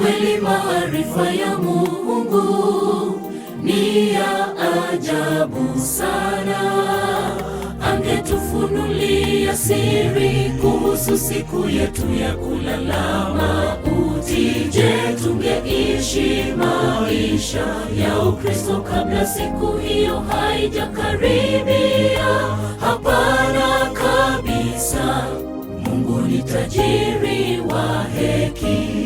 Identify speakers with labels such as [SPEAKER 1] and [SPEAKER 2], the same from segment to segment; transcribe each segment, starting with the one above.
[SPEAKER 1] kweli maarifa ya Mungu ni ya ajabu sana. Angetufunulia siri kuhusu siku yetu ya kulala mauti, je, tungeishi maisha ya Ukristo kabla siku hiyo haijakaribia? Hapana kabisa. Mungu ni tajiri wa hekima.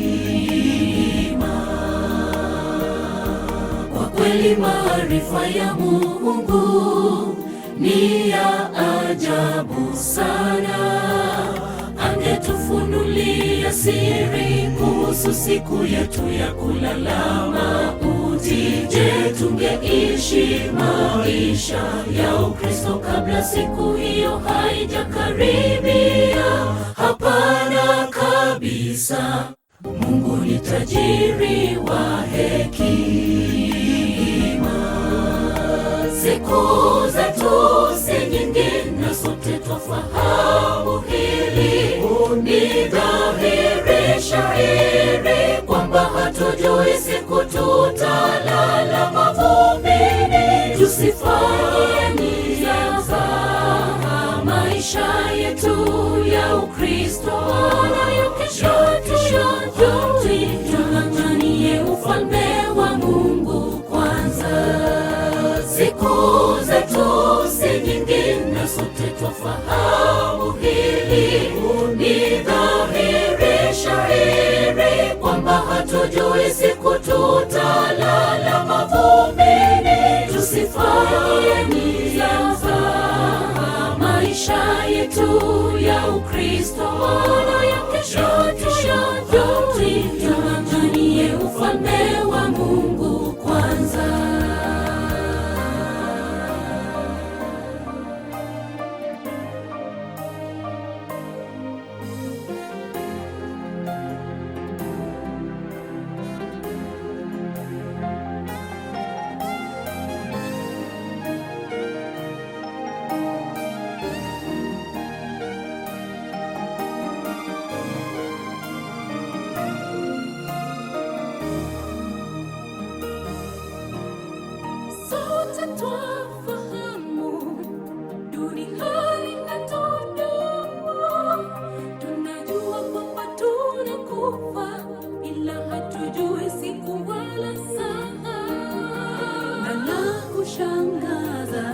[SPEAKER 1] Kwa kweli maarifa ya Mungu ni ya ajabu sana. Angetufunulia siri kuhusu siku yetu ya kulala mauti, je, tungeishi maisha ya Ukristo kabla siku hiyo haijakaribia? Hapana kabisa. Mungu ni tajiri wa hekima. Siku zetu si nyingi na sote twafahamu hili. Ni dhahiri shahiri kwamba hatujui siku tutalala mavumbini. Tusifanye nia za maisha yetu ya Ukristo nayo kesho tung'ang'anie ufalme wa Mungu kwanza. Siku zetu si nyingi na sote twafahamu hili. Ni dhahiri shahiri kwamba hatujui siku tutalala mavumbini. Tusifanye nia za maisha yetu ya Ukristo nayo kesho tung'ang'anie ufalme wa Mungu kwanza. Sote twafahamu dunia inatudumu. Tunajua kwamba tunakufa, ila hatujui siku wala saa. Na la kushangaza,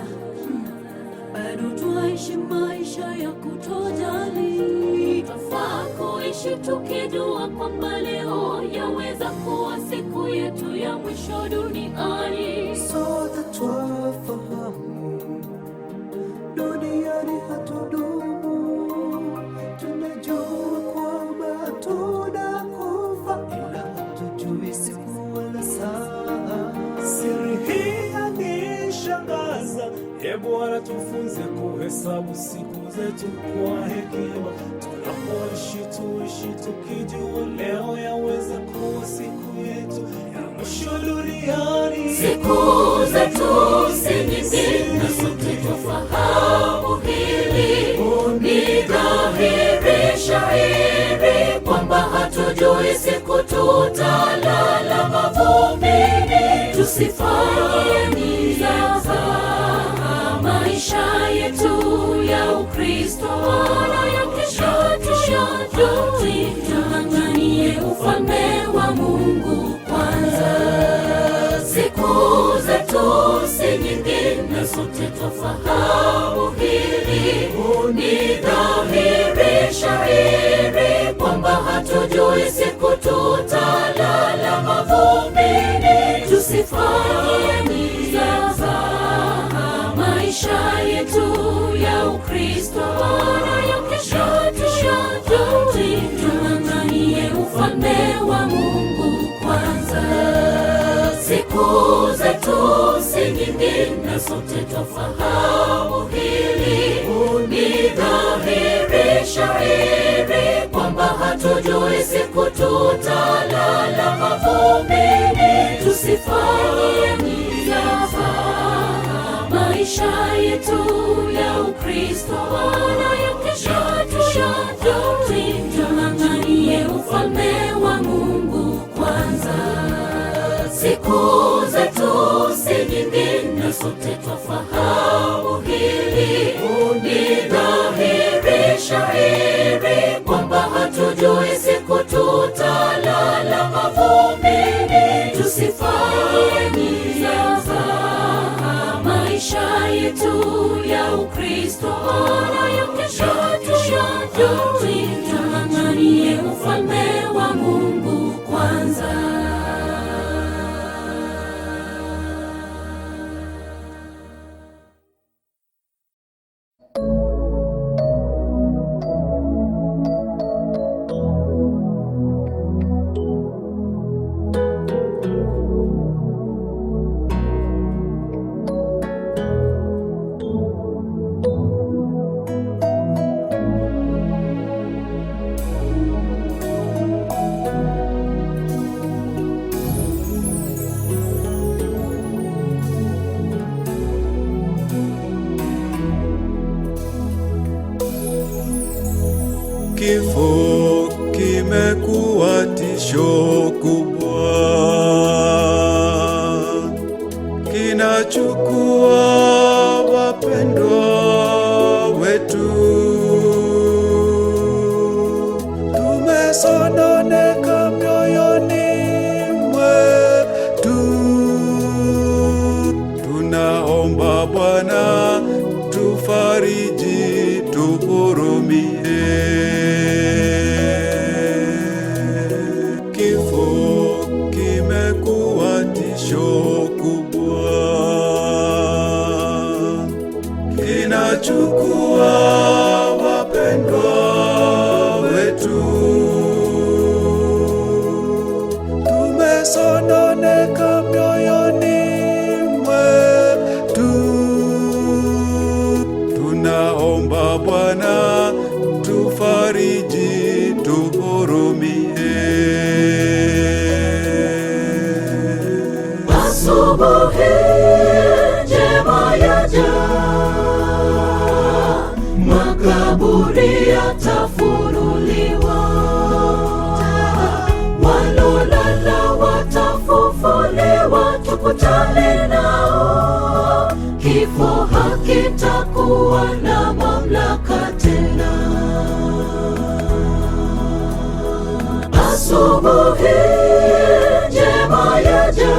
[SPEAKER 1] bado twaishi maisha ya kutojali. Twafaa kuishi tukijua kwamba leo yaweza kuwa siku yetu ya mwisho duniani.
[SPEAKER 2] Sote twafahamu duniani hatudumu. Tunajua kwamba tunakufa, ila hatujui siku wala saa.
[SPEAKER 3] Siri hii yanishangaza. Bwana tufunze kuhesabu siku zetu kwa hekima. Tunapoishi tuishi tukijua leo yaweza kuwa siku yetu ya mwisho duniani.
[SPEAKER 1] Siku zetu si nyingi na sote twafahamu hili. Ni dhahiri shahiri kwamba hatujui siku tutalala mavumbini. Tusifanye nia za maisha yetu ya Ukristo nayo kesho tung'ang'anie ufalme wa Mungu kwanza. Siku zetu si nyingi na sote twafahamu hili. Ni dhahiri shahiri kwamba hatujui siku tutalala mavumbini. Tusifanye nia za maisha yetu ya Ukristo nayo kesho tung'ang'anie ufalme wa Mungu kwanza. Siku zetu si nyingi na sote twafahamu hili. Ni dhahiri shahiri kwamba hatujui siku tutalala mavumbini. Tusifanye nia za maisha yetu ya Ukristo nayo kesho tung'ang'anie ufalme wa Mungu kwanza. Siku zetu si nyingi na sote twafahamu hili. Ni dhahiri shahiri kwamba hatujui siku tutalala mavumbini. Tusifanye maisha yetu ya Ukristo ya kesho tung'ang'anie ufalme wa Mungu kwanza.
[SPEAKER 4] Kifo kimekuwa tisho kubwa, kinachukua wapendwa wetu. Tumesononeka mioyoni mwetu, tunaomba Bwana tufariji, tuhurumie. Kifo kimekuwa tisho kubwa, kinachukua wapendwa wetu. Tumesononeka mioyoni mwetu, tunaomba Bwana tufariji, tuhurumie.
[SPEAKER 1] Asubuhi njema yaja, makaburi yatafunuliwa, walolala watafufuliwa, tukutane nao. Kifo hakitakuwa na mamlaka tena. Asubuhi njema yaja,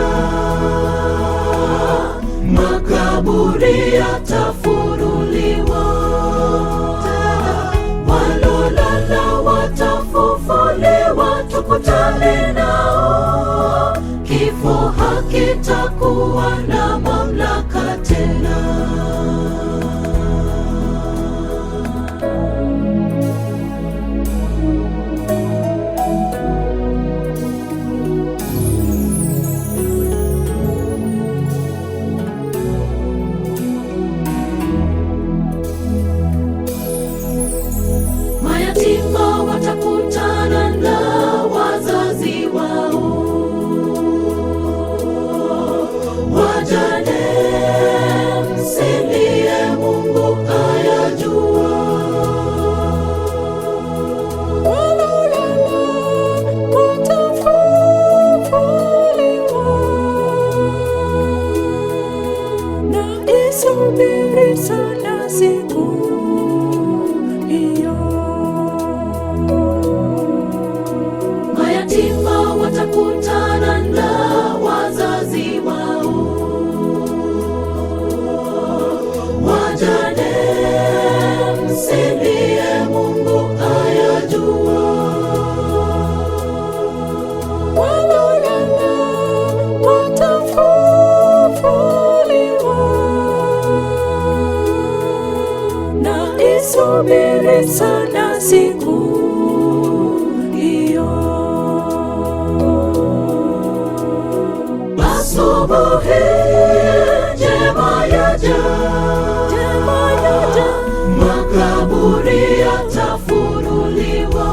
[SPEAKER 1] makaburi yatafunuliwa, walolala watafufuliwa, tukutane nao. Kifo hakitakuwa na mamlaka tena. Mayatima watakutana na wazazi wao, wajane msilie, Mungu ayajua. Walolala watafufuliwa, na isubiri sana siku hiyo. Mayatima watakutana na wazazi wao, wajane msilie, Mungu ayajua. Walolala watafufuliwa, na isubiri sana siku hiyo. Asubuhi njema yaja, makaburi yatafunuliwa,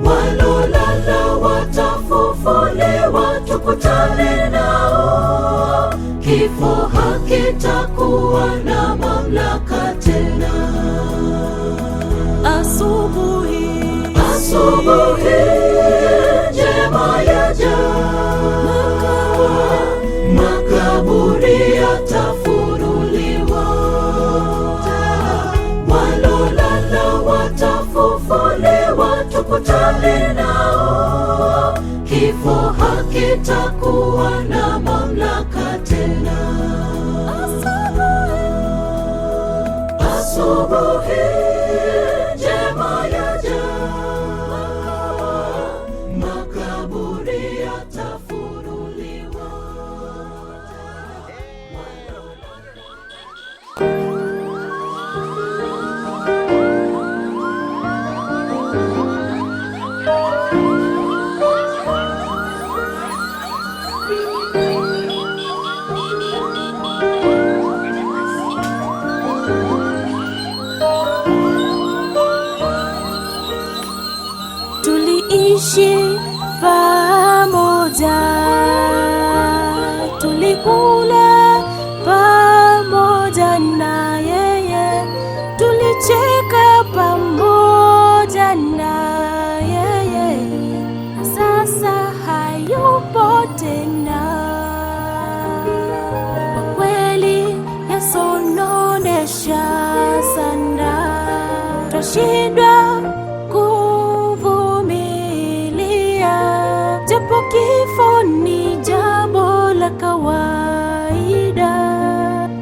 [SPEAKER 1] walolala watafufuliwa, tukutane nao. Kifo hakitakuwa na mamlaka tena. Asubuhi njema yaja, kifo hakitakuwa na mamlaka tena. Asubuhi njema yaja, makaburi yatafunuliwa.
[SPEAKER 5] Tuliishi pamoja, tulikula pamoja na yeye, tulicheka pamoja na yeye, na sasa hayupo tena. Kwa kweli yasononesha sana, twashindwa japo kifo ni jambo la kawaida,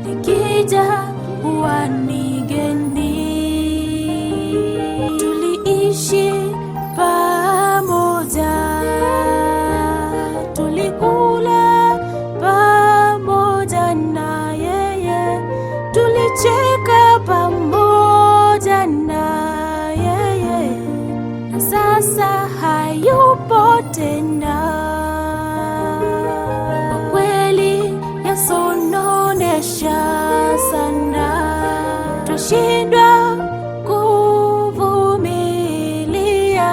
[SPEAKER 5] likija huwa ni geni. Tuliishi pamoja, tulikula pamoja na yeye, tulicheka pamoja na yeye, na sasa hayupo tena. Kwa kweli yasononesha sana, twashindwa kuvumilia,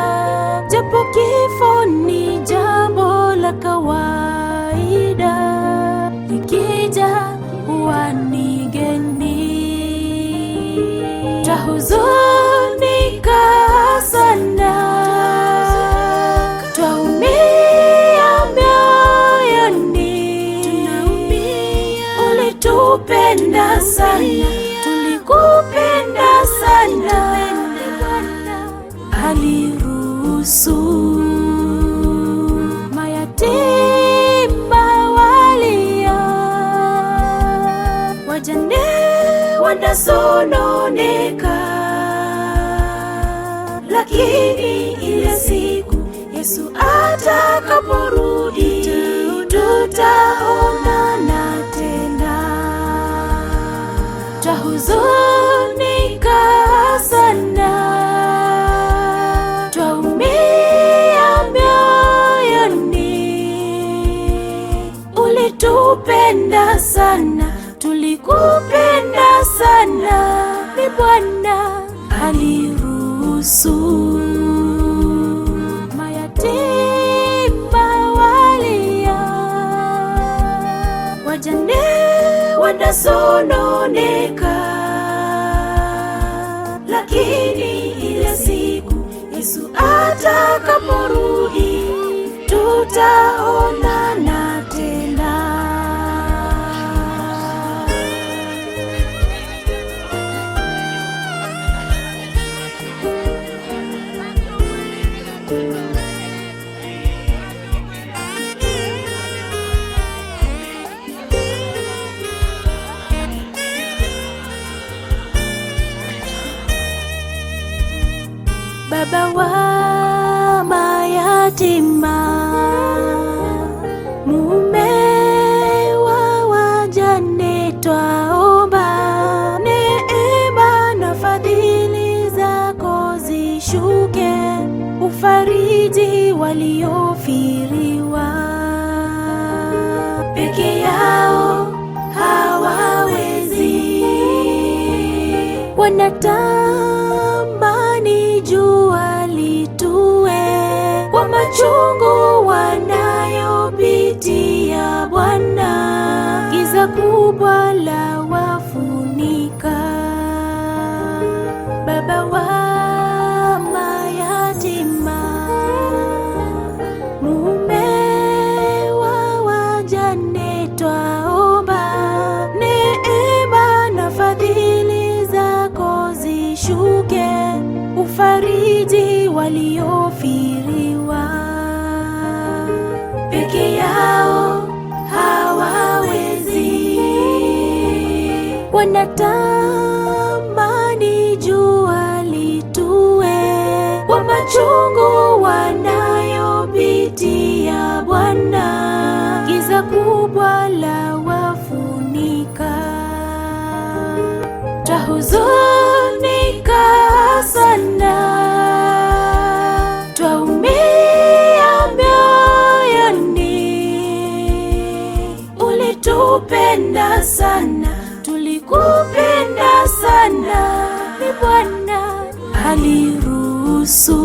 [SPEAKER 5] japo kifo ni jambo la kawaida, likija huwa ni geni. Twahuzunika sana, ulitupenda sana, tulikupenda sana, aliruhusu mayatima walia, wajane wanasononeka, lakini ile siku Yesu atakaporudi tutaonana tena. Twahuzunika sana, twaumia mioyoni, ulitupenda sana, tulikupenda sana, ni Bwana aliruhusu mayatima walia, wajane wanasononeka, lakini ile siku Yesu atakaporudi tutaonana tena. Baba wa mayatima, mume wa wajane, twaomba neema na fadhili zako zishuke, ufariji waliofiriwa, peke yao hawawezi, wanatamani jua litue kwa machungu wanayopitia Bwana, giza kubwa la wafunika. Baba wa mayatima, mume wa wajane, twaomba neema na fadhili zako zishuke, ufariji waliofiriwa, peke yao hawawezi. Wanatamani jua litue kwa machungu wanayopitia Bwana, giza kubwa la wafunika. Twahuzunika sana, twaumia mioyoni. Ulitupenda sana, tulikupenda sana. Ni Bwana aliruhusu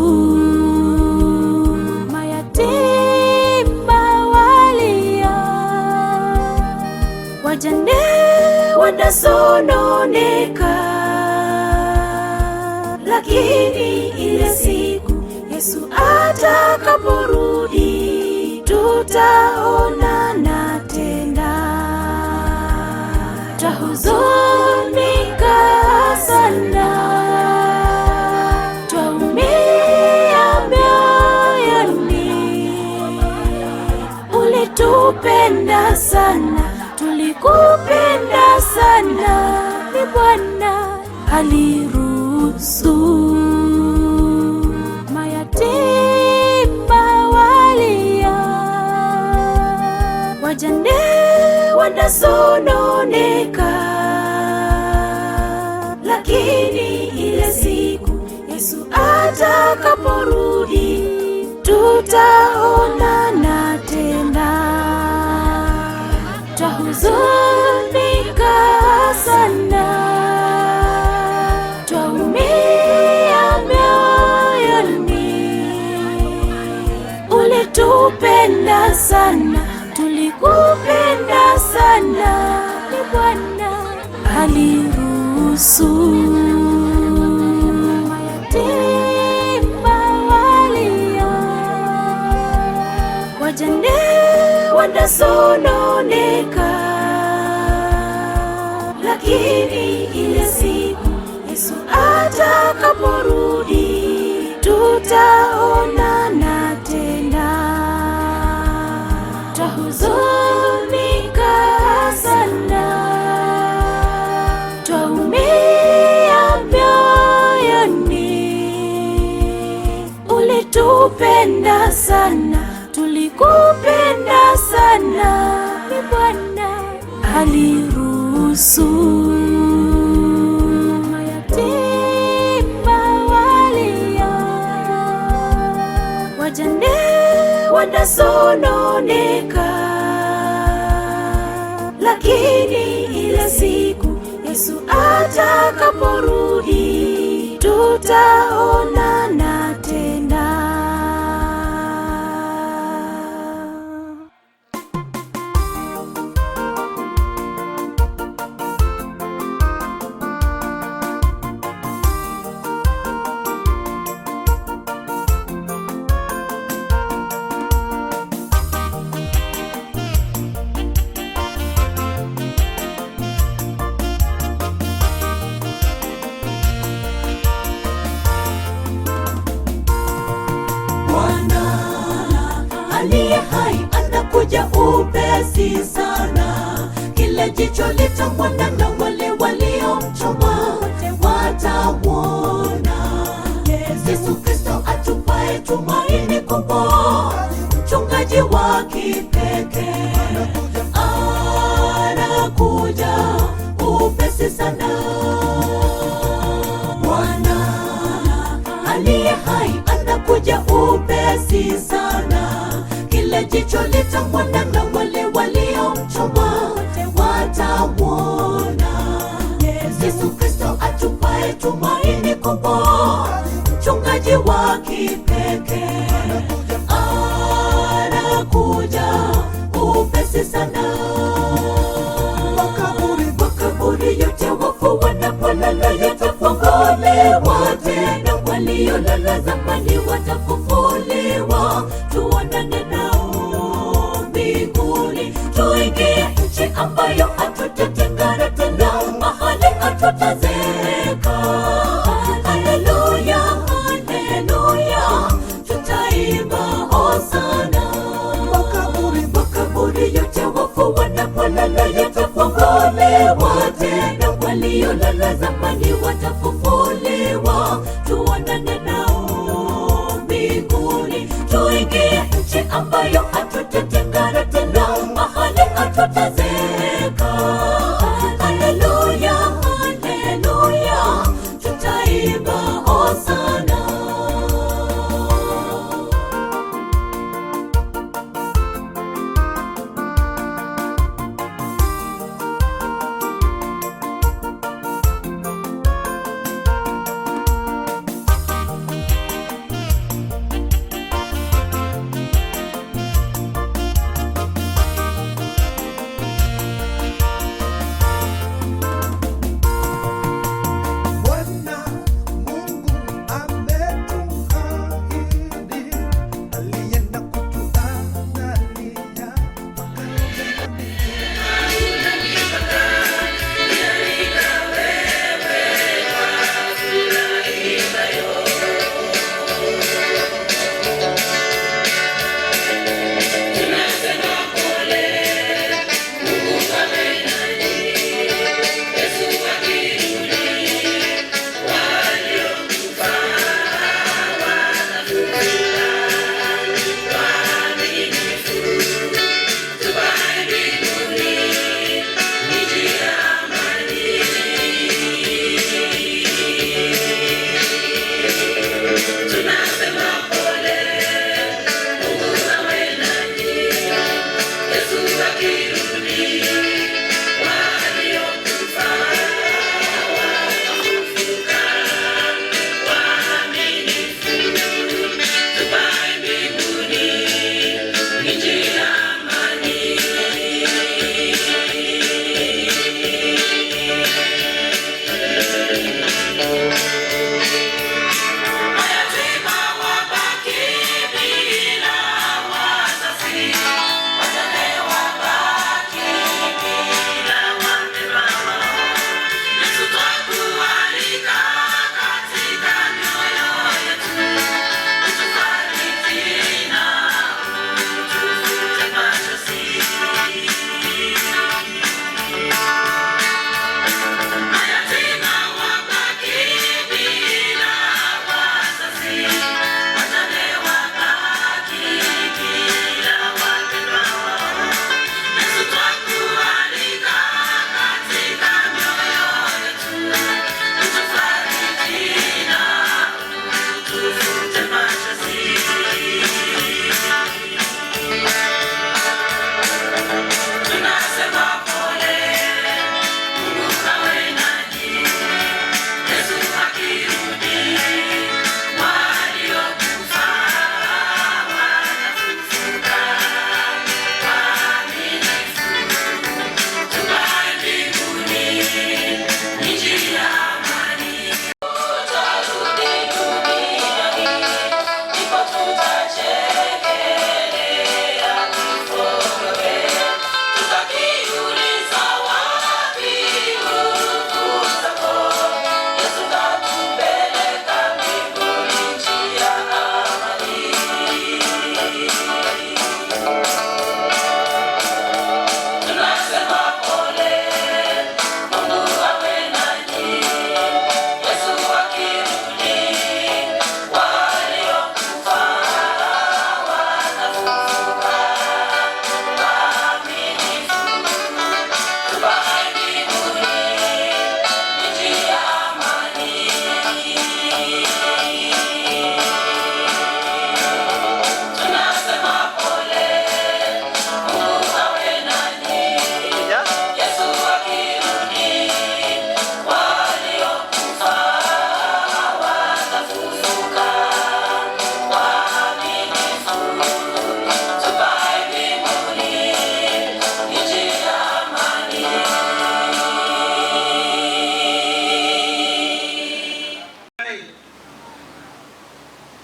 [SPEAKER 5] mayatima walia, wajane wanasononeka, lakini ile siku Yesu atakaporudi tutaonana tena. Twahuzunika sana, twaumia mioyoni. Ulitupenda sana, tulikupenda sana. Ni Bwana aliruhusu mayatima walia, wajane wanasononeka, lakini ile siku Yesu atakaporudi tutaonana tena. Twahuzunika sana, twaumia mioyoni. Ulitupenda sana, tulikupenda sana. Ni Bwana aliruhusu mayatima walia, wajane wanasononeka, lakini ile siku Yesu atakaporudi tutaonana tena. Twahuzunika sana, twaumia mioyoni. Ulitupenda sana, tulikupenda sana. Ni Bwana aliruhusu mayatima walia, wajane wanasononeka, lakini ile siku Yesu atakaporudi tutaonana tena.
[SPEAKER 1] Aliye hai anakuja upesi sana, kila jicho litamwona na wale waliomchoma watamwona. Yesu Kristo atupaye tumaini kubwa, mchungaji wa kipekee, anakuja upesi sana. Bwana aliye hai anakuja upesi sana, kila jicho litamwona na wale waliomchoma watamwona. Yesu Kristo atupaye tumaini kubwa, mchungaji wa kipekee, anakuja upesi sana. Makaburi yote wafu wanapolala yatafunguliwa tena, waliolala zamani watafufuliwa. Tuonane nao mbinguni, tuingie nchi ambayo hatutatengana tena, mahali hatutazeka. Haleluya, haleluya, tutaimba hosana. wafu wanapolala yatafunguliwa tena, waliolala zamani watafufuliwa. Tuonane nao mbinguni, tuingie nchi ambayo hatutatengana tena, mahali hatutazeka. Haleluya, haleluya, tutaimba hosana.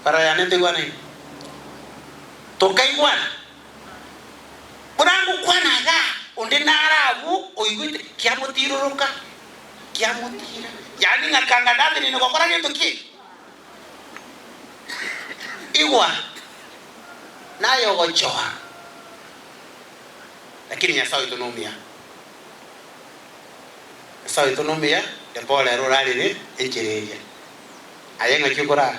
[SPEAKER 6] para ya nende gwana hii tokai gwana kurangu kwana ga onde narabu oigwite kiamutiruruka kiamutira yani ngakanga dade ni ngokora gento ki igwa nayo gochoa lakini Nyasaye itonomia. Nyasaye itonomia de pole rurali ni enchireria. Ayenga chukura.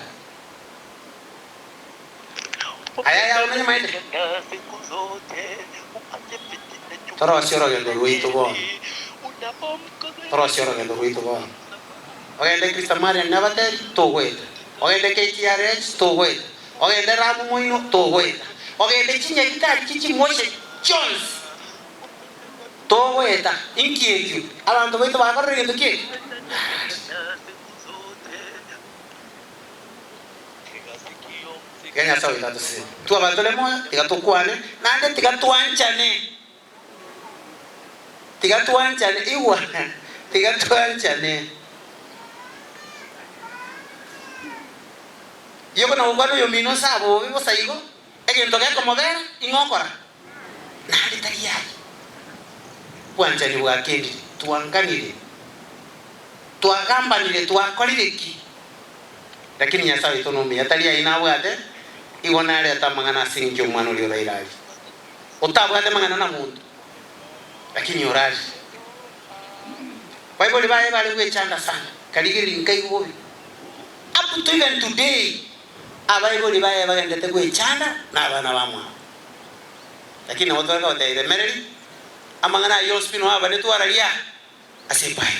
[SPEAKER 6] Ayaya unanya maende. Toro sioro gendo ruito bo. Toro sioro gendo ruito bo. Ogende Kristamaria nabate to wait. Ogende KTRH to wait. Ogende Ramu Moino to wait. Ogende chinya gitari chichi Moshe Jones to wait. Inkieki. Abantu bito bakore gendo ki. Kenya sawa itato sisi. Tu abatole moya tigatukwane nande tigatuanchane. Tigatuanchane iwa. Tigatuanchane. Yo na ugano yo mino sabo bibo saigo. Egento ke como ver ingokora. Nande tayari. Kwanchani bwakendi tuanganire. Tuagambanire tuakolireki. Lakini Nyasaye itonomia talia inabwate igona leta mangana singyo mwana uli urairaji. Utabwate mangana na muntu. Lakini oraji. Bible bae bale kwechanda sana. Kaligiri nkai wobi. Up to even today abaibuli bae bagende kwechanda na abana bamwa. Lakini wotweka wataire mereri amangana yo spino aba netu aralia asepai.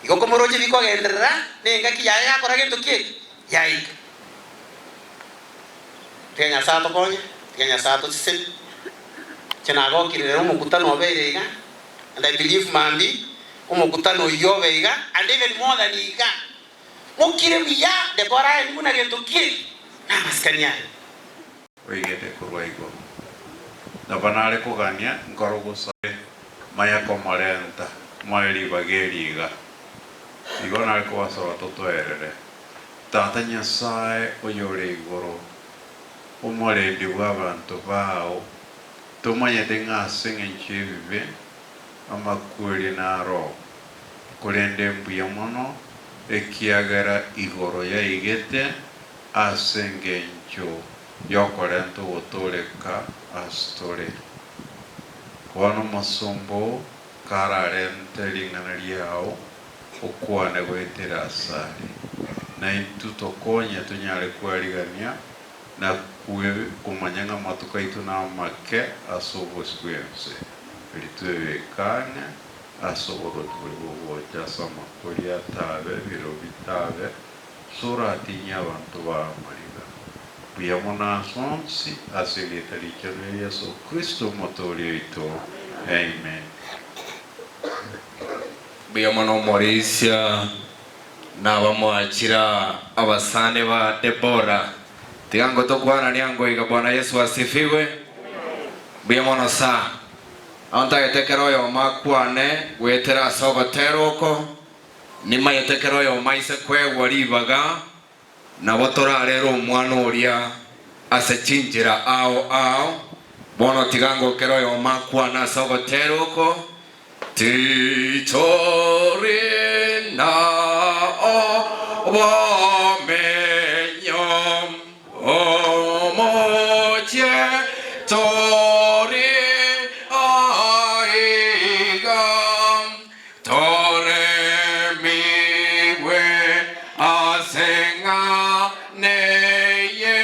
[SPEAKER 6] Iko komoroje biko gendera nenga kiyaya akora gento ki yai. Kenya sato konye, Kenya sato sisi. Chinago kirero mukutano obeiga. And I believe mambi umukutano yobeiga and even more than iga. Mukire biya de bora nguna gento ki na maskania.
[SPEAKER 4] Oigete kurwaigo. Na banale kugania ngorogo sae maya komorenta mweli bageriga. Igona alikuwa sawa toto erere. Tata Nyasaye oyore igoro. Umore ndiwa abantu bao. Tumanyete ngase ngenchibibe. Amakuri naro. Kulende mbuya mono. Ekiagara igoro ya igete. Asengencho. Yokorento otoleka astore. Kwano masombo. Kararente linganaliao. Okwane gwetera asali na intutokonya tunyale kwaligania na kuwe kumanyanga matuka itu na make asobo squense litwe kane asobo tulibo jasama kolia tabe biro bitabe surati nyabantu ba mariga biyamona sonsi asilita lichele Yesu Kristo motori ito. Amen.
[SPEAKER 7] Biyamono Mauricia na bamwachira abasane ba Debora tigango tokwana nyango iga Bwana Yesu asifiwe. Biyamono sa anta yetekero yo makwane wetera sobateroko nima yetekero yo maise kwe walibaga na botora rero mwana uria asechinjira ao bono tigango kero yo makwana sobateroko Titori na omenyom omoche tori aigam tore miwe asenga neye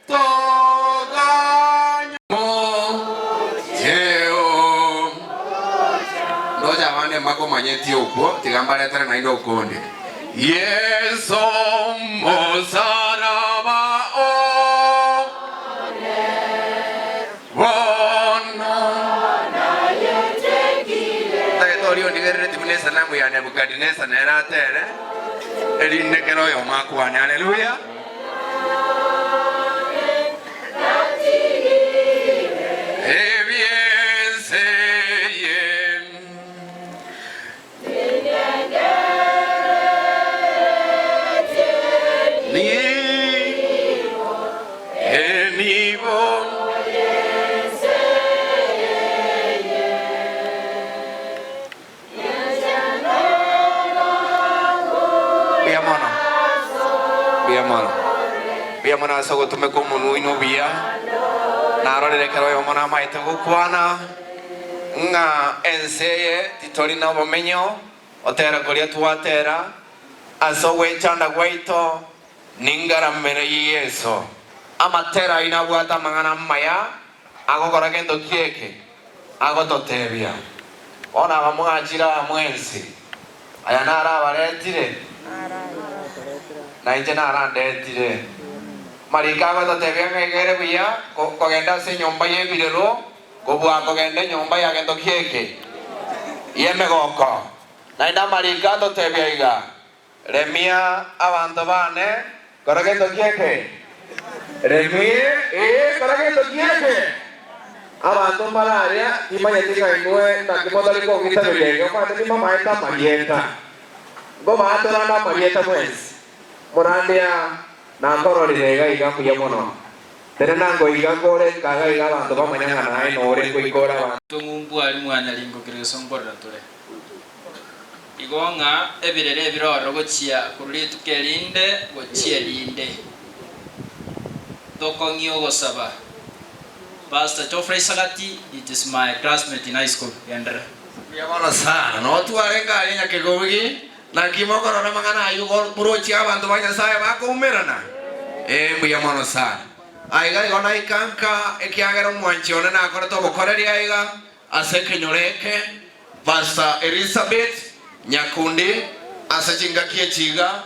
[SPEAKER 7] toganyo jeo Doja wane mako manyeti uko tigambale tare na indo konde Yesu mosaraba o Wana yetekile Taitorio ndigere tibune salamu ya Nebukadneza na eratere Elinekero yo makwane haleluya Biamana sago tume como no ino via narorere kero yo mona maite gukwana nga enseye titori na bomenyo otera koria tuatera aso wechanda gwaito ningara mere yeso amatera ina bwata mangana maya agokora kendo kieke agototebia ona bamwachira mwensi aya nara baretire na inje nara ndetire marika agototebia ngegere buya kogenda se nyomba yebirero kobwa kogenda nyomba ya kendo kieke yemegoko na ina marika totebia iga remia abantu bane koragendo kieke remie koragendo kieke abantu malaria imanyatika inue na kimodali ko kitabelege kwa tani mama eta marieta go matora na marieta mwezi murandia na korori rega iga kuya mono tere nango iga kore kaga iga abantu bamanyanga na ino ore kuikora ba
[SPEAKER 8] tungumbu ali mwana lingo kiresongorra tole igonga ebirere ebiroro gochia kuruli tukelinde gochia linde tokongio gosaba Pastor Geoffrey Sagati, it is my classmate in high school. Yandere.
[SPEAKER 7] Yamana sana. No tu arenga alinya kegogi. Na kimoko na mangana ayugo burochi abantu banya saya bako umerana. Yamana sana. Aiga igona ikanka ekiagero mwanchione na akora to bokoreri aiga aseke nyoreke Pastor Elizabeth Nyakundi asachinga kiechiga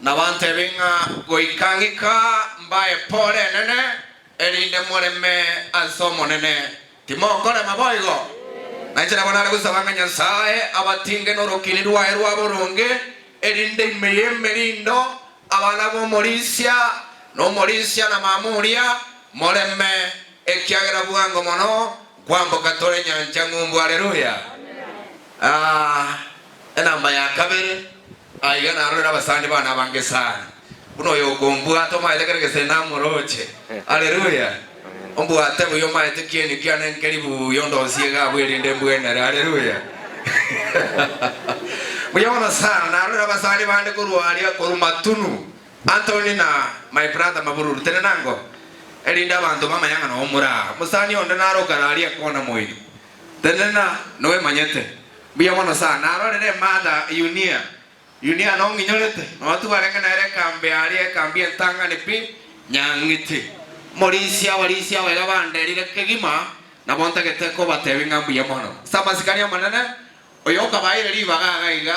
[SPEAKER 7] na bante binga goikangika mbaye pole nene erinde moreme asomo nene timokore maboigo nachira bonare gusabanga nyasaye abatinge norokini rwa boronge erinde merindo abana bo Morisia na Mamuria moreme ekiagera buango mono kwambo katore nyanja ngumbu haleluya enamba ya kabere aiga narora basandi bana bange sana uno yogombu atoma elekere sena moroche haleluya ombu atebo yo maite kieni kiana nkeribu yondo siega bwelinde mbwena haleluya muyona sana narora basandi bande kurwalia kurumatunu Anthony na my brother maburu tenango elinda abantu mama yanga no omura musani onde naro karalia kona moyo tenena noe manyete muyona sana narora mada Yunia no nginyolete no tu barenga nare kambe arie kambie tanga ni pi nyangiti Morisia wega banderire kegima na bonta kete ko batebinga mbuya mono sabasikania manana oyo kabaire libaga gaiga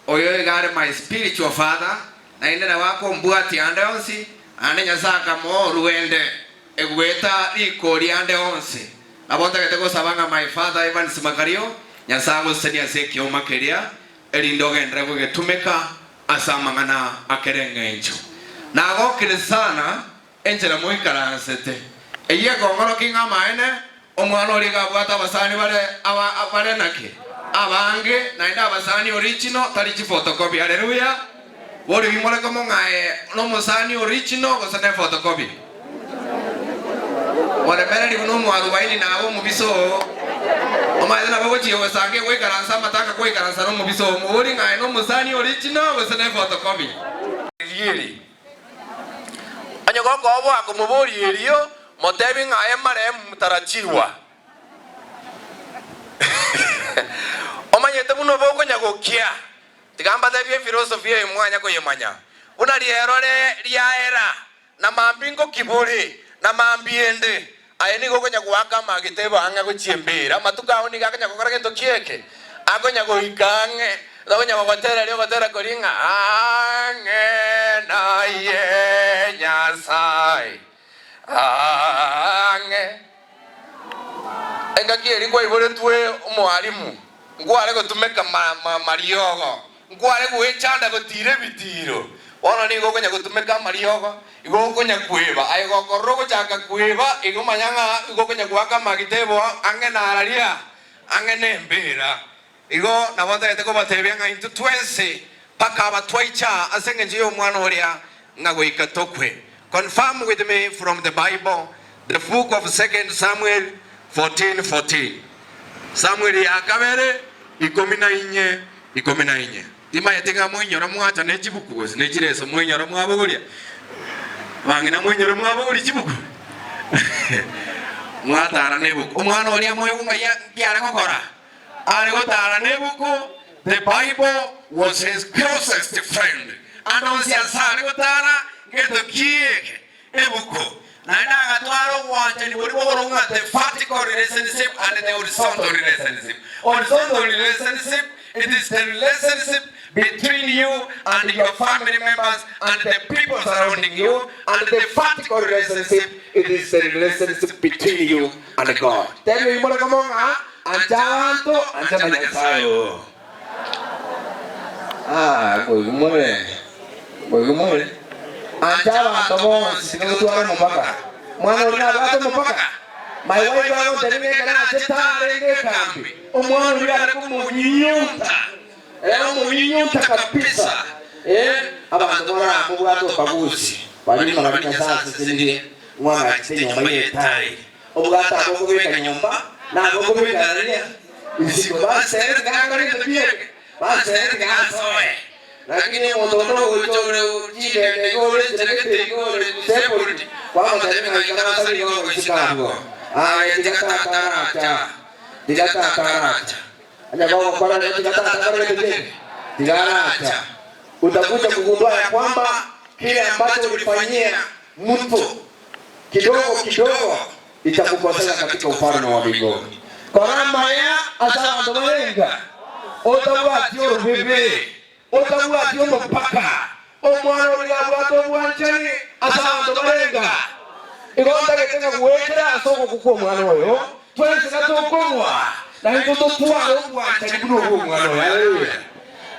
[SPEAKER 7] oyo igare my spiritual father na indera wako mbuati ande onsi ane nyasaka mo ruende egweta likori ande onsi na bonta kete ko sabanga my father Ivan Simakario nyasango senia sekio makeria elindo gendrego getumeka asamangana akerengencho nago kirisana enjera muikaransete eye gongoro kinga maene omwana oliga bwata basani bare nake abange naenda basani original tarichi photocopy haleluya bori bimole como ngae no musani original gosane photocopy wale mere ni no mwarubaini nabo mubiso Oma ina babo chiyo sange we karansa mataka kwe karansa no mubiso muri ngai no musani original we sene photocopy yiri anyo go go ako mubori yiriyo motebi ngai mare mutarachiwa Oma yete muno boko nyago kia tigamba tabie filosofia imwanya ko yemanya una lierore liaera na mambingo kiburi na mambiende ayeni gogo nyaguaka magitebo anga go chiembera matuka oni gaga nyagokora gento kieke ago nyago ikange lawo nyago gotera lyo gotera koringa ange na ye nyasai ange enga kieri kwa ibore twe umwalimu ngwale go tumeka mariogo ngwale go echanda go tire bitiro ona ni gogo nyago tumeka mariogo igo nyakweba aigo korogo chaka kweba igo manyanga igo nyakwaka magitebo ange nararia ange nembera igo na bonta eteko batebya nga into 20 paka batwaicha asenge njiyo mwana oria ngago ikatokwe confirm with me from the Bible the book of 2 Samuel 14:14 Samuel ya kabere 14 Ima yatenga mwenyora mwacha nechibuku nechireso mwenyora mwabogoria Wangina mwenyora mwabogori chibuku mwatara nebuku umwana oria moyo ngiara gukora ari gutara nebuku. The Bible was his closest friend. And on the side gutara getukie ebuku na gatwaro wanje ni buri boronga the vertical relationship and the horizontal relationship. Horizontal relationship, it is the relationship between you and your family members and the people surrounding you, and the vertical relationship, it is the relationship between you and God. Tell you more come on, anjanto anjanasayo. Gumore. Anjaba tomo sikutuara mupaka. Mwana ina bato mupaka. My wife wao terime kana chitare nge kambi. Omwana ina kumunyuta. Munyuta kabisa. Abantu bora mubwato pagusi. Bali marabika sasa sindi. Mwana kitenya mayetai. Obugata bokubeka nyumba na bokubeka ria. Isiko base ngakari tebie. Base ngasoe. Lakini mtoto ulichore ujile ngore zilekete ngore sepulti. Kwa madeni ngakana sali ngore shikago. Tidak karacha. Hanya kau kwa nini tidak utakuja kugundua ya kwamba kile ambacho ulifanyia mtu kidogo itakukosea katika ufalme wa mbinguni. Karama ya asala ndolenga. Otawa tio bebe. Otawa tio mpaka. Omwana oli abwato bwanchani asala ndolenga. Igonda ketenga kuwekera asoko kuko mwana oyo. Twese katokomwa. Na hivyo tuwa bwanchani kuno mwana oyo. Haleluya.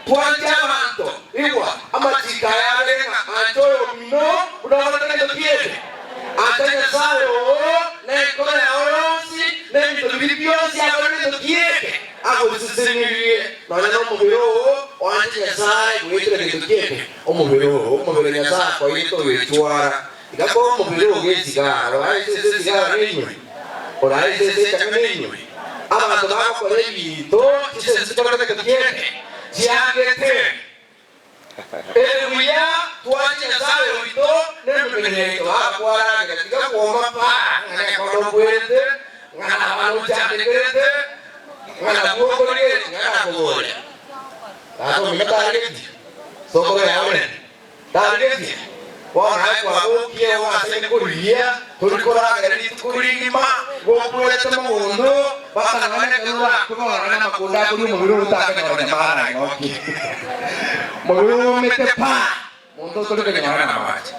[SPEAKER 7] Tuanja manto, iwa, ama chika ya lenga, antoyo mino, unawanataka ito kiete. Antanya sayo, na ikona ya oronsi, na ito vipiosi ya wane ito kiete. Ako sisinirie, na wana mubiro, wanchanya sayo, mwitire ito kiete. Mubiro nya sayo, kwa ito wetuara. Ikako mubiro uge sigara, wana ise sigara ninywe. Ora ise changa ninywe. Ama antonaka kwa levi ito, chise sikakata ito kiete. Jiangete. Eluya tuache sayo ito nembenye to akwara katika kuomba pa ngana kono kwete ngana wanu chakete ngana kuokolie ngana kuokolia hapo mmetariki soko ya wale tariki kwa kwa kukie wa sekulia tulikora gari tukulima gokwete mundo baka ngana kanura kwa ngana makunda kuli mubiro utaka na mara ngoki mubiro metepa mundo tulikenya ngana maji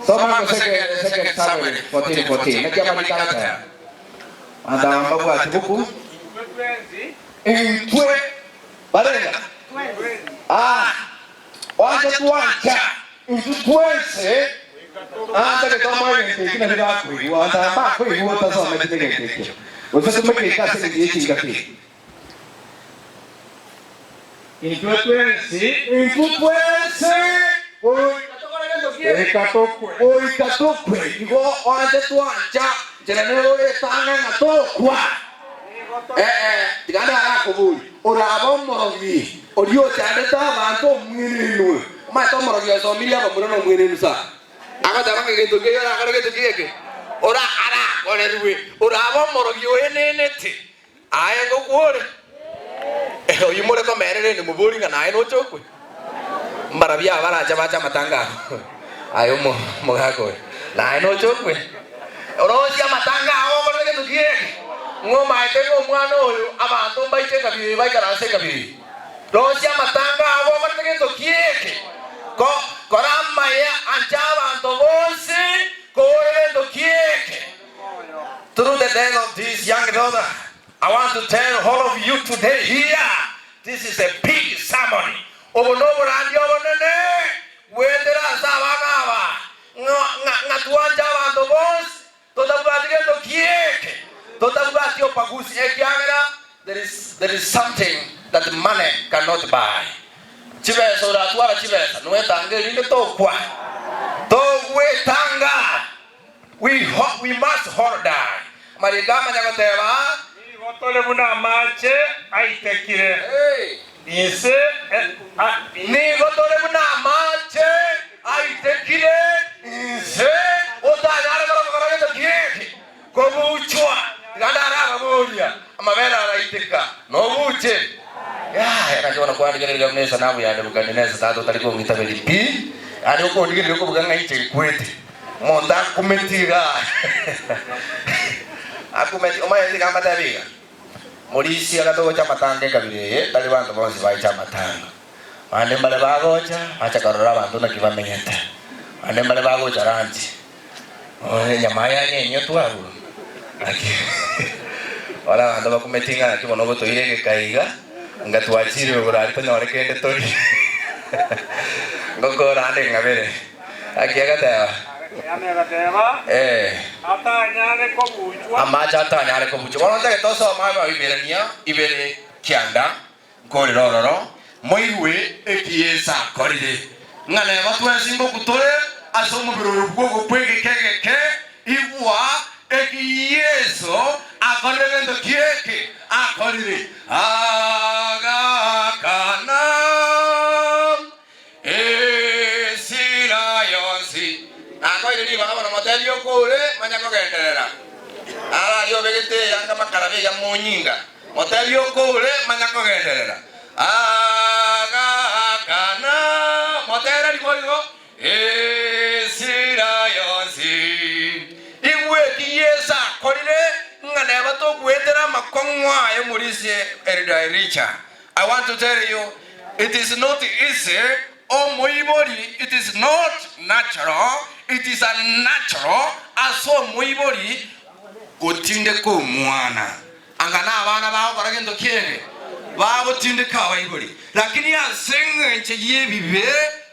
[SPEAKER 7] soma seke sabe 14 nakia malikata anda mambo kwa tibuku intwe barenga wacha tuacha intwese anda kama ni kina bila kwa anda mbako hiyo tasoma kitege usiseme kika sisi hichi ngapi intwese ikatokwe igo ande tuacha jenero etanga ngatokwa tiganda akobui orabo morogi orio tande ta bantu mwininu ma to morogi so milia bamuno mwininu sa akata bange getoke ya akara getoke ora ara olerwe orabo morogi oyenenete ayengo kuore oyimore ko merere ni muburi ngana ayo chokwe mbarabia baraja bacha matanga ayo mo gako na ayo chokwe oroja matanga awo ko getoke ngoma etego mwana oyo abantu baite kabiri baikaranse kabiri rosia matanga abo batege tokieke korama ya anjaba antobose koere tokieke. Through the death of this young brother, I want to tell all of you today here, this is a big ceremony. Obonobo randio bonene wetera sabagaba ngatuanja antobose totabadege tokieke. There is something that money cannot buy. Chibeso da tuara chibeso no tanga ni to kwa. To we tanga. We must hold down. Marigama nyakoteba ni gotole buna mache aitekire. Ise ni gotole buna mache aitekire. Ise otanyara karo karo to kieki. kobuchwa gandara baburia amabera araitika no buche ya najona kwa ndigere leo nesa nabu ya ndebuka nesa tato taliko ngitabeli pi ari uko ndigere uko buganga iche kwete monda kumetiga akumeti omaye ndiga matabiga Morisi agato cha matanga kabire tali bantu bonse baicha matanga ande mbale bagocha acha karora bantu na kibamenyeta ande mbale bagocha ranchi oye nyamaya nyenyo twaru aki ora ando bakumetinga kibono gotoire ke kaiga ngatwachire burari tanyore kende tori ngokora ande ngabere aki agata
[SPEAKER 3] atanyare kobuchwa
[SPEAKER 7] amacha atanyare kobuchwa bono ndege toso mama iberania ibere kianda ngore rororo moiwe ekiesa korire ngane batwesingo kutore asomo biroro bwo kwege kege ibwa ekieso akorire ndo kieke akorire aga kana esira yosi akoire ni baba na materio kule manyako genderera ala yo begete yanga makarabe ya munyinga materio kule manyako genderera aga kana matera likoyo esira yosi imwe kiyesa korire ngane bato kwetera makongwa yo murise erida richa. I want to tell you it is not easy. Oh moibori, it is not natural. It is unnatural. Aso moibori kutinde ko mwana. Angana abana baho baragendo kiege. Babo tinde kawa ibori. Lakini asenga nche yebibe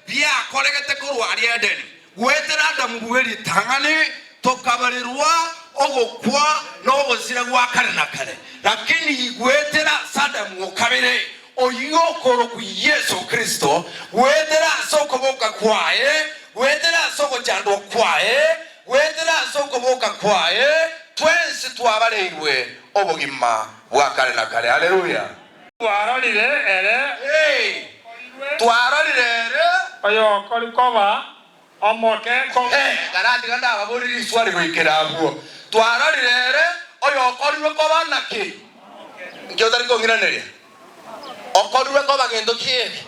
[SPEAKER 7] bia koregete korwari adeni. Wetera Adamu buheri tangani tokabarirwa ogokwa no bozira gwakare nakare. Lakini wetera Sadamu okabere oyokoro ku Yesu Kristo wetera soko boka kwae wetera soko jando kwae wetera soko boka kwae twensi twabareirwe obugima bwakare nakare. Haleluya.
[SPEAKER 3] twarorire ere
[SPEAKER 7] twarorire ere
[SPEAKER 3] oyo kolikoba omoke ko
[SPEAKER 7] garandi ganda baburiri swari gwikira aguo twarorire ere oyo kolwe koba naki ngyo tari kongiranere okorwe ko bagendo kiege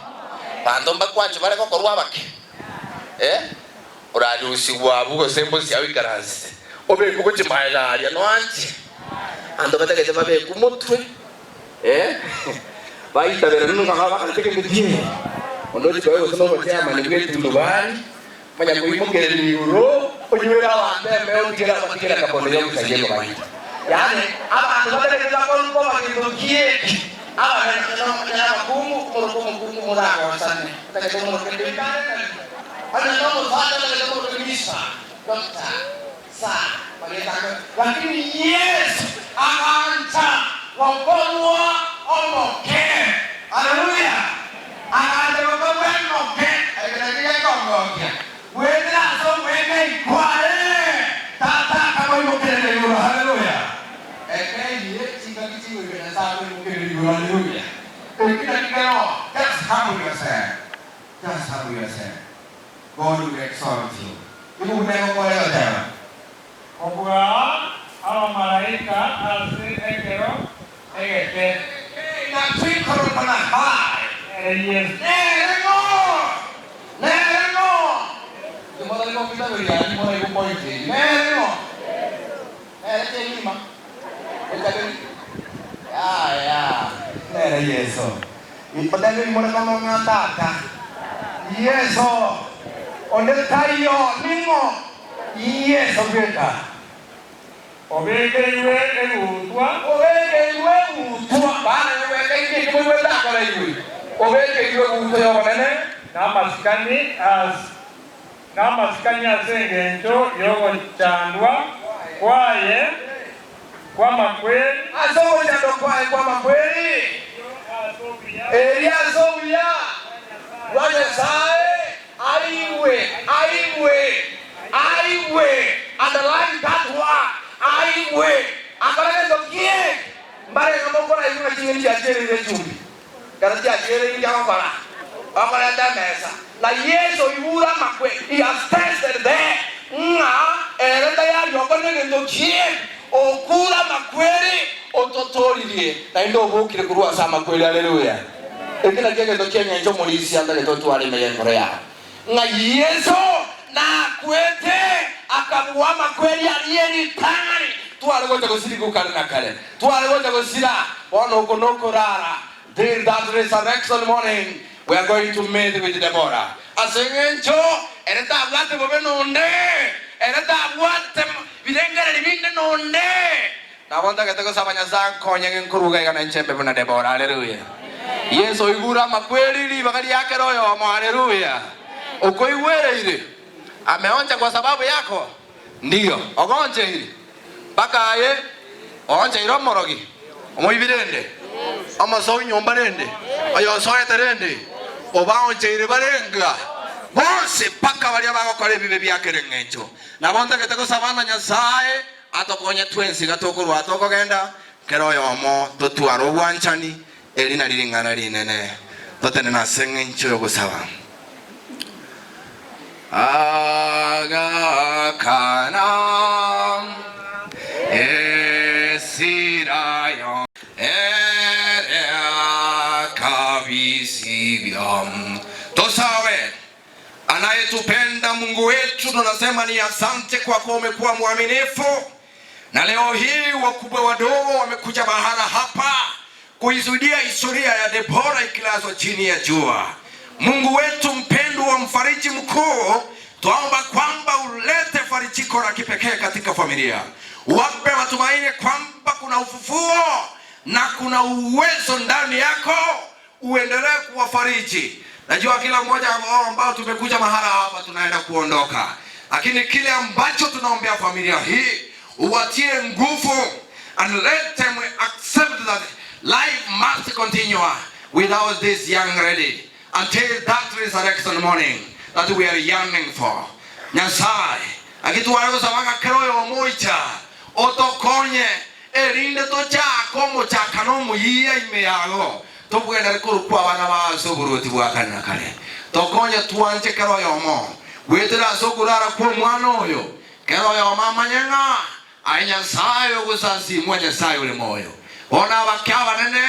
[SPEAKER 7] bando mbakwanche bare ko korwa bake urari usigwa bugo sembo sia wikaransi obe kuko chimaira ya no anchi ando batageze babe kumutwe baita bere nuno kanga bakateke mutiye ondo chibawe usono motia mani kwetu ndubani manya kuimugere ni uro onyera wambe meutira batikira kapondo yo kusajelo baita yani abantu batageze ko bagendo kiege aba na magumu kumu mulaka wasane takatomo kendekana ana nomo fata na nomo kimisa dokta sa baleta lakini Yesu akaanza wakolwa omoke. Haleluya. Akaanza wakolwa omoke akaendelea kuongoza wenda so wende kwale tata kama imokele leo. Haleluya. Ekeni singakizi wewe na sababu imokele leo. Haleluya. Just humble yourself. Just humble yourself. God will exalt you. Ibu kuneko kwa leo tena.
[SPEAKER 3] obwa aba malaika asi ekero egete
[SPEAKER 7] Na twikoro pana hai.
[SPEAKER 3] yes
[SPEAKER 7] Nereno. Tumora ni kompita bria, ni mora iko pointe. Nereno. Tenima. Utabeni. Ya. Nere Yesu. Ipatele ni mora kama ngataka. Yesu. Onde tayo ningo. Yesu beta.
[SPEAKER 3] obegeiwe egutwa
[SPEAKER 7] Obegeiwe utwa. Bana obegeiwe kimwe ndakala iwe. Obegeiwe utwa yobonene.
[SPEAKER 3] n'amasikani asengenjo yogochandwa kwaye kwamakweli
[SPEAKER 7] Azobonyando kwaye kwamakweli. Eliazobuya. Wajesae. Aiwe. Underline that word. Aiwe. Akaleke ndokie. Mbare ngamokora iwe chingeni ya jere ile chumbi. Karati ya jere ile yakora. Akora ndamesa. Na Yesu ibura makwe. He has tested there. Nga erenda ya yokone ndokie.
[SPEAKER 6] makweli ototoririe na ndo bukire kurua sama kweli. Haleluya. Ekina kenge ndo Kenya njo mulisi andale to twale meyengore ya nga Yesu na kwete akabuwa makweli aliyeni tani twale goja gusiriku kale na kale twale goja gusira ono konoko rara. Till that resurrection morning we are going to meet with Deborah. Asengencho ereta abwate bobe nonde ereta abwate birengere libinde nonde na wanda keteko sabanya zanko nyengen kuruga igana nchembe buna Deborah. Haleluya. Yesu igura makweli li bakali yake royo mo. Haleluya. Uko iwere ile ameonja kwa sababu yako, ndio ogonje ile baka ye onje iro morogi omoibirende ama so nyomba rende ayo so eterende obaonje ile barenga bose paka bali abagokore bibe byakerengencho na bonda keteko sabana Nyasaye atokonye twensi gatokuru atokogenda keroyo omo totwaro bwanchani elina lilingana linene totene na sengencho yogusaba Aga Kana Esirayon Erea Kabisibiam. Tosawe anayetupenda Mungu wetu, tunasema ni asante kwa kuwa umekuwa mwaminifu. Na leo hii wakubwa wadogo wamekuja mahala hapa kuizudia historia ya Deborah ikilazwa chini ya jua. Mungu wetu mpendwa, mfariji mkuu, tuomba kwamba ulete farijiko la kipekee katika familia. Wape matumaini kwamba kuna ufufuo na kuna uwezo ndani yako, uendelee kuwafariji. Najua kila mmoja ambao tumekuja mahala hapa tunaenda kuondoka, lakini kile ambacho tunaombea familia hii uwatie nguvu, and let them accept that life must continue without this young lady until that resurrection morning that we are yearning for. Nyasaye akituwaro sabanga keroyo moicha otokonye erinde tocha komo cha kanomu yiya imeyago tobwenda kurukwa bana ba soburuti bwakana kale tokonye tuanje keroyo mo wetera sogurara kwa mwana oyo keroyo mama nyenga Nyasaye ogusasi mwenye Nyasaye ule moyo ona bakaba nene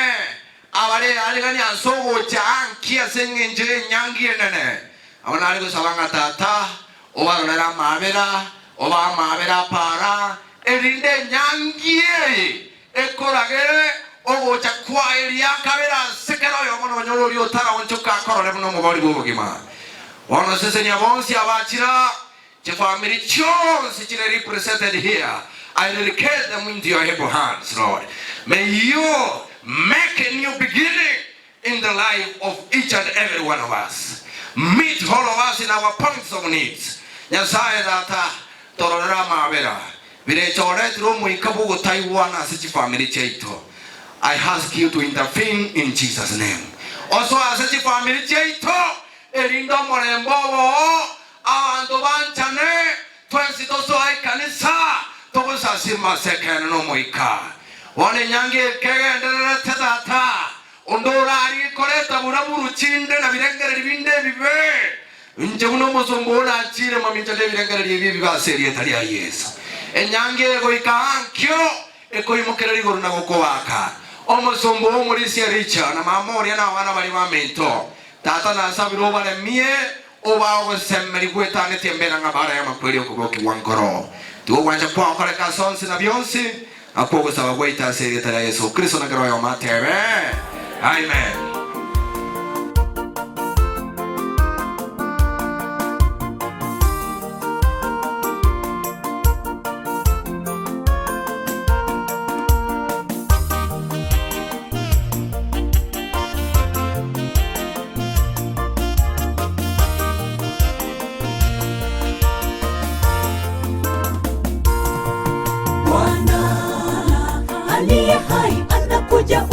[SPEAKER 6] abale aligani asogo chankia sengenje nyangi nene abana aligo sabanga tata obalera mabera oba mabera para erinde nyangi ekoragere ogocha kwa elia kabera sekero yo mono nyoro yo tara onchoka korole mono mobali bubugima wana sese nyabonsi abachira che family chose che represented here. I dedicate them into your able hands, Lord. May you make a new beginning in the life of each and every one of us. Meet all of us in our points of needs. Nyasaye data torora mabera. Vile chore trumu ikabugo Taiwan as a family cheito. I ask you to intervene in Jesus' name. Also as a family cheito, erindo morembo, andobanchane, twensitoso ay kanisa. Togosa sima sekene no moika wane nyange kegende tetata ondora ari koreta buraburu chinde na birengere binde bibe nje uno mosombola chire maminja de birengere bibi baseri etali ya Yesu enyange goika ankyo ekoimokera rigoro na gokowaka omosombo muri sia richa na mamori na wana bali mamento tata na sabiro bale mie oba osemeri kweta ne tembera ngabara ya makweli okuboki wankoro tuwanja kwa kale kasonsi na bionsi apogo sabagwaita sekretari ya Yesu Kristo na garo ya matebe. Amen.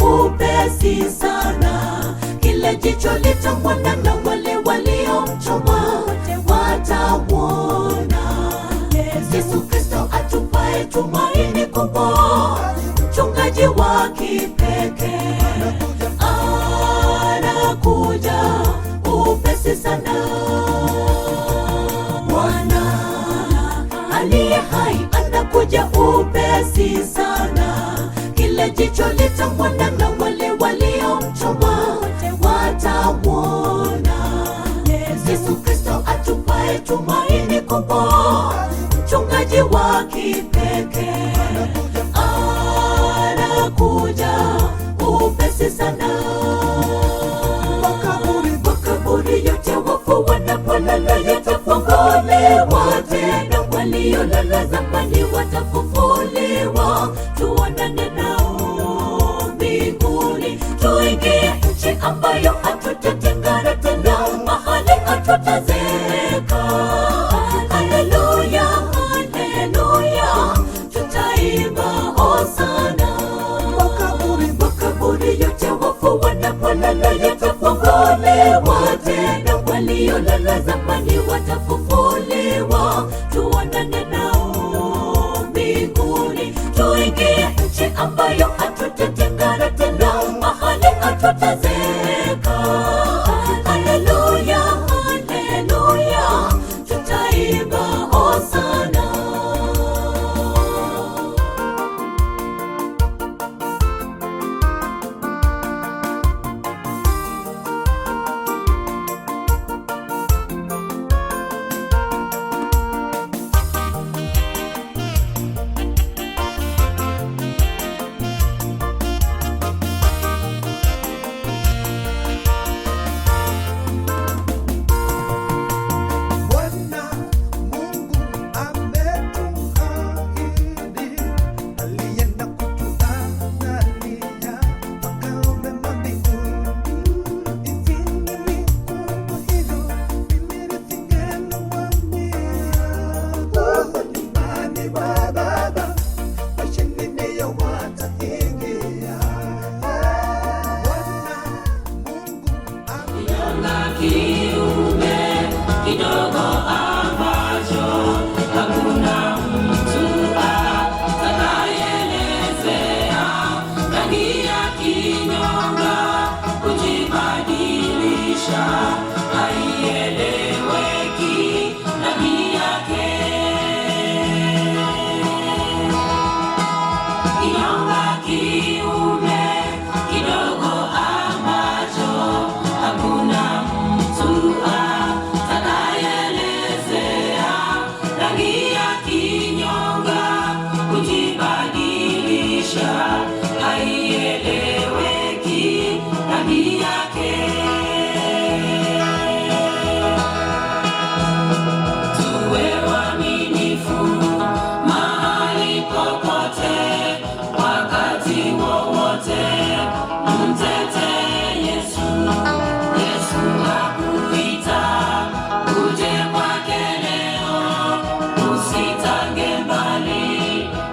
[SPEAKER 1] Upesi sana kile jicho litamwona na wale waliomchoma watamwona. Yesu Kristo atupae tumaini kubwa, mchungaji wa kipekee anakuja upesi sana. Bwana aliye hai anakuja upesi sana. watamwona na wale waliomchoma watamwona. Yesu Kristo atupaye tumaini kubwa, mchungaji wa kipekee, anakuja upesi sana. Makaburi yote wafu wanapolala yatafunguliwa tena, waliolala zamani watafufuliwa, tuonane nao mbinguni, tuingie nchi ambayo hatutatengana tena, mahali hatutazeka. Haleluya, haleluya, tutaimba hosana. Makaburi yote wafu wanapolala yatafunguliwa tena, waliolala zamani watafufuliwa, tuonane nao mbinguni, tuingie nchi ambayo hatutatengana tena, mahali hatutazeka. Haleluya, haleluya, tutaimba hosana.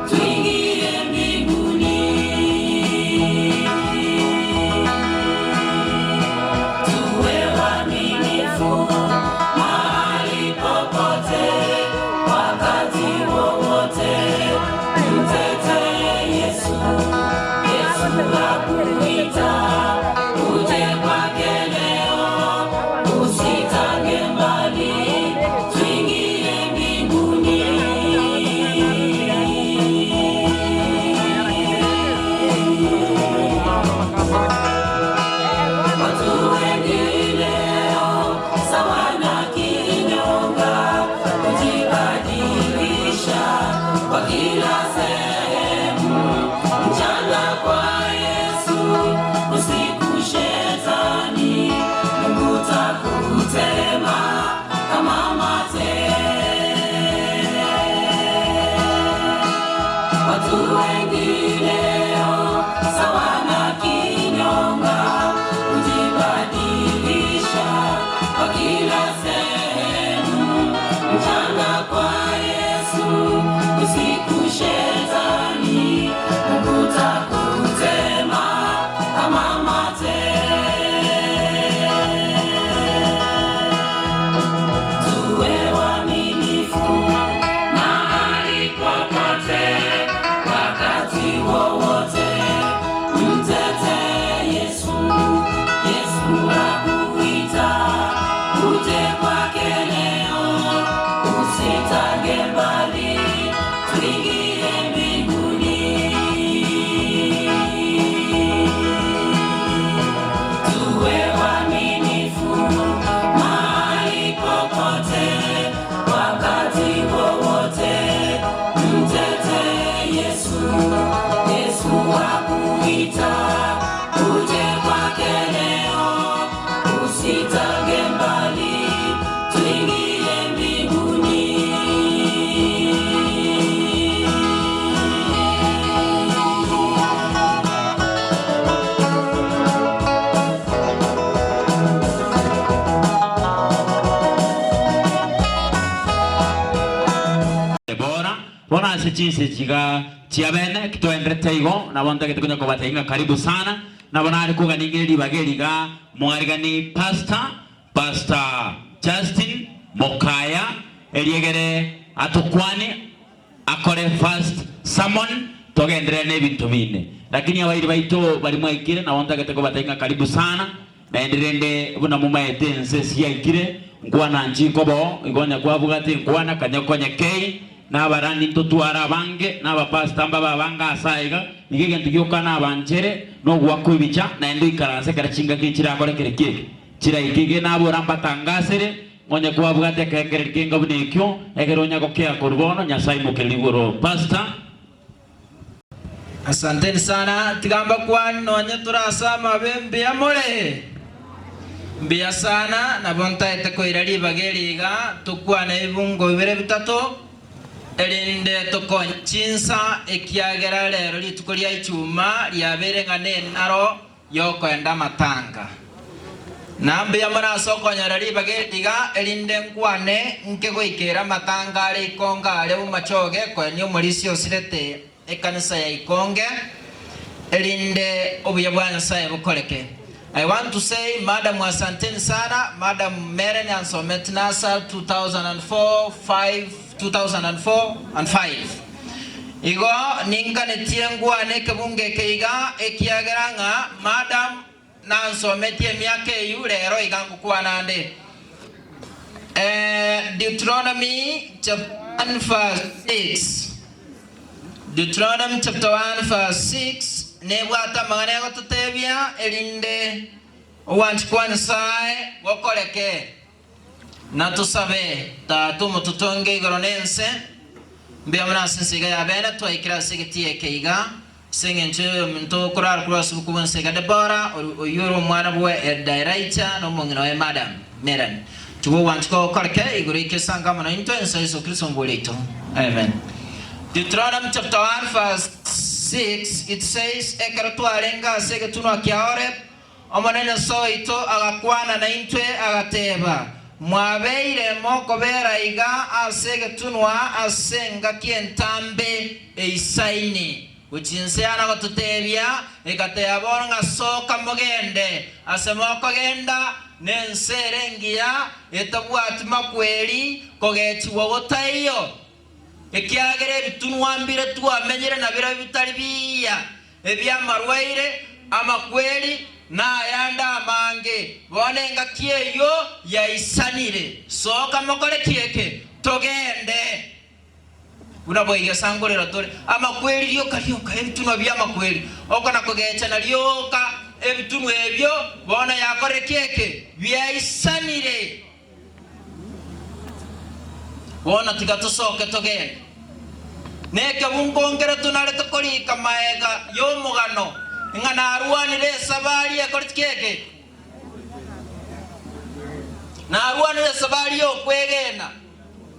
[SPEAKER 1] Tuingie mbinguni.
[SPEAKER 9] ase chinse chiga chiabene kitoendrete igo na bonta kitukunya kubatenga karibu sana na bonari kuganingiri bageriga mwarigani Pastor Justin Mokaya eliegere atukwane akore first sermon togendere nebintu bine lakini abairi baito bali mwaikire na bonta kubatenga karibu sana na enderende buna mumaete nse siyaikire ngwana njikobo igonya kwabugati ngwana kanyakonya kei na barandi totwara bange na bapasta mbaba banga asaiga nigege ndigyoka na banjere no gwakubicha na endo ikaranse karachinga kinchira akore kerekeke chira ikige na boramba tangasere ngonya kwabugati kengere kinga bunekyo egeronya kokea kurbono nyasai mukeligoro pastor.
[SPEAKER 10] Asanteni sana tigamba kwano nyeturasa mabembe amore mbia sana na bonta eteko irali bageriga tukwana ibungo bibere bitato elinde tokonchinsa ekiagera lero litukolia ichuma lyabere ngane naro yoko enda matanga nambe yamara soko nyarali bageriga elinde nkwane nkego ikera matanga ale ikonga ale umachoge kwenye umulisi osirete ekanisa ya ikonge elinde obuya bwana saye bukoleke. I want to say Madam asanteni sana Madam Meren Ansomet Nasa 2004 and 5 igo ninga netiengwa neke bunge keiga ekiageranga Madam Nansometie miake yulero igangu kwa nande Deuteronomy chapter 1 verse 6 Deuteronomy chapter 1 verse 6 nebwata manego tutebya elinde owanchikwanisai gokoleke na tusabe tatu mututonge igoronense mbya mna sinsiga ya bene twaikira sigitie keiga singenche muntu kurar cross bukubanse ga debora oyuro mwana bwe director no mungino e Madam Meren tuwo wanchiko koleke igorike sanga mna into Yesu Kristo ngolito. Amen. Deuteronomy chapter 1 verse 6 it says ekaratuarenga sege tunwa kiaore omonene soito agakwana na intwe agateba mwabeire moko bera iga asege tunwa asenga kientambe eisaini uchinseana gotutebya egateya bonga soka mogende asemoko genda nenserengia etabwatima kweli kogechi wogotayo ekiagere bitunwambire twamenyere na bira bitari biya ebyamarwaire amakweli na yanda mange bonenga kieyo yaisanire soka mokole kieke togende unaboiga sangorera tore amakweli lyoka ebitunwa byamakweli okona kogecha na lyoka ebitunwa ebyo bona yakore kieke byaisanire bona tigatusoke togende neke bungongere tunale tokolika maega yomugano ngana arwanire sabali ekorikeke na arwanire sabali yokwegena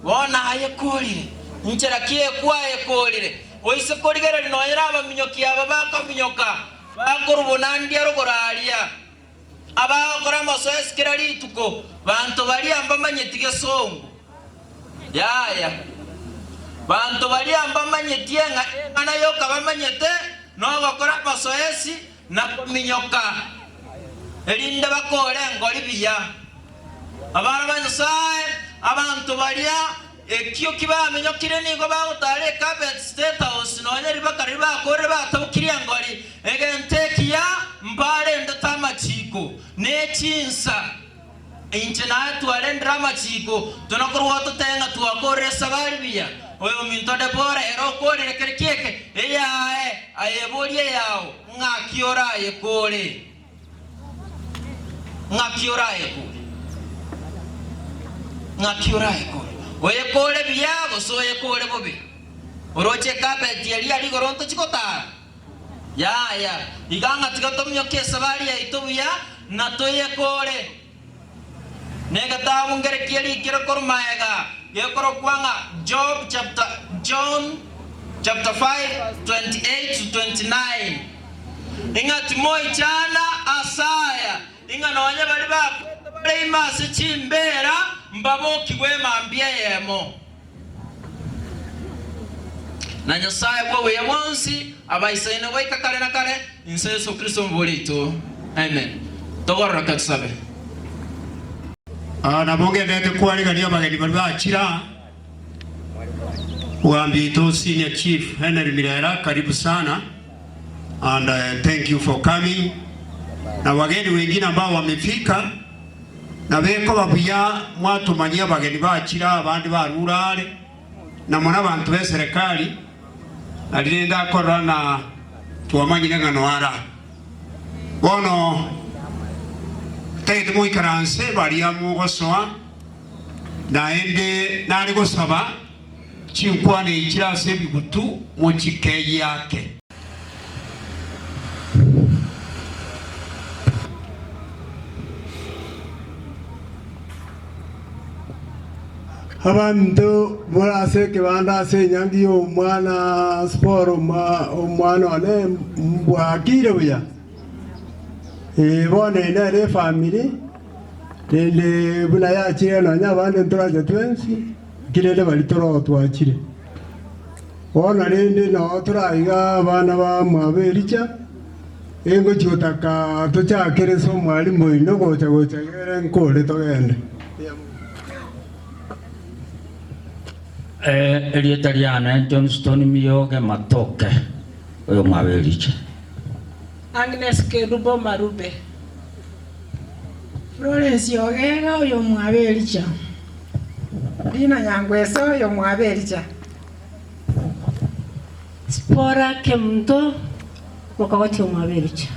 [SPEAKER 10] bona ayekolire nchera kie kwaye kolire oise koligere linoyera abaminyoki aba bakaminyoka bakorubonandi arogoralia abakora masoesi kirali tuko bantu bali ambamanyetiga songo yaya bantu bali ambamanyetiye ngana yoka bamanyete no bakora masoesi na kuminyoka elinde bakore ngoli biya abana bansaye abantu baliya ekyo kibamenyokire nigo bagutare carpet state house no nyeri bakari bakore batabukiriye ngoli egentekiya mbale ndatama chiko nechinsa inche na tuarendra machiko tunakorwa tutenga tuakore sabari biya oyo minto de bora ero kore rekerkieke eyae ayebolie yao ngakiora yekore oye kore biya goso ye kore bobe oroche carpet yali ali goronto chikota ya iganga tigatomyo ke sabari ya itobuya na toye kore negata mungere kieli kira kormaega yekoro kwanga John chapter 5 28 to 29 ingati moi chana asaya ingana wanya bali ba Prima se chimbera mbabo kigwema ambia yemo na nyasaye bwo ya mwansi abaisene waika kale na kale inse Yesu Kristo mbulito. Amen. Togorra katsabe.
[SPEAKER 11] Na bonge ndete kwali abageni bari bakira. Wambito Senior Chief Henry Mirera, karibu sana. And thank you for coming. Na wageni wengine ambao wamefika na beko babuya mwatumanyia bageni bakira abandi barurare na mwana bantu be serikali alirenda korana tuwamanyire ngano ara bono tete mu ikaranse bari amugosoa na ende nari gosaba chinkwane ikirase bigutu mu kikeyi yake.
[SPEAKER 12] Abantu murase kibanda se nyangi omwana sport omwana ole mbwakire buya bone nere family lele buna ya chire no nya bande ntoraje twensi kirele bali toro twakire ona rende no turaiga bana ba mwabericha engo chotaka tochakere so mwalimu ino gocha gere nkole togende.
[SPEAKER 13] Elieta liana Johnston Miyoge Matoke oyo mwabelicha.
[SPEAKER 14] Agnes Kerubo Marube. Florence Yogega oyo mwabelicha. Dina Nyangweso oyo mwabelicha.
[SPEAKER 15] Spora Kemdo wakawati mwabelicha.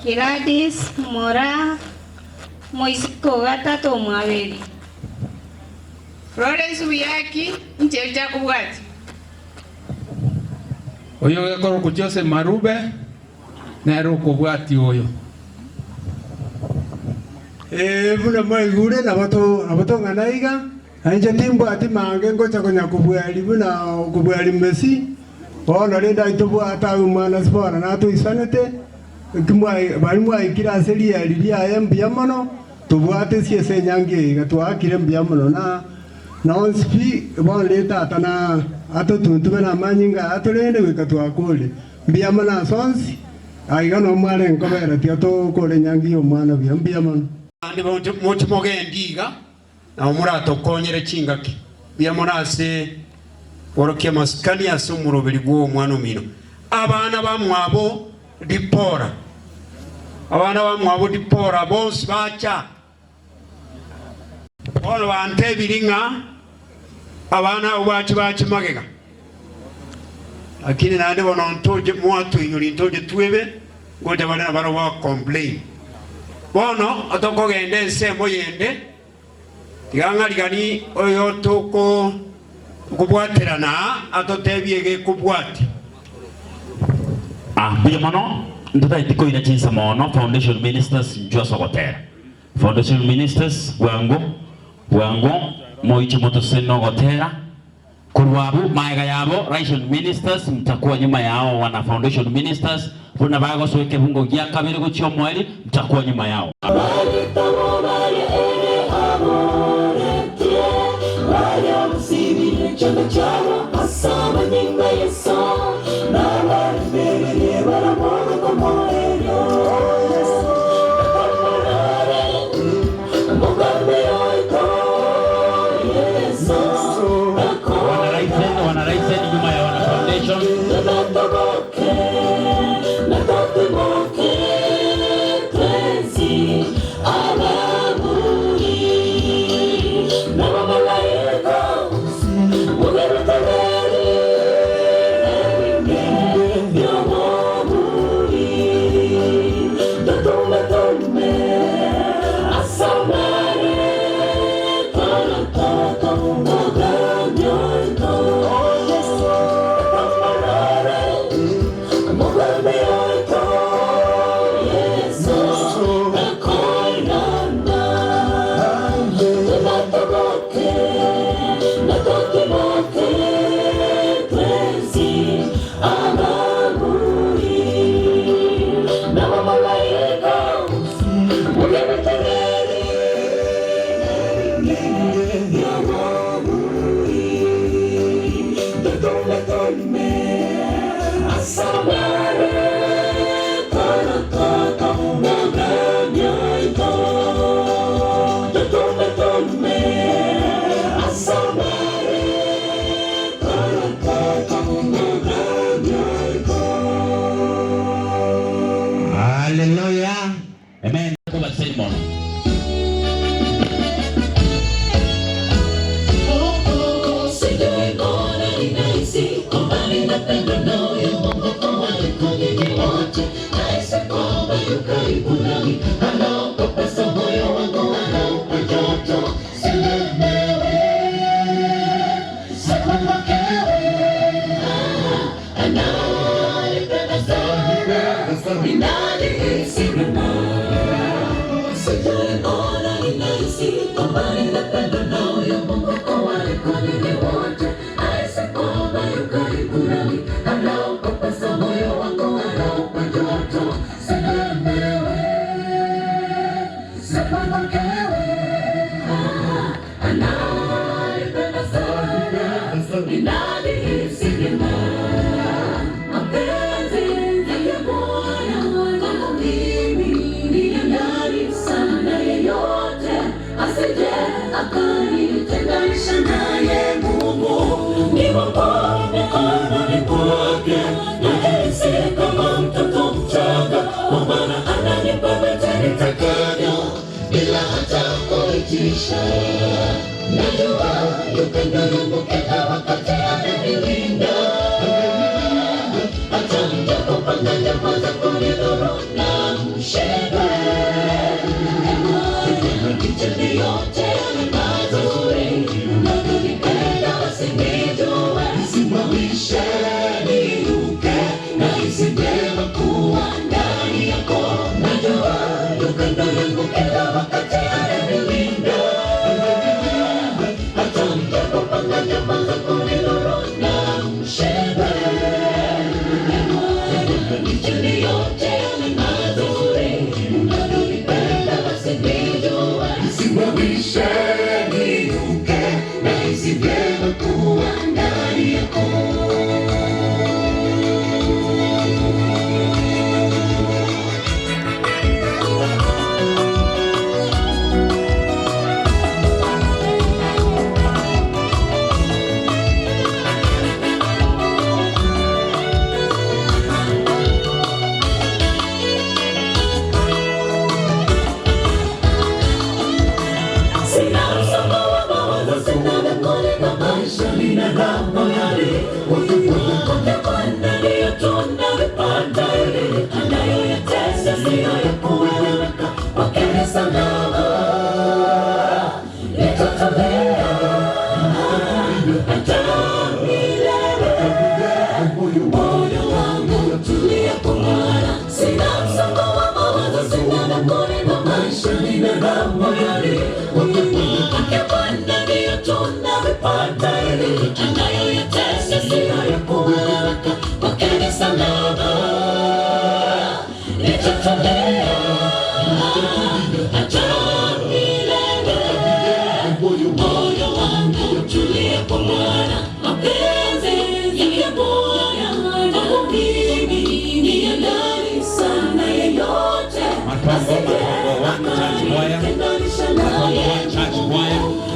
[SPEAKER 16] Kiradis Mora Moisiko Gatato mwabeli.
[SPEAKER 14] Florence Uyaki ncheja kubwati.
[SPEAKER 3] Oyo gekoro ku Jose Marube nero kubwati oyo.
[SPEAKER 12] Buna maigure na bato nganaiga anje timbo ati mange ngocha konya kubwali buna kubwali Messi ona renda itobwata umana spora na to isanete kimwai bali mwai kira seria lilia yambia mono tubwate siese nyange gatwakire mbia mono na onspi bon leta atana ato tuntume na manyinga atolende wikatwakole mbia mana sonsi aiga no mwale nkobera ti ato kole nyangi omwana mbia mana
[SPEAKER 11] andi muti mogendiga na omurato konyere chingaki mbia mana se orokia maskani asumuroberi gwo omwana omino abana bamwabo dipora bonsi bacha ono bante biringa abana obwachi magega lakini nande bono ntoje mwatu inyuri ntoje twebe ngoja bana baro wa complain bono atoko gende sembo yende tiganga ligani oyo toko kubwaterana atotebiege kubwati
[SPEAKER 9] buya mono ndota itiko ina chinsa mono Foundation Ministers njua sokotera Foundation Ministers wango moiche motoseno gotera kurwabu maiga yabo Foundation Ministers mtakuwa nyuma yao wana Foundation Ministers kuna bago soeke hungo gia kabiri kuchio mweli mtakuwa nyuma yao
[SPEAKER 1] ninahisi vibaya, sijaona ninahisi kwamba ninapendwa na huyo Mungu kwa wale kwanini wote, ahisi kwamba yu karibu nami, anaupa pesa moyo wangu, anaupa joto, silemewe, sipangakewe, ananipenda sana, ninahisi vibaya, mapenzi yake Bwana kwangu mimi ni halali sana, yeyote asije akanitenganisha naye. Mungu ni wangu mikononi mwake, nahisi kama mtoto mchanga, kwa maana ananipa vyote nitakavyo bila hata kuitisha. Najua upendo wangu kila wakati ananilinda, hata mtakapopanga njama za kunidhuru na mshindwe. Vitendo yote ni mazuri, unavyonipenda usinijue, simamishe niruke, nahisi vyema kuwa ndani yako. Najua upendo wangu kila wakati ananilinda, hata mtakapopanga njama za kunidhuru na mshindwe. Vitendo yote ni mazuri, unavyonipenda usinijue, simamishe niruke, nahisi vyema kuwa ndani yako. Sina msongo wa mawazo, sina mekoni kwa maisha, nina raha moyoni, wote Bwana ndiyo tunavipata hivi, anayoyatesa siyo ya kueleweka, kwake ni salama, nitatulia hata milele, moyo wangu utulie kwa Bwana. Sina msongo wa mawazo, sina mekoni kwa maisha, nina raha moyoni, kwake Bwana ndiyo tunavipata hivi, anayoyatesa siyo ya kueleweka, kwake ni salama, nitatulia hata milele, moyo wangu utulie kwa Bwana. Mapenzi yake Bwana kwangu mimi ni halali sana, yeyote asije akanitenganisha naye.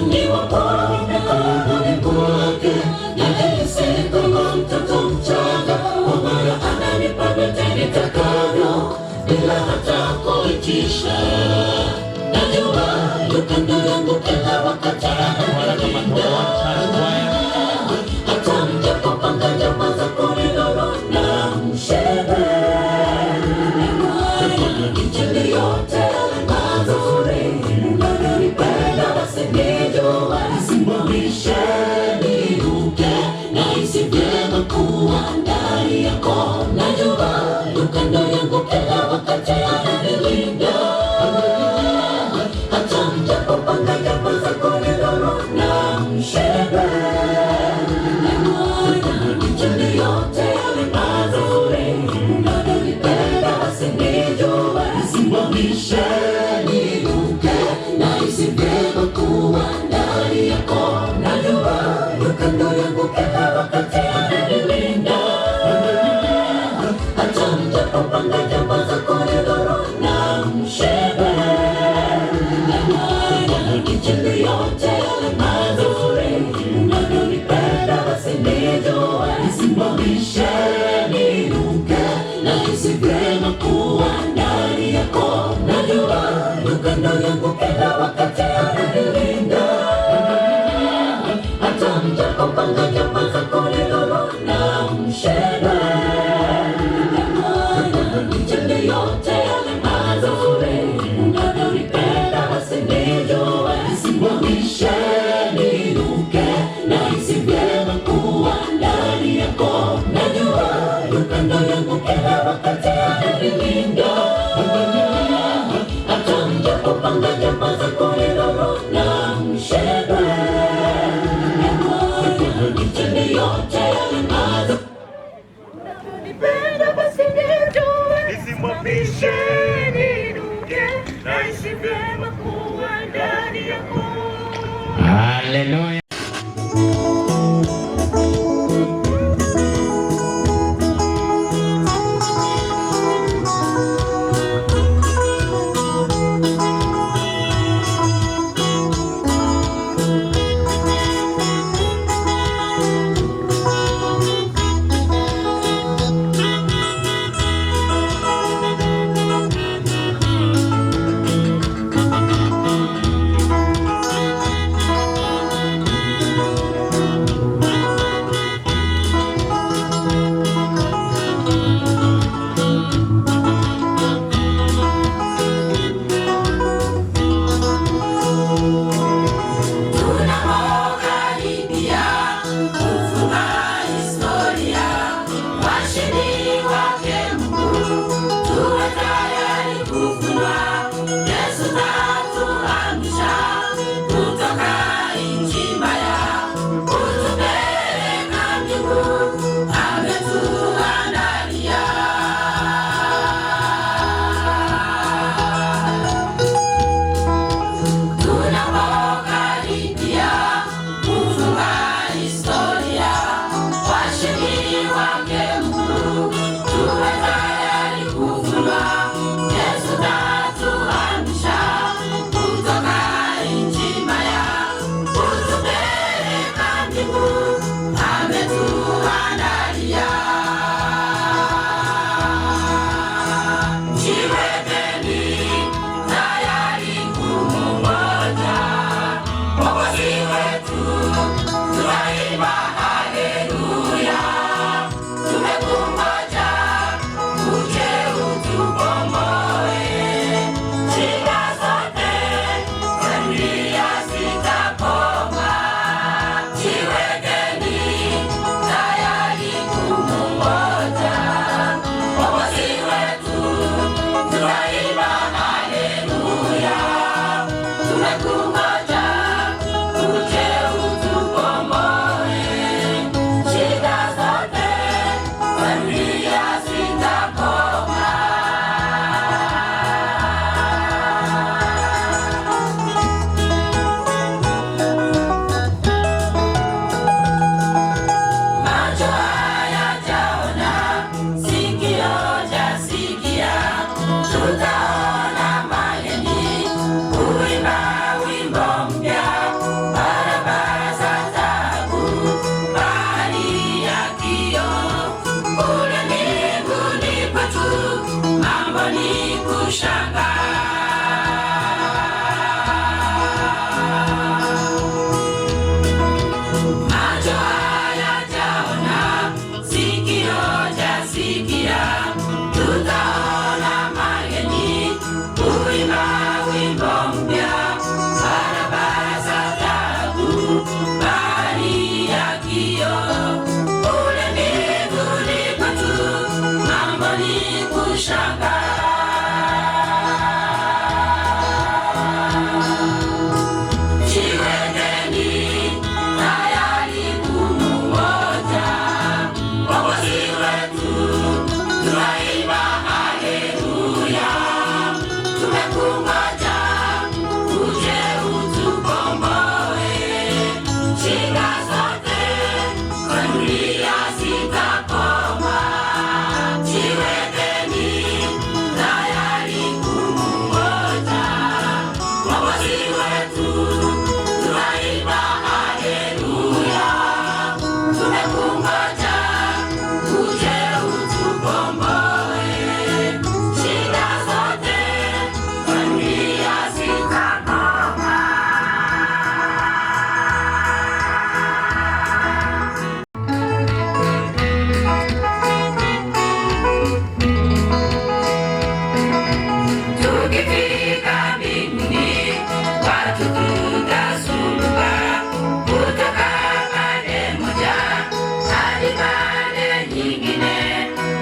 [SPEAKER 1] Ni wangu mikononi mwake, nahisi kama mtoto mchanga, kwa maana ananipa vyote nitakavyo bila hata kuitisha. Najua yu kando yangu kila wakati ananilinda, hata mtakapopanga njama za kunidhuru na mshindwe. Vitendo yote ni mazuri, unavyonipenda usinijue, simamishe niruke, nahisi vyema kuwa ndani yako. Najua yu kando yangu kila wakati ananilinda, hata mtakapopanga njama za kunidhuru na mshindwe. Vitendo yote ni mazuri, unavyonipenda usinijue, simamishe niruke, nahisi vyema kuwa ndani yako. Najua yu kando yangu kila wakati ananilinda, hata mtakapopanga njama za kunidhuru na mshindwe. Vitendo yote ni mazuri, unavyonipenda usinijue, simamishe niruke, nahisi vyema kuwa ndani yako. Najua yu kando yangu kila wakati ananilinda, hata mtakapopanga njama za kunidhuru na mshindwe. Vitendo yote ni mazuri, unavyonipenda usinijue, simamishe niruke, nahisi vyema kuwa ndani yako. Najua yu kando yangu kila wakati atanilinda, hata mjapopanga njama za kunidhuru na mshindwe. Nitende yote yalemaza. Unapenda basi nijue, nisimamishe niruke, naishi vyema kuwa ndani yako.
[SPEAKER 9] Haleluya.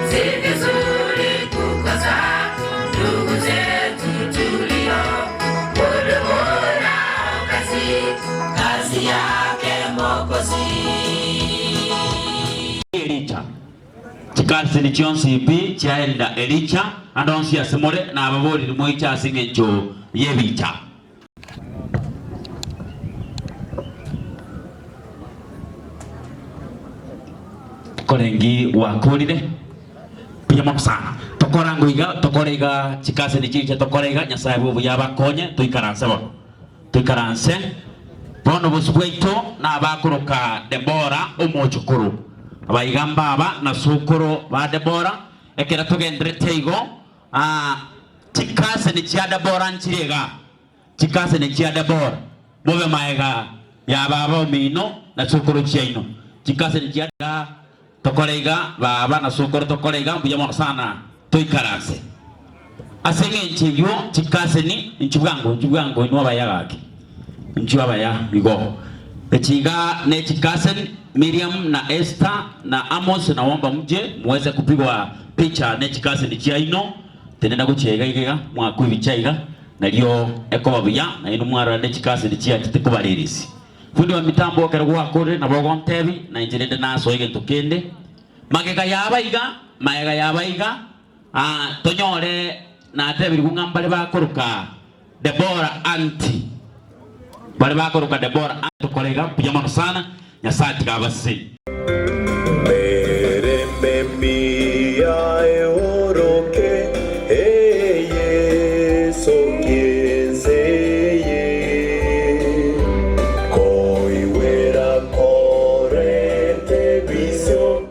[SPEAKER 1] Si vizuri kukosa
[SPEAKER 9] chikasi ni chionsi ipi chaenda Elicha andonsi asemore na ababori limoicha asingencho yebicha. Korengi wakulire pia mono sana tokorega chikase ni chicha tokorega nyasaye bubu yabakonye tuikaranse bono busubweito na bakuruka Debora omochukuru abaigamba aba na sukuru ba Debora ekera tugendrete igo chikase ni chia Debora nchirega chikase ni chia Debora bobe maega ya baba mino na sukuru chiaino chikase ni chia tokorega baba na sukuru tokorega mbuya mono sana tuikarase asenge nchiyo chikase ni nchibwango inwa yake nchiwa ya bigo echiga ne chikase Miriam na Esther na Amos na wamba mje muweze kupigwa picha ne chikase ni chiaino tenenda kuchega igega mwaku bichaiga na lio ekobabuya na inu mwara ne chikase ni chia kitikubalirisi fundi wa mitambo kerwa kore na bogo mtebi na injirende naso ige tukende magega yabaiga maega yabaiga tonyore na tebiri kungambale bakoruka Debora anti bale bakoruka Debora anti kolega pijama sana nyasati kabasi
[SPEAKER 2] Merembe mia eoroke Yesu kienzeye koiwera korete vision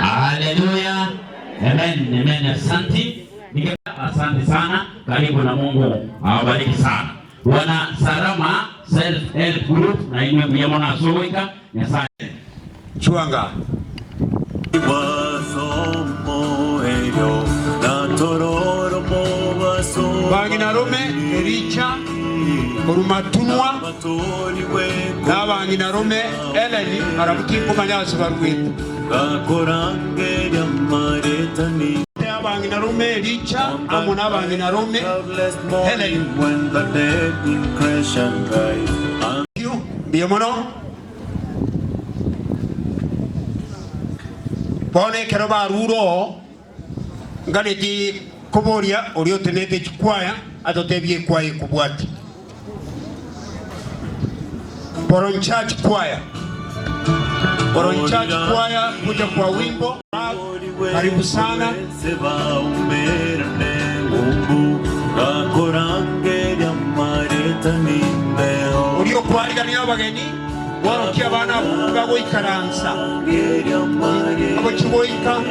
[SPEAKER 9] Haleluya. Amen. Amen. Asante sana. Karibu na Mungu awabariki sana. Wana Sarama Self Help Group na ime mwana soika Nyasaye.
[SPEAKER 11] Chuanga. Bangina Rome Ericha Orumatunwa Nabangina Rome Eleni Arabuki Kumanyasi Barwit Abangina Rome Ericha Amuna Abangina Rome Eleni Biamono Pone Keraba Ruro Ganeti Koboria oriotenete chikwaya atotebye kwaye kubwati Boron Church Choir kuja kwa wimbo karibu sana Urio kwariga ni abageni woroki abana bago ikaransa abo chiboika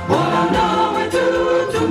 [SPEAKER 1] Bwana wetu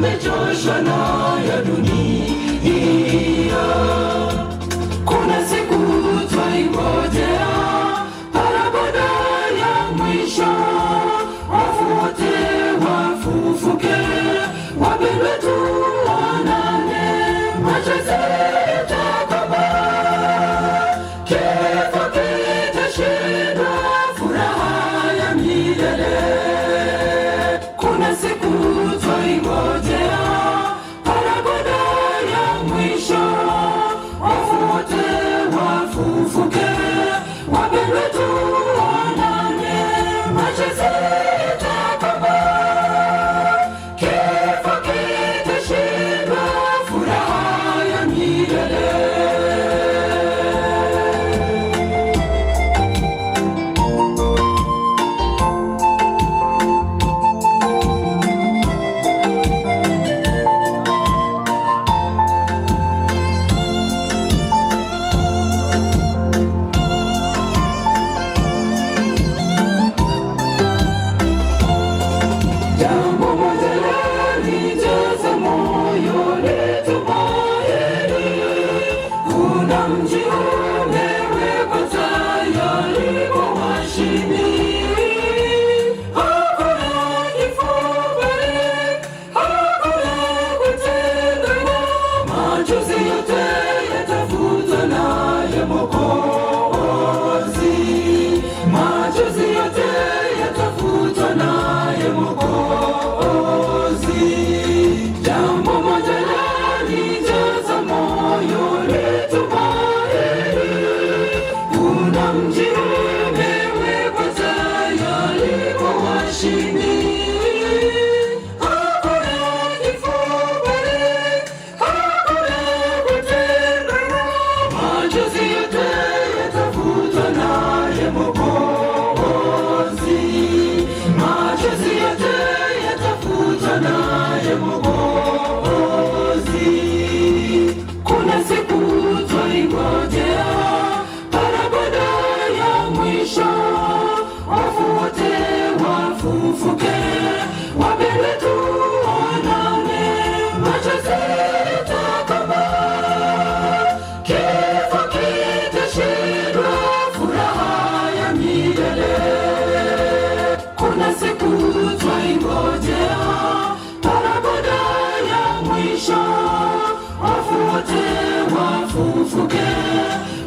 [SPEAKER 1] ufufuke,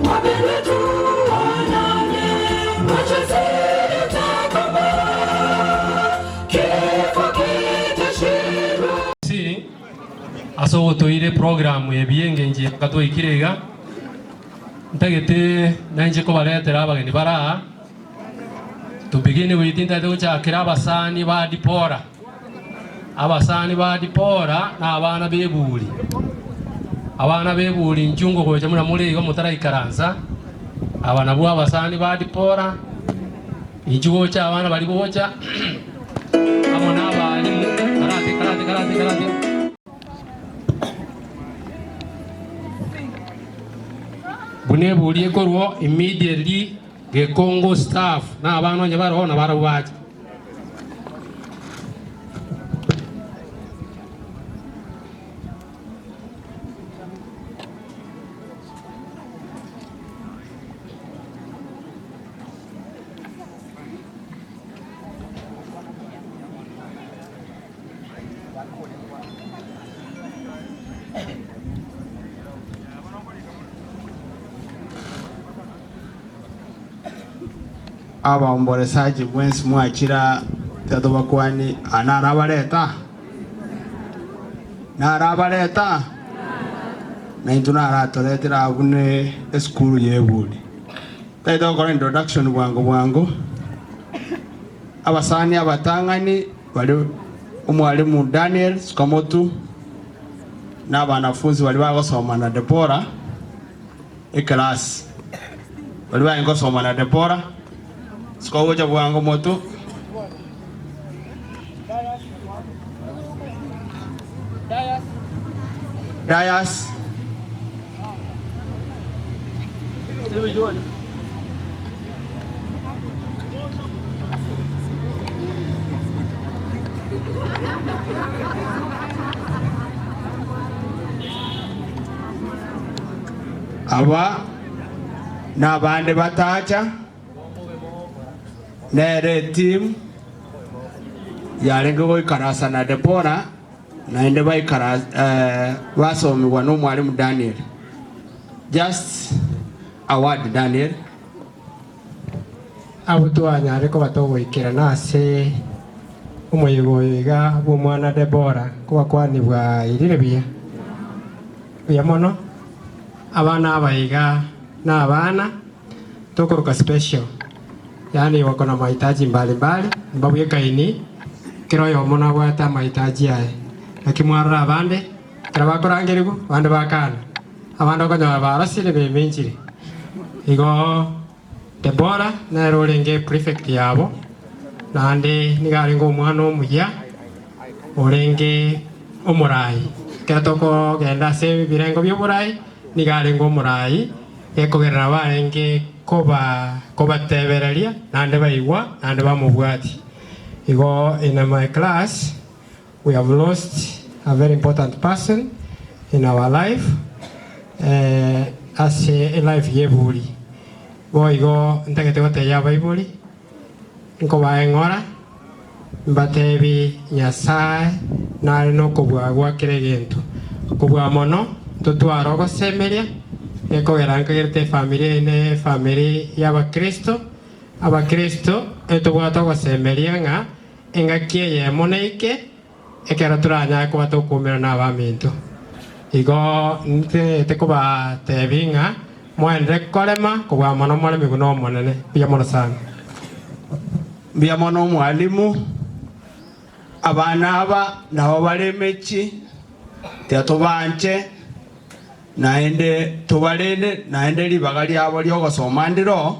[SPEAKER 1] wapendwa tuonane, machozi yatakoma, kifo kitashindwa.
[SPEAKER 17] Si asogotoire program ebiyengenje katwikirega ntagete nanje ko baretera abageni bara tubigine witinda guchakira abasani ba dipora. Abasani ba dipora na abana bebuli. Abana bebuli njungo koje muna muligo mutarayikaranza. Abana bwa abasani ba dipora injugo cha abana bali bocha. Abona bali karate. Bune buli korwo immediately ge Congo staff na abana nyabaro na barabaje.
[SPEAKER 12] Abaombolezaji mwensi mwakira tatobakwani anarabaleta na intunaratoletera abune eskuru yebuli taito kora introduction bwangu abasani abatangani bali umwalimu Daniel Skamotu na banafunzi bali bagosoma na Debora class bali bagosoma na Debora Skowoja bwangu motu Dayas aba n'abandi batacha nere team yarenga goikarasa na Debora naende baikara basomirwa n'omwalimu Daniel. Just a word Daniel.
[SPEAKER 18] Abutwanya ariko batogoikira nase umuyigoyiga bw'omwana Debora kuba kwanibwa irire bia mono abana abayiga na abana tokoroka special, yani wako na mahitaji mbalimbali mbabu yekaini kiro yomo na gwata mahitaji yae akimwarra abande kirabakorangirigu bande bakana abande okonyoa barasire bemenjire igo Debora na rolenge prefect yabo nande nigarengo omwana omuya orenge omurai ketoko genda se birengo by'omurai nigarengo omurai ekogerera barenge kobatebereria nande baigwa nande bamubwati. Igo in my class we have lost a very important person in our life as a life yebuli boigo ntagete goteya baibuli nko baengora mbatebi Nyasaye nari no kubwagwa kire gintu kubwa mono tutwara gosemeria ekogera nkagerte family y'abakristo abakristo etubwata gosemeria nga engakie ye moneike ekera turanya kwa tukumira na bamintu igo nte kuba tebinga mwende kolema kubwa mono mole miguno monene bia mono sana
[SPEAKER 12] bia mono mwalimu abana aba nabo balemechi tetubanje naende tubalende naende libagali abo lyogosoma ndiro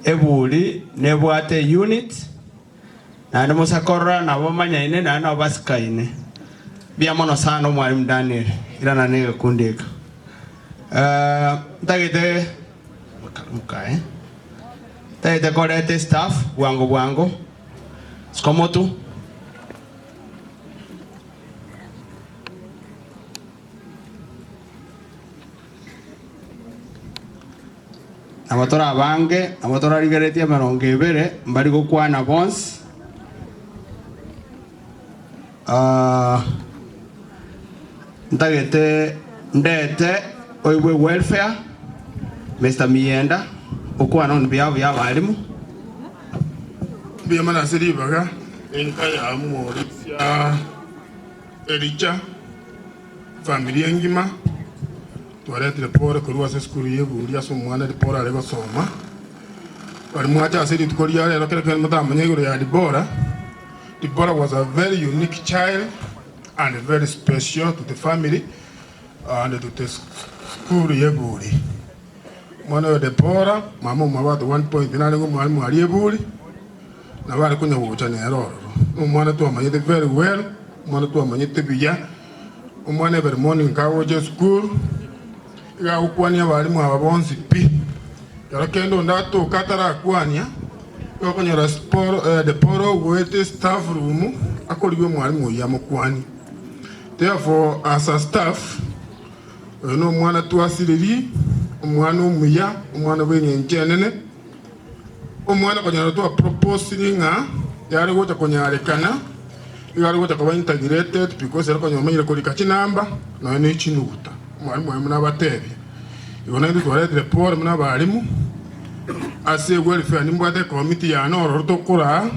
[SPEAKER 12] ebuli nebwate unit nande musakorra nabo manyaine nande nabo basikaine bia mono sana omwalimu Daniel irana nege kundika ntagite mukae ntagite korete staff bwangu Skamotu abatora bange abatora rigeretie 20 mbali gukwana bonse ntagete ndete
[SPEAKER 3] oiwe welfare Mr. Mienda okwana on behalf ya balimu
[SPEAKER 19] bia mana siri baga enka ya Mauricia Ericha familia ngima tuarete pore kurwa se skuru yebu ya so mwana de pora lego soma bali mwacha siri tukoria lero kere mata manyeguro ya Deborah. Deborah was a very unique child and very special to the family and to the school yebuli. Mwana wa Deborah mama mabatu 1.9 ngo mwalimu aliyebuli na wale kunya wucha ne roro. Mwana tu amanyete very well, mwana tu amanyete biya. Mwana every morning kawo je school. Ga ukwania walimu ababonzi pi. Yara kendo ndato katara kwania. Yokonyora sport Deborah wete staff room akoliwe mwalimu ya mukwani. Therefore as a staff no mwana tu asiriri umwana umuya umwana wenye njenene umwana konyara tu proposing yari gota konyarekana yari gota kuba integrated because yari konyoma yire kuri kacinamba no ne chinuta mwalimu wa n'abatebi ibona ndi twalete report muna balimu ase welfare nimbwate committee ya no roto kura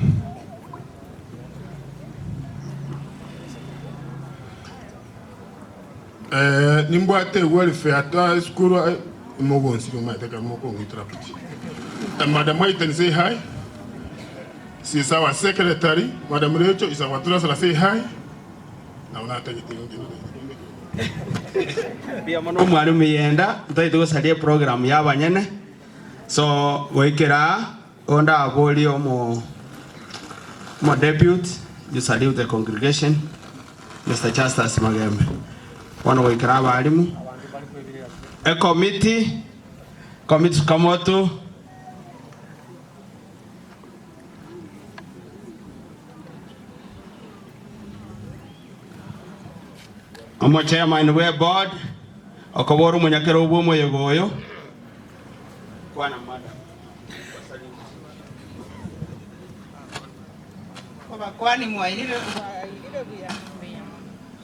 [SPEAKER 19] nimbwate welfare ta school mogonsi maiteka moko ngitrapiti. Madam White say hi. She is our secretary. Madam Rachel is our treasurer. Say hi. Now na take
[SPEAKER 3] Pia mano mwalimu yenda tutaito salia program ya banyene. So wekera onda aboli omo deputy you salute the congregation Mr. Justus Magembe. Wana wekera balimu. A committee Kamoto Omo chairman we board okoboru munyakero ubwo moyegoyo kwana madam
[SPEAKER 14] Baba kwani mwailile buya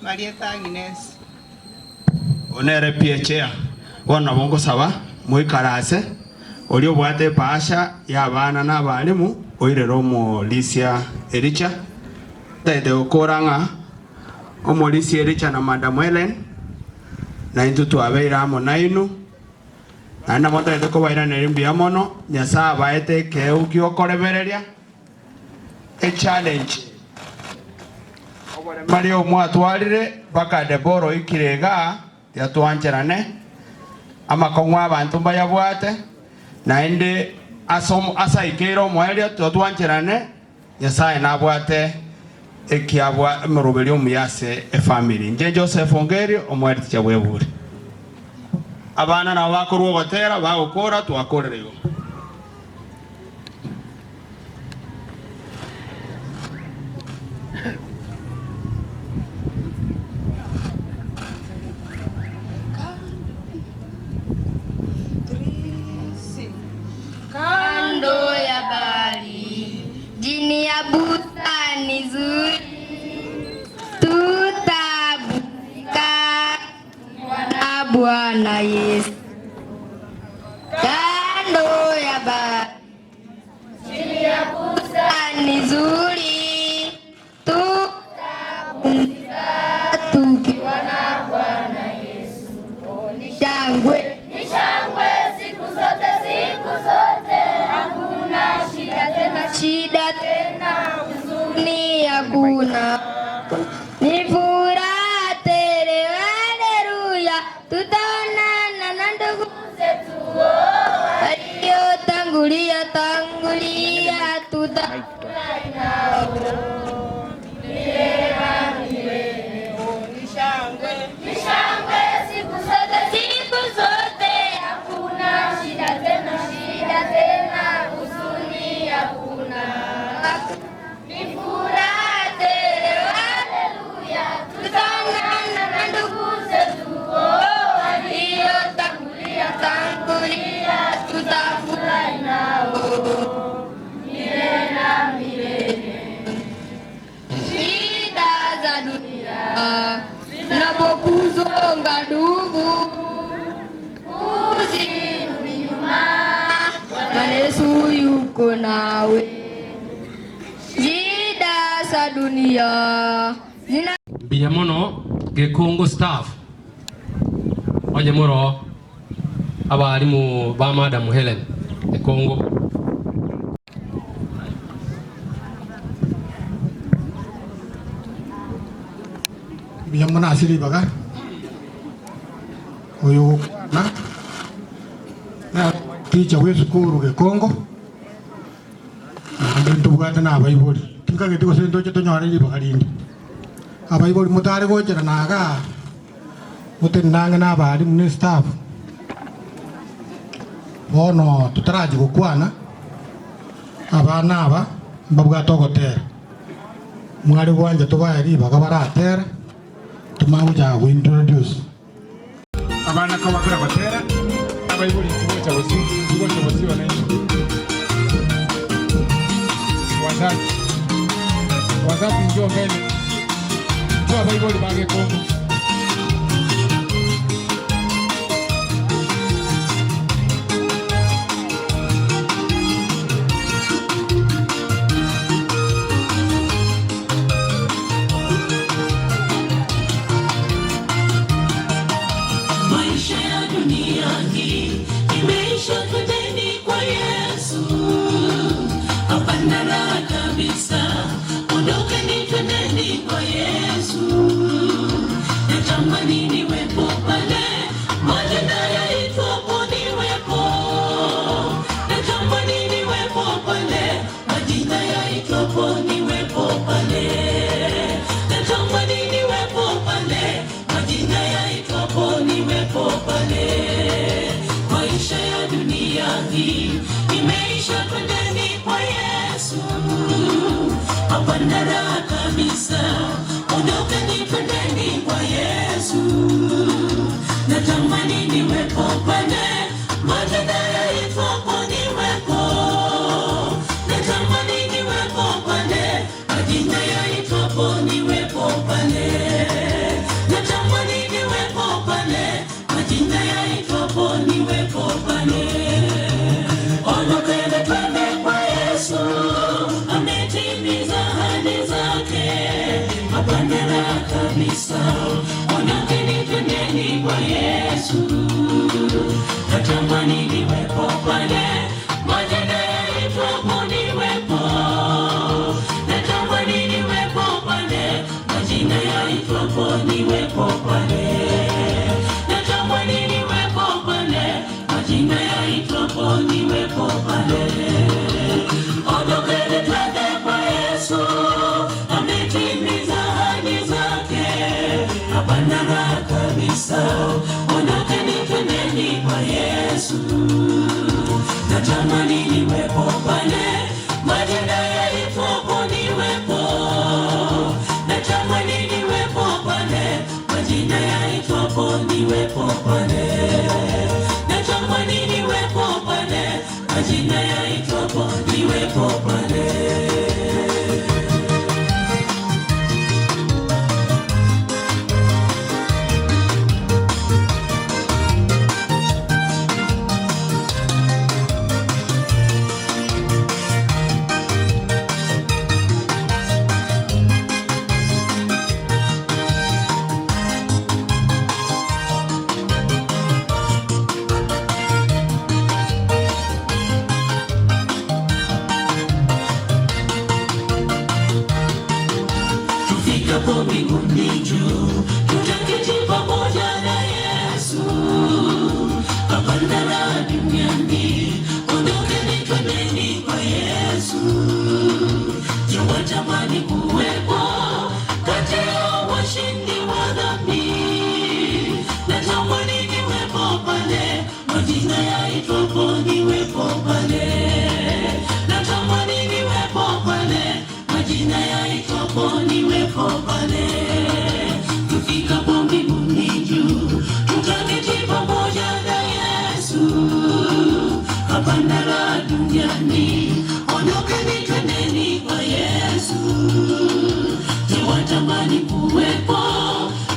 [SPEAKER 14] Marieta Agnes
[SPEAKER 3] onere PHA wana bongo saba muikarase olio bwate pasha ya bana na balimu oirero mo Lisia Ericha tete okoranga omo Lisia Ericha na Madam Helen na intutu abeira mo nainu ana moto ete ko baira nerimbi amono nyasa baete ke uki okorebereria a challenge obore Mario mwatwarire baka Deborah ikirega yatwancherane amakongwa abantu bayabwate naende asa ikero mwelia twatwancherane Nyasaye nabwate ekiabwa murubeli omuyase family nje Joseph Ongeri omweri chabweburi abana na bakorwo gotera bagokora twakorerego
[SPEAKER 16] Kando ya bahari, jini ya bustani zuri, tutaburudika na Bwana Yesu. Kando ya bahari, jini ya bustani zuri, tutaburudika tukiwa na Bwana Yesu. Ni shangwe siku zote, hakuna shida tena, huzuni hakuna, ni furaha tele, haleluya, tutaonana na ndugu zetu waliotangulia, tutafurahi nao milele na milele. Ni shangwe siku zote, hakuna shida tena, huzuni hakuna, ni furaha tele, haleluya, tutaonana na ndugu zetu waliotangulia, tutafurahi nao milele na milele. Shida za dunia zinapokuzonga ndugu, usirudi nyuma, Bwana Yesu yuko nawe. Shida za dunia zina
[SPEAKER 17] Biyamono Gekongo staff oje muro abarimu ba Madam Helen Gekongo.
[SPEAKER 12] Biyamana asili baga oyo na teacher we sukuru Gekongo ndu bwata na abayiboli tinka getiko sento cyo nyare ni bakalindi abayiboli mutare gojera naga mutendanga na bari mu staff bono tutaraji gukwana abana aba mbabwa togotera mwari wanje tubayari bakabaratera tumabuja go introduce abana kabakira batera abayiboli kubocha bosi wanaishi wazazi njoo mbele kwa abayiboli bage Kongo.
[SPEAKER 1] Maisha ya dunia hii imeisha, twendeni kwa Yesu. Hapana raha kabisa, ondokeni twendeni kwa Yesu. Natamani niwepo pale, majina yaitwapo niwepo. Natamani niwepo pale, majina yaitwapo niwepo pale. Natamani niwepo pale, majina yaitwapo niwepo pale. Maisha ya dunia hii imeisha, twendeni kwa Yesu. Hapana raha kabisa, ondokeni twendeni kwa Yesu. Natamani niwepo pale, majina yaitwapo niwepo. Natamani niwepo pale, majina yaitwapo niwepo pale. Natamani niwepo pale, majina yaitwapo niwepo pale. Ondokeni twende kwa Yesu, ametimiza ahadi zake. Hapana raha kabisa, ondokeni twendeni kwa Yesu. Natamani niwepo pale, majina yaitwapo niwepo. Natamani niwepo pale, majina yaitwapo niwepo pale. Natamani niwepo pale, majina yaitwapo niwepo pale. Ondokeni twende kwa Yesu, ametimiza ahadi zake. Hapana raha kabisa, ondokeni twendeni kwa Yesu. Natamani niwepo pale, majina yaitwapo niwepo. Natamani niwepo pale, majina yaitwapo niwepo pale. Natamani niwepo pale, majina yaitwapo niwepo pale. Tufikapo mbinguni juu, tutaketi pamoja na Yesu. Hapana raha duniani, ondokeni twendeni kwa Yesu. Tuwatamani kuwepo kati ya washindi wa dhambi. Natamani niwepo pale, majina yaitwapo niwepo pale. Natamani niwepo pale, majina yaitwapo niwepo pale. Tufikapo mbinguni juu, tutaketi pamoja na Yesu. Hapana raha duniani, ondokeni twendeni kwa Yesu. Tuwatamani kuwepo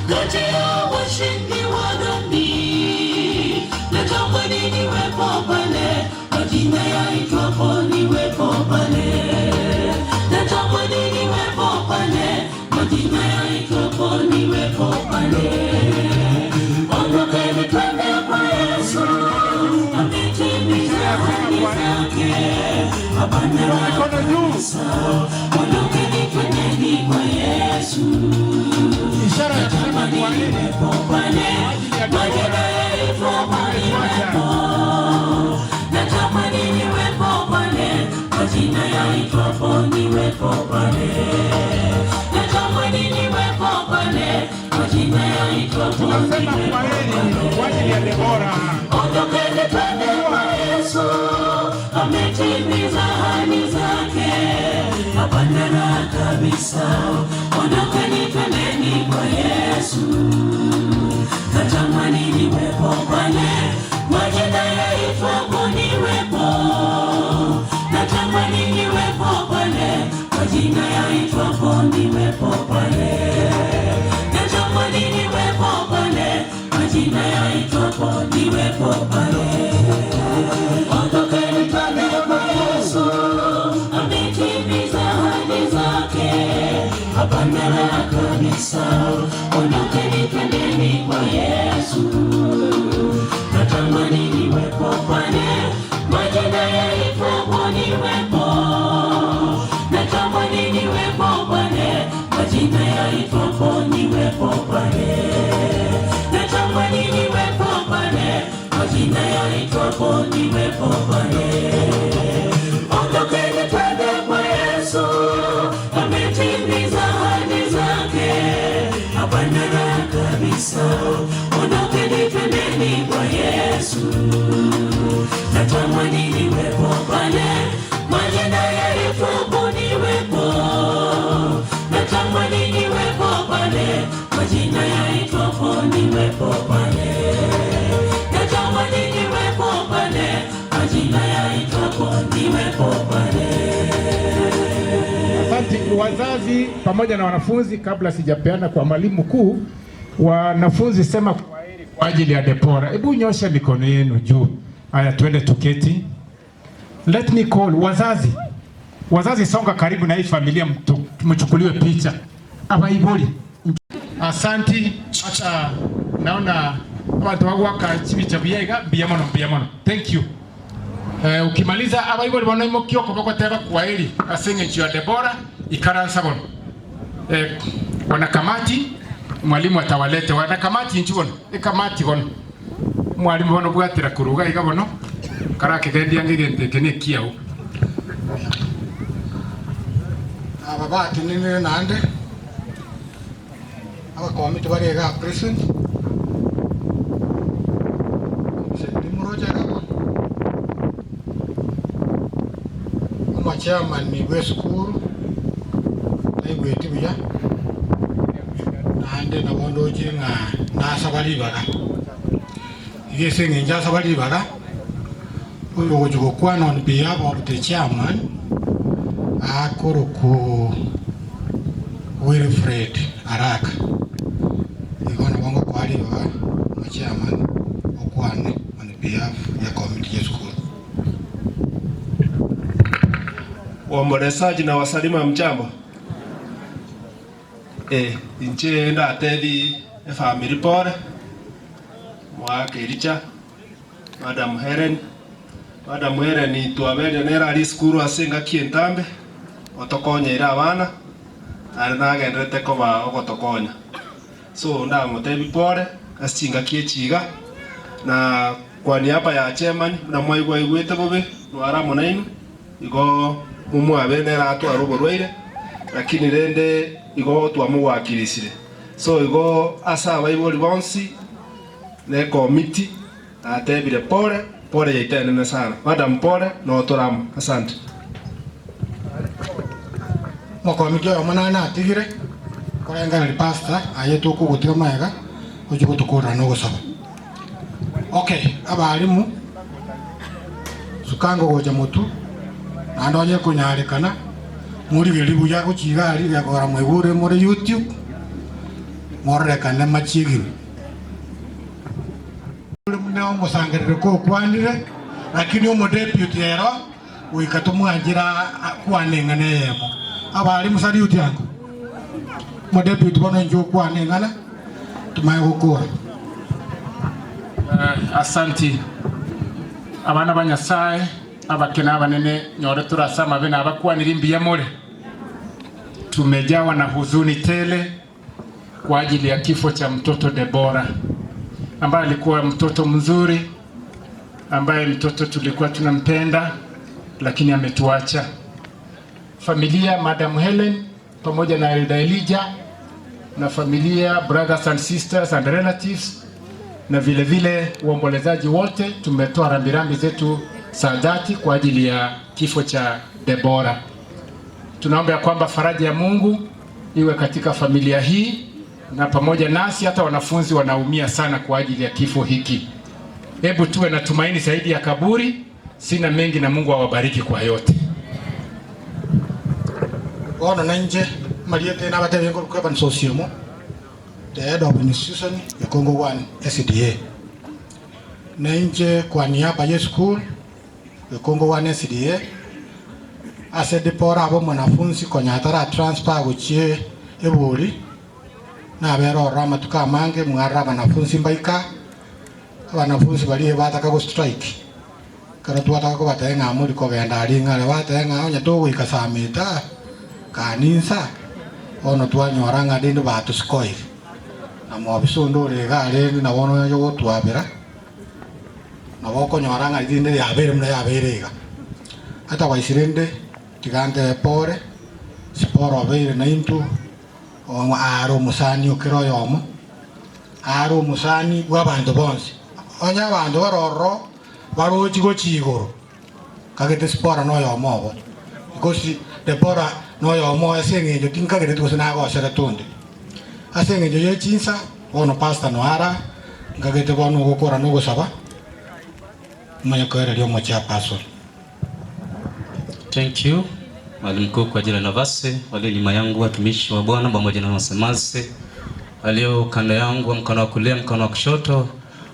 [SPEAKER 1] kati ya washindi wa dhambi. Natamani pale. Natamani niwepo pale, majina yaitwapo niwepo pale. Ondokeni twende kwa Yesu, ametimiza ahadi zake. Hapana kabisa, ondokeni twendeni kwa Yesu. Natamani niwepo pale, majina yaitwapo niwepo. Natamani niwepo pale, majina yaitwapo niwepo pale. Natamani niwepo pale, majina yaitwapo niwepo pale. Ondokeni twende kwa Yesu, ametimiza ahadi zake. Hapana raha kabisa, ondokeni twendeni kwa Yesu. Natamani niwepo pale, majina yaitwapo niwepo. Natamani niwepo pale, majina yaitwapo niwepo pale. Natamani niwepo pale, majina yaitwapo niwepo pale. Ondokeni twende kwa Yesu, ametimiza ahadi zake. Hapana raha kabisa, ondokeni twendeni kwa Yesu. Natamani niwepo pale, majina yaitwapo niwepo. Natamani niwepo pale, majina yaitwapo niwepo pale. Natamani niwepo pale, majina yaitwapo niwepo pale. Ondokeni twende kwa Yesu, ametimiza ahadi zake. Hapana raha kabisa, ondokeni twendeni kwa Yesu. Natamani niwepo pale, majina yaitwapo niwepo. Natamani niwepo pale, majina yaitwapo niwepo pale. Natamani niwepo pale, majina yaitwapo niwepo pale.
[SPEAKER 20] Asante wazazi pamoja na wanafunzi. Kabla sijapeana kwa mwalimu mkuu, wanafunzi sema kwaheri kwa ajili ya Debora. Hebu nyosha mikono yenu juu. Haya, twende tuketi. Let me call wazazi. Wazazi songa karibu na hii familia, mchukuliwe picha. Abaiboli. Asanti. Hata naona watu waka chibicha biyega biyamono. Thank you. Ukimaliza abaiboli bono imo kioko bako teba kwaheri asenge nchi ya Debora ikaransa bono. Wanakamati mwalimu atawalete wanakamati nchi bono. Kamati bono. Mwalimu bono bwatira kuruga iga bono. Karake gendia ngigente kene kiao.
[SPEAKER 21] Baba tunene nande. Aba komite barega president. Chairman ni weskuru na igweti biya nande na bondo jinga na sabali baga yese nginja sabali baga uyo gojugo kwana on behalf of the chairman akoroku Wilfred Araka igona bongo kwali wa chairman okwane on behalf ya committee ya school.
[SPEAKER 22] Waombolezaji na wasalima mjambo. Nje nda atedi family pore mwake Richa Madam Heren twabere nera ali skuru asenga kientambe otokonya ira abana ari nagendete koba ogotokonya. So nda motebi pore asinga kiechiga na kwa niaba ya chairman na mwaigwa igwete bobe nwara munainu igo mumwabene atwa ruborweire lakini rende igo twamuwakilisire. So igo asa abaiboli bonsi ne committee atebire pole yaitene sana. Madam pole no toramu. Asante.
[SPEAKER 21] Committee ya manana atigire korenga ni pastor ayeto ko gutiga maega ojugo tukora no gusaba. Okay, abalimu sukango goja mutu andonye kunyarekana muri gelibu ya kuchiga ali ya kora mwegure muri YouTube morekane machigi mune omusangerere ko kwandire lakini omo deputy ero uikatumwanjira kwaneng'ana yemo abali musaliuti yangu mo deputy bono njo kwaneng'ana tumaye gukura.
[SPEAKER 20] Asanti abana banyasaye abakena abanene nyore turasama bena abakwanira imbiya mole. Tumejawa na huzuni tele kwa ajili ya kifo cha mtoto Debora ambaye alikuwa mtoto mzuri, ambaye mtoto tulikuwa tunampenda, lakini ametuacha. Familia Madam Helen pamoja na Elder Elijah na familia, brothers and sisters and relatives, na vile vile uombolezaji wote, tumetoa rambirambi zetu za dhati kwa ajili ya kifo cha Debora. Tunaomba kwamba faraja ya Mungu iwe katika familia hii na pamoja nasi. Hata wanafunzi wanaumia sana kwa ajili ya kifo hiki. Hebu tuwe na tumaini zaidi ya kaburi. Sina mengi na Mungu awabariki kwa yote.
[SPEAKER 21] Wana nanje Mariete na bata yengo kwa ban sosiemo. The head of institution ya Congo 1 SDA. Nanje kwa niaba ya school ya Congo 1 SDA. Ase Debora abo mwanafunzi kwa nyatara transfer guchie ebuli. Na bero rama tukamange mwara banafunzi mbaika. Banafunzi bali bataka go strike. Karatu wataka ko batenga muri ko genda ringa le batenga onya to ikasamita kanisa ono twanyoranga dindu batu skoi amo bisondo le gale na wono yo twabera na woko nyoranga dinde ya bere mna ya berega hata waisirende tigande pore siporo bere na intu o aro musani okero yomo aro musani wabantu bonse onya bantu baroro baro chigo chigoro kagete spora no yomo because Debora no yomo asengejo tinka gere tu sana go sera tonde asengejo ye chinsa ono pasta no ara ngagete bono gukora no gusaba manya kwere lyo mocha paso.
[SPEAKER 4] Thank you mwalimu mkuu kwa ajili ya nafasi, wale nyuma yangu watumishi wa Bwana pamoja na wasemasi walio kando yangu, mkono wa kulia, mkono wa kushoto,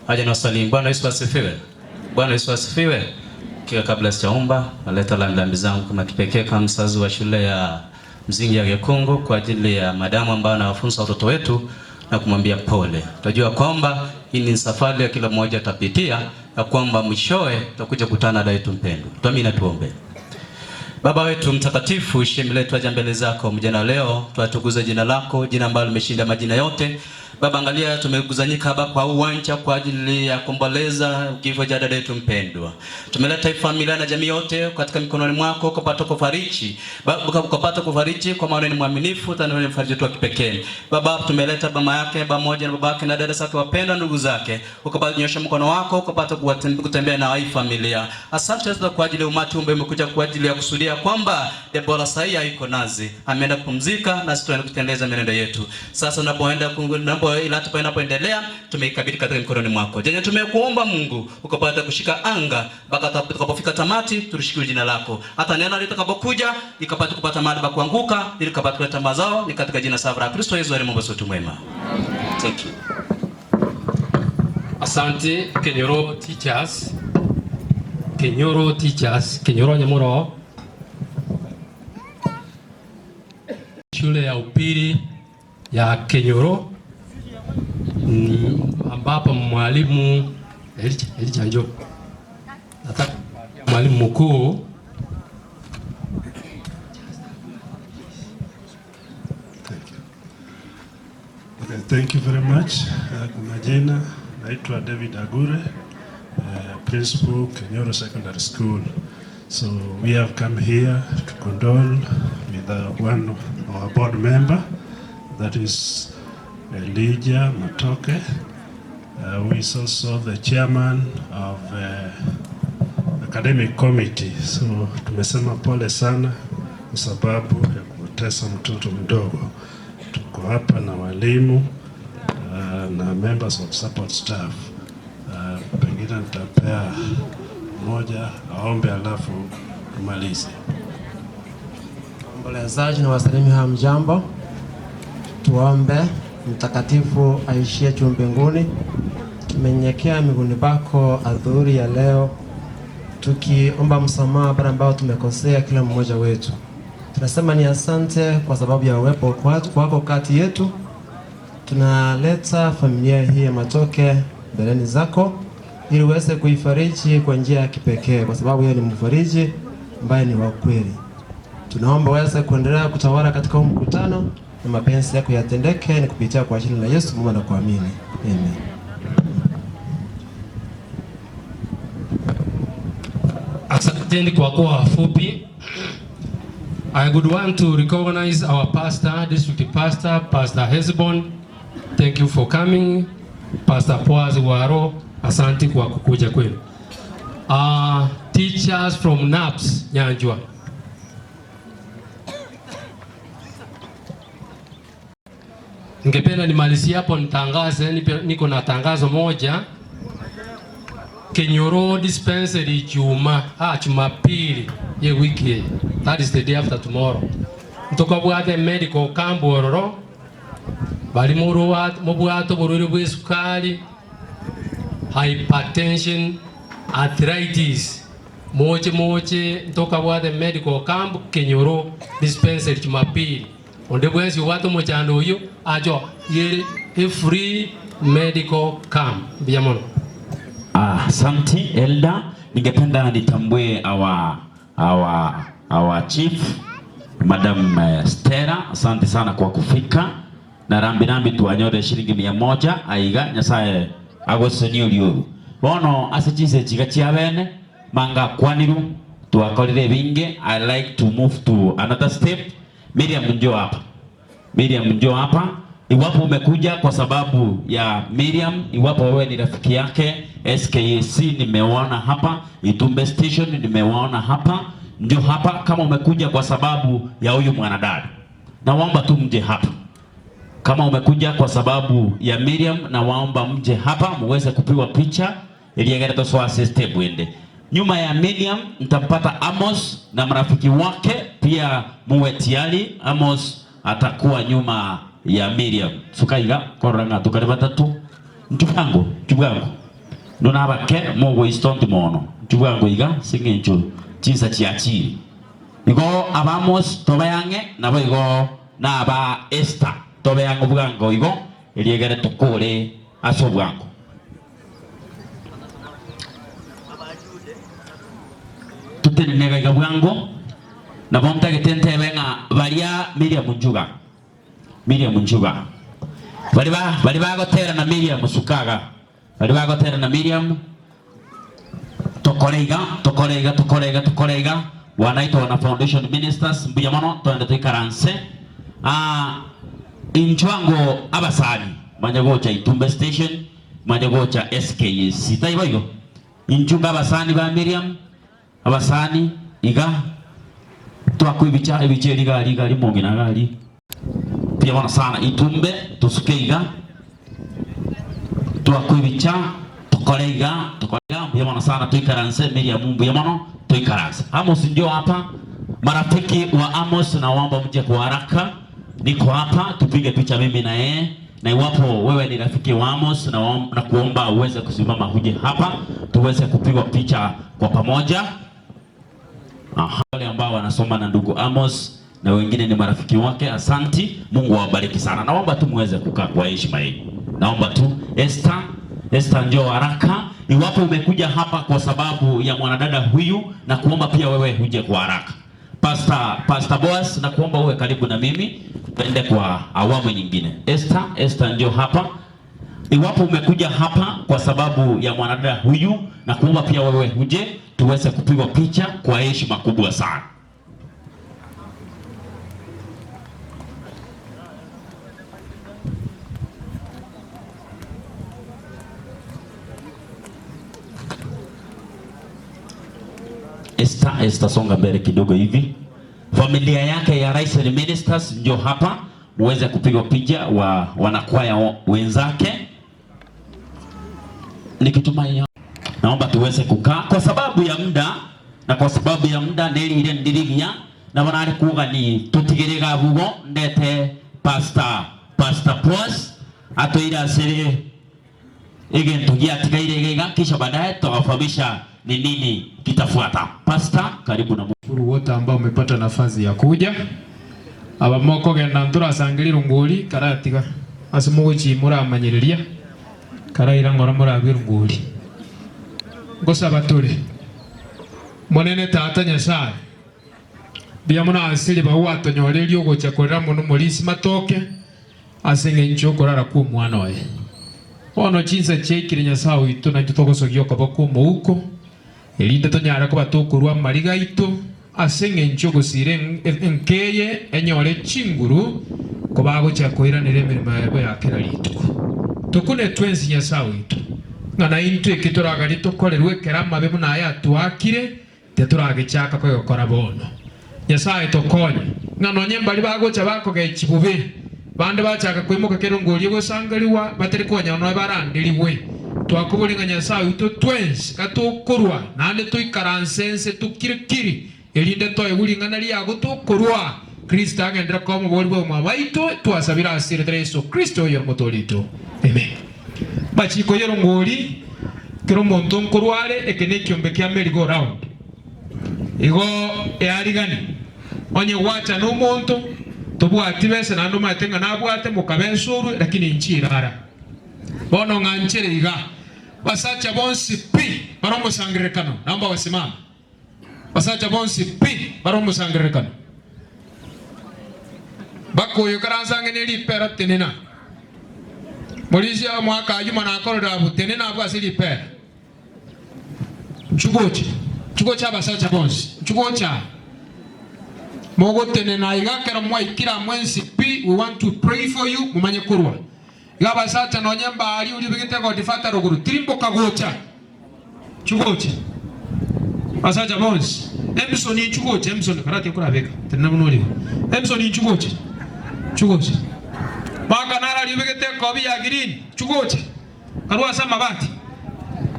[SPEAKER 4] aje na wasalimu. Bwana Yesu asifiwe. Bwana Yesu asifiwe. Kila kabla sijaomba, naleta rambirambi zangu kama kipekee kama msazi wa shule ya msingi ya Gekongo kwa ajili ya madamu ambao anawafunza watoto wetu na kumwambia pole. Tunajua kwamba hii ni safari ya kila mmoja atapitia, ya kwamba mwishowe tutakuja kukutana na yetu mpendwa. Tuamini, tuombe. Baba wetu mtakatifu, shime letu aje mbele zako mjana leo, tuatukuze jina lako, jina ambalo limeshinda majina yote. Baba, angalia tumekusanyika hapa kwa uwanja kwa ajili ya kuomboleza kifo cha dada yetu mpendwa. Tumeleta familia na jamii yote katika mikononi mwako, ukapata kufariji. Baba, ukapata kufariji kwa maana ni mwaminifu, tena ni mfariji wa kipekee. Baba, tumeleta mama yake pamoja na babake na dada zake wapenda ndugu zake. Ukapata nyosha mkono wako, ukapata kutembea na hii familia. Asante sana kwa ajili ya umati ambao umekuja kwa ajili ya kusudia kwamba Debora sasa iko nazi. Ameenda kupumzika na sisi tunaenda kutendeleza mienendo yetu. Sasa tunapoenda ila tunapoendelea tumeikabidhi katika mikononi mwako. Jenye tumekuomba Mungu ukapata kushika anga mpaka tutakapofika tamati, tulishukuru jina lako. Hata neno litakapokuja likapata kupata mahali pa kuanguka, ili kapata kuleta mazao, ni katika jina safi la Kristo Yesu aliye Mungu wetu mwema. Thank you.
[SPEAKER 17] Asante Kenyoro teachers, Kenyoro Nyamoro. Shule ya upili ya Kenyoro ambapo mwalimu Elijah Njo nataka mwalimu mkuu
[SPEAKER 5] Thank you very much. Majina naitwa David Agure, principal Kenyoro Secondary School. So we have come here to condole with one of our board member, that is Elijah Matoke, who is also the chairman of academic committee. So tumesema pole sana kwa sababu ya kupoteza mtoto mdogo. Tuko hapa na walimu na members of support staff. Pengine nitapea mmoja aombe alafu tumalize.
[SPEAKER 18] Waombolezaji na wasalimu, hamjambo. Tuombe. Mtakatifu aishie juu mbinguni, tumenyekea miguuni pako adhuhuri ya leo,
[SPEAKER 7] tukiomba msamaha pale ambao tumekosea kila mmoja wetu. Tunasema ni asante kwa sababu ya uwepo wako kati yetu. Tunaleta familia hii ya Matoke mbeleni zako ili uweze kuifariji kwa njia ya kipekee, kwa sababu yeye ni mfariji ambaye ni wa kweli. Tunaomba uweze kuendelea kutawala katika mkutano na mapenzi yako yatendeke, ni kupitia kwa jina la Yesu Mungu na kuamini. Amen.
[SPEAKER 17] Asanteni kwa kuwa fupi. I would want to recognize our pastor, district pastor, Pastor Hezbon. Thank you for coming. Pastor Poaz Waro, asante kwa kukuja kwenu. Teachers from NAPS Nyanjwa. Ningependa nimalizie hapo nitangaze, niko na tangazo moja. Kenyoro dispensary Jumapili ye wiki. That is the day after tomorrow. Mtoka bwate medical camp ororo. Bali mubwato bururi bw'esukali, hypertension, arthritis. Moche mtoka bwate medical camp Kenyoro dispensary Jumapili. Onde bwenzi watu mochando huyo ajo yere a free medical camp. Biamono.
[SPEAKER 9] Asante Elda, ningependa nitambue our chief Madam Stella, asante sana kwa kufika na rambi tuanyore shilingi 100 aiga nyasaye agosoni ulioru bono asichinse chiga chia bene manga kwaniru tuakorire binge. I like to move to another step. Miriam njoo hapa. Iwapo umekuja kwa sababu ya Miriam, iwapo wewe ni rafiki yake, SKAC nimeona hapa, Itumbe Station nimeona hapa, njoo hapa. Kama umekuja kwa sababu ya huyu mwanadada, naomba tu mje hapa. Kama umekuja kwa sababu ya Miriam, naomba mje hapa muweze kupigwa picha ili yagere so step wende. Nyuma ya Miriam nitampata Amos na marafiki wake pia, muwe tayari. Amos atakuwa nyuma ya Miriam. Sukaiga koranga tukare batatu. Njugango nona bake mogo istonti mono. Njugango iga singencho chinsa chiachiri. Igo abamos tobayange nabo igo na aba Esther tobayango bugango igo eliegere tukore asobwango. Tutenega iga bwango na bomta getente benga balia Miriam Njuga. Bali bagotera na Miriam Sukaga. Bali bagotera na Miriam tokorega wanaitwa wana foundation ministers mbuyamano twende tuikaranse. Inchwango abasani manyagocha Itumbe Station, manyagocha SKAC taiboigo. Inchunga abasani ba Miriam abasani iga twakwibicha ebicheri gali mongina gali. Pia wana sana Itumbe tusukeiga twakwibicha tukoreiga pia wana sana tuikaranse Miriam mumbu ya mano tuikaranse. Amos ndio hapa, marafiki wa Amos na waomba mje kwa haraka. Niko hapa tupige picha mimi na yeye, na iwapo wewe ni rafiki wa Amos na kuomba uweze kusimama huje hapa tuweze kupigwa picha kwa pamoja. Wale ambao wanasoma na ndugu Amos na wengine ni marafiki wake, asanti. Mungu awabariki sana. Naomba tu muweze kukaa kwa heshima hii. Naomba tu Esther njoo haraka. Iwapo umekuja hapa kwa sababu ya mwanadada huyu, na kuomba pia wewe uje kwa haraka. Pastor Boaz, na kuomba uwe karibu na mimi tuende kwa awamu nyingine. Esther njoo hapa. Iwapo umekuja hapa kwa sababu ya mwanadada huyu, na kuomba pia wewe uje tuweze kupigwa picha kwa heshima kubwa sana. Esther songa mbele kidogo hivi. Familia yake ya Rais and Ministers njoo hapa muweze kupigwa picha wa wanakwaya wenzake. Nikitumai naomba tuweze kukaa kwa sababu ya muda, na kwa sababu ya muda neli ile ndirigia na wanali kuga ni tutigirega bugo ndete Pastor Poaz atoira siri igen tugia tigaire gega, kisha baadaye tutawafahamisha ni nini kitafuata. Pastor, karibu na
[SPEAKER 20] Mungu wote ambao umepata nafasi ya kuja. Abamoko genda ntura sangirira ngoli karatiga. Asimugo chimura amanyiriria. Karaira ngora murabira ngoli. Ngosaba tuli. Monene tata Nyasaye. Biamuna asili bawato nyorerio gocha korera muno mulisi matoke. Asenge ncho korara ku mwana wae. Ono chinsa chekire Nyasaye witu na tutogosogyo kabako muko. Elinde tonyara ko batokurwa mariga itu. Asenge ncho gosire enkeye enyore chinguru ko bago cha koira neremerema yabo yakera litu. Tukune twensi Nyasaye witu. Ngana into ekitoraga litokorerwe kerama bebu na ya tuakire teturage chaka ko gukora bono. Nyasaye tokonye. Ngano nyembali bago cha bako ge chibube. Bande bachaka kwimuka kero ngoli gosangaliwa bateri konya no barandiriwe. Twakubulinga Nyasaye uto twensi katukurwa nande tuikaransense tukirikiri elinde toye bulinga nali yago tukurwa Kristo agendera ko mu boli bwo mwabaito twasabira asire Yesu Kristo yo motolito. Amen. Bachiko yero ngoli kero monto nkurware ekene kyombe kya merry go round. Igo earigani onye wacha no monto tobwati bese nando matenga nabwate mukabensuru lakini nchirara bono nganchere iga basacha bonsi pi baromo sangrekano namba wasimama basacha bonsi pi baromo sangrekano bako yokaranza ngene pera tenena molisia mwaka ajuma na akoroda butenena bwa sili pera chugocha basacha bonsi chugocha Mogo tenena iga kera mwa ikira mwensi pi we want to pray for you mumanye kurwa Gaba sacha no nyamba ali uli bigite ko difata roguru trimbo kagocha chugoche asacha bons Emerson chugoche Emerson karate kura beka tena munoli Emerson chugoche baka nara ali bigite ko biya green chugoche karwa sama bati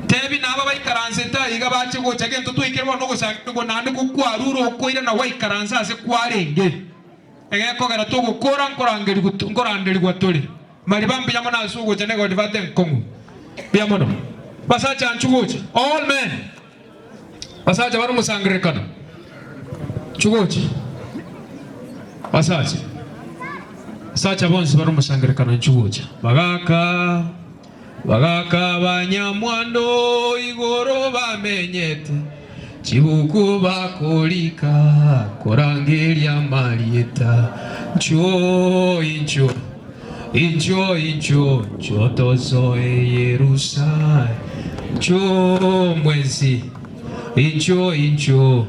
[SPEAKER 20] tebi na baba ikaranzeta iga bache gocha gento tu ikirwa no gusanga ngo nande kukwa ruro ko ira na wa ikaranza se kwarenge ege ko gara to gukora ngorangeri gwatole mari bambi yamona asugo chane go divate nkongu biamono basacha nchugoche all men basacha baru musangrekana chugoche basacha bonsi baru musangrekana nchugoche bagaka banyamwando igoro bamenyete chibuku bakolika korangeria marieta Incho tozo Yerusalem Cho mwezi Incho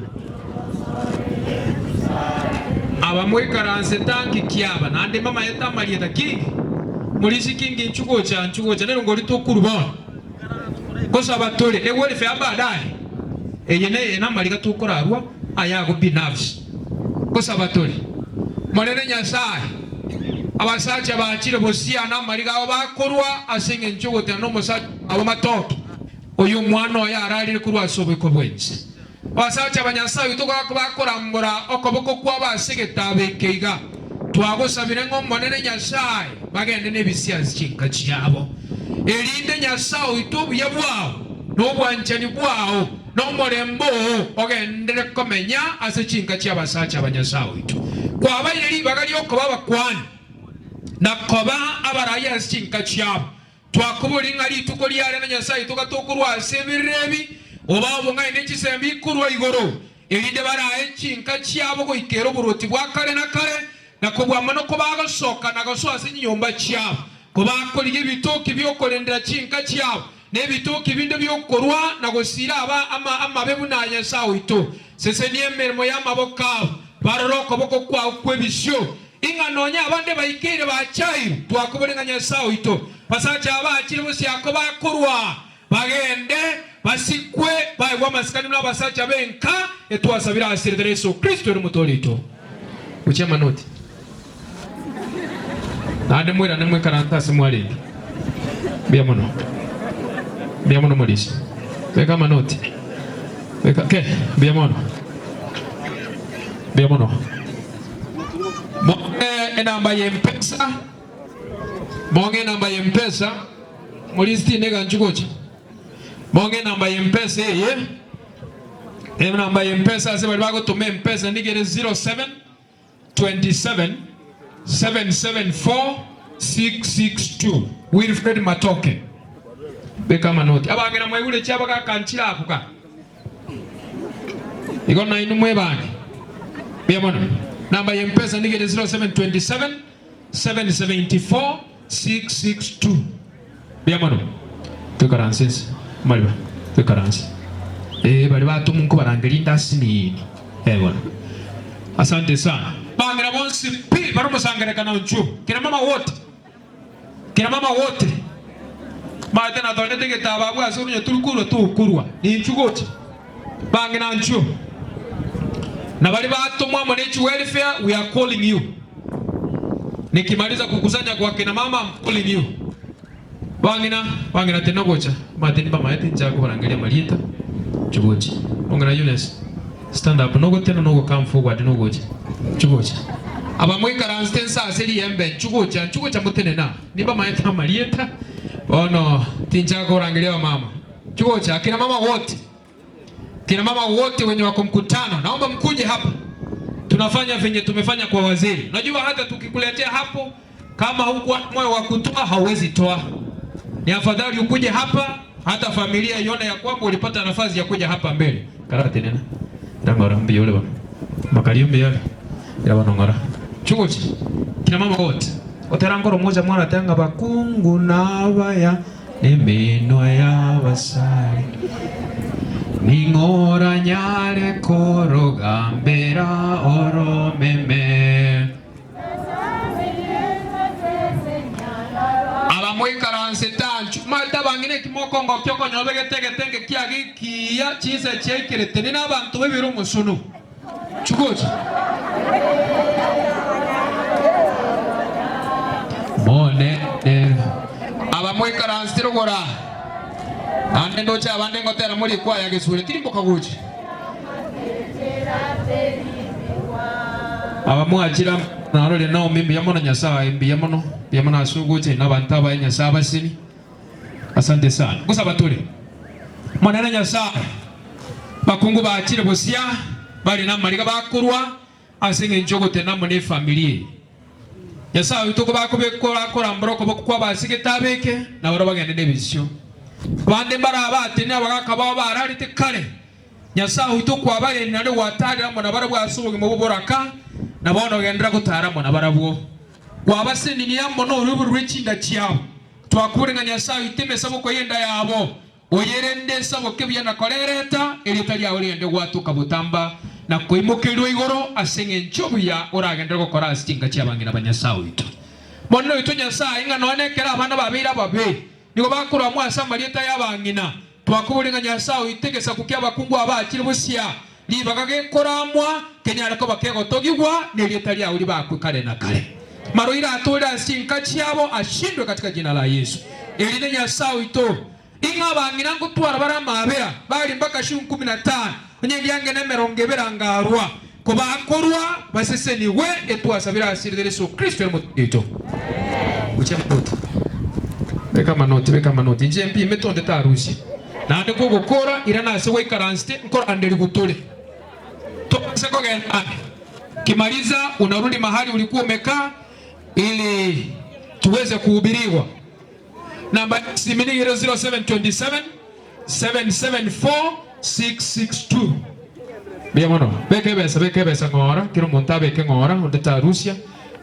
[SPEAKER 20] Abamwe karanse tanki kiaba nande mama yeta marieta kingi Mulisi kingi nchugocha nero ngoli tokuruba Kosa batole egwele fe abadai Eyene ena malika tokorarwa ayago binafsi Kosa batole Monene Nyasaye abasacha bakire bosia na mariga bakorwa asenge nchugote no musacha abamatoke oyo mwana oya arari kurwa sobeko bwenzi abasacha abanyasaye tuko bakorambura okoboko kwa basegeta bekeiga twagosabire ngo monene Nyasaye bagende nebisia zinka cyabo elinde Nyasaye itubuye bwao no bwanchani bwao no morembo ogendere komenya asekinka cy'abasacha abanyasaye kwa bayiri bagali okoba bakwani nakoba abaraya asekinka cyabo twakuburi ngari tukoli yare na Nyasaye tukatokurwa sebirebi obabo ngaine kisembi kurwa igoro elinde baraye kinka cyabo go ikero buroti bwa kare na kare nakobwa mano ko bagasoka nagaswase nyomba cyabo ko bakora ibitoki byokorendera kinka cyabo nebitoki binde byokorwa nagosira aba amabebu na Nyasaye ito sese niyemeremo y'amaboka baroroko boko kwa kwebisyo inganonya abande bayikire bacayi twakuburenga Nyasaye ito basacha abakiri busi yako bakorwa bagende basikwe baywa masikani na basacha benka etwasabira asire Yesu Kristo rumutolito uchema noti nande mwira nemwe karanta semwali biamono mulisi beka manoti beka ke biamono namba yempesa monge namba yempesa mulisi nega nchugocha monge namba yempesa ye namba ya mpesa ase bali bagotume mpesa ndigere 07 27 774 662 Wilfred Matoke beka manoti abangena mwegule cyaba kakanchira apuka iko na inu mwebani biamono namba ya mpesa ndigere 0727 774 662 biamono tukaranses maliba tukaranses bali batumu nko barangeli ndasi ni bona asante sana bangera bonsi pi barumo sangere kana unchu kina mama wote maite na tonde tege tababu asunyo tulukuro tukurwa ni nchugoche bangena nchu na bali batumwa mwanechi welfare we are calling you nikimaliza kukusanya kwa kina mama I'm calling you bangena tena gocha mateni ba maite njago barangelia malieta chugoche ongera Yunes stand up no go tena no go come forward no goche chugoche aba mwikara stansa aseli yembe chugocha mutene na niba maeta malieta ono tinjago barangelia mama chugocha kina mama wote wenye wako mkutano naomba mkuje hapa tunafanya venye tumefanya kwa wazee. Unajua hata tukikuletea hapo kama huko moyo wa kutoa hauwezi toa. Ni afadhali ukuje hapa hata familia ione ya kwamba ulipata nafasi ya kuja hapa mbele. Karate nena. Ndangora mbio yule bwana. Makaliumbe yale. Ya wanongora. Chugochi. Kina mama wote. Oterangoro moja mwana tanga bakungu nabaya nemeno ya basari. Ningora nyare koro gambera oro meme aba mwikaranse tanchu malta bangine kimoko ngo kyoko nyobege tenge kiagi kiya chise chekirete ni nabantu bebiro musunu chugoje mone aba mwikaranse rogora ande ndocha abande ngotera muri kwa ya gesure tirimbo kaguchi abamwakira narole nao mimi yamona nyasawa imbi yamono asuguche nabantu abanyasa basini asante sana gusa batule mwana nyasawa bakungu bakire bosia bali namaliga bakurwa asinge njogote namone familie nyasawa bitoko bakobekora mbroko bokwa basigetabeke na baro bagende nebisyo bande barabate ne abakaba bararite kale nyasaho itoko abale nale watarira mona barabwa asubuge mu buboraka nabono gendera gutara mona barabwo wabaseni ni yamono urubu rw'ichinda cyabo twakurenga nyasaho itemesa boko yenda yabo oyerende sabo kebya na kolereta elitali ya olende gwatuka butamba na koimokirwe igoro asenge nchobuya oragendera gukora astinga cyabangira abanyasaho ito mono ito nyasaho inga none kera abana babira babe niko bakura mwasa malieta y'abangina twakuburenga nyasaho itegesa kukia bakungu abakiri busia libagage koramwa kenyara ko bakegotogirwa nelieta lya uli bakukale na kale maroira atola sinka cyabo ashindwe katika jina la Yesu eline nyasaho ito inga bangina ngutwara baramabera bali mpaka 15 onyendi yange ne merongebera ngarwa ko bakorwa baseseni we etwasabira asiri Yesu Kristo muto uchamuto beka manoti njempi metonde tarusi na ndiko gukora irana se we karanste nkora ndeli gutule to seko genda kimaliza unarudi mahali ulikuwa umekaa ili tuweze kuhubiriwa namba simini 0727 774 662 biamono beke besa ngora kiro montabe ke ngora ndeta Rusia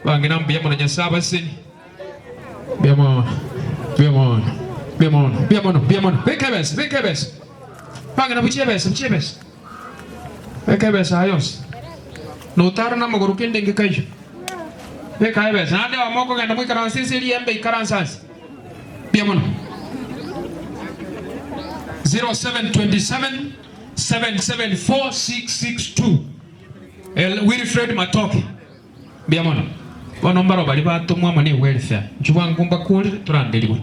[SPEAKER 20] bangina biamono nyasaba sini biamono bekebes pangana buchebes bekebes ayos notar na magorukende ngekaisho bekebes nade amoko ganda mu karansi liembe ikaransansi biamono 0727 774 662 Wilfred Matoke biamono bonombaro bali batumwa mone welfare njuba ngumba kule turandeliwe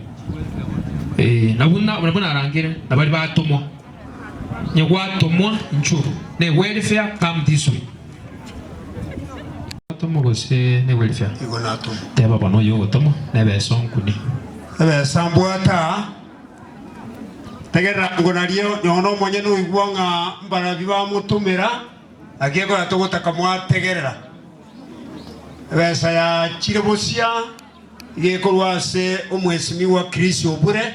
[SPEAKER 20] nabuna arangire nabali batumwa nyegwatumwa nchuru ne welfare come this way batumwa gose ne welfare
[SPEAKER 19] igonatumwa
[SPEAKER 20] teba bano yo batumwa ne besonkuni
[SPEAKER 19] ebe sambwata
[SPEAKER 11] tegerera ngonario nyono mwenye no igwanga mbarabi ba mutumira agekora tugutaka mwategerera besa ya chirebosia igekorwa se omwesimi wa Kristo obure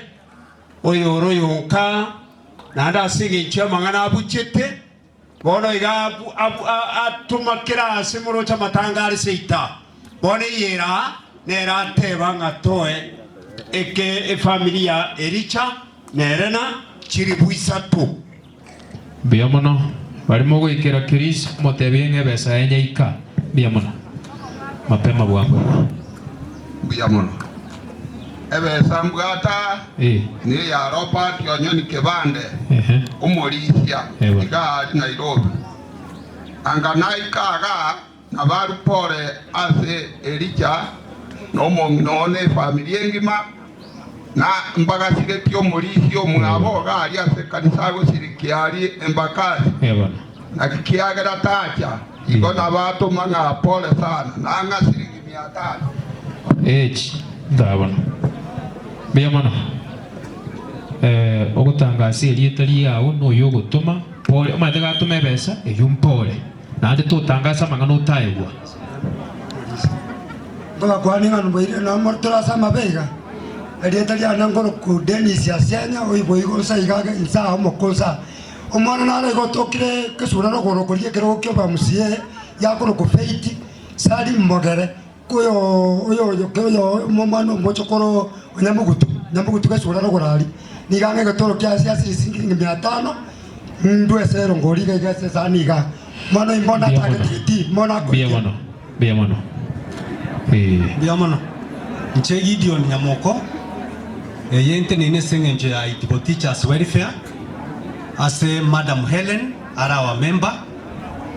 [SPEAKER 11] oyo royonka nanda singe nchama ngana abuchete bono iga atuma kirasi muro cha matangari seita bono yera nera teba ngatoe eke familia Ericha nerena chiribuisa tu
[SPEAKER 17] biamono barimo gwikira Kristo motebenge besa enyeika biamono mapema bwangu
[SPEAKER 6] biamono ebe sambugata ni ya Robert Yonyoni Kebande umolisia iga Nairobi anganaikaga na baru pore ase Ericha no monone familia ngima na mbaga sigetio molisio mwaboga ali ase kanisa go sirikiali embakazi na kikiagera tacha igona bato manga pole sana na anga siringi 500
[SPEAKER 17] ndabona biamono ogutangasa erieta riago noyo gutuma pole omate gatume besa eyumpole nande tutangasa mangano utaigwa
[SPEAKER 8] baba kwani ngano boire na mortora sama bega erieta ria nangoro ku Dennis ya Senya oibo igosa igaga insa omokosa omwana nare gotokire kesura no goro korie kero kyo ba musie yakoro ku Faith sali mogere oyo momano mochokoro nyamugutu kesura no gorali nigange gotoro kya sia singi 500 ndwesero ngori gese saniga mano imbona taketi mona ko
[SPEAKER 17] biamono
[SPEAKER 23] biamono nche Gideon Nyamoko yente nene sengenje ya Itibo Teachers Welfare ase Madam Helen ara wa member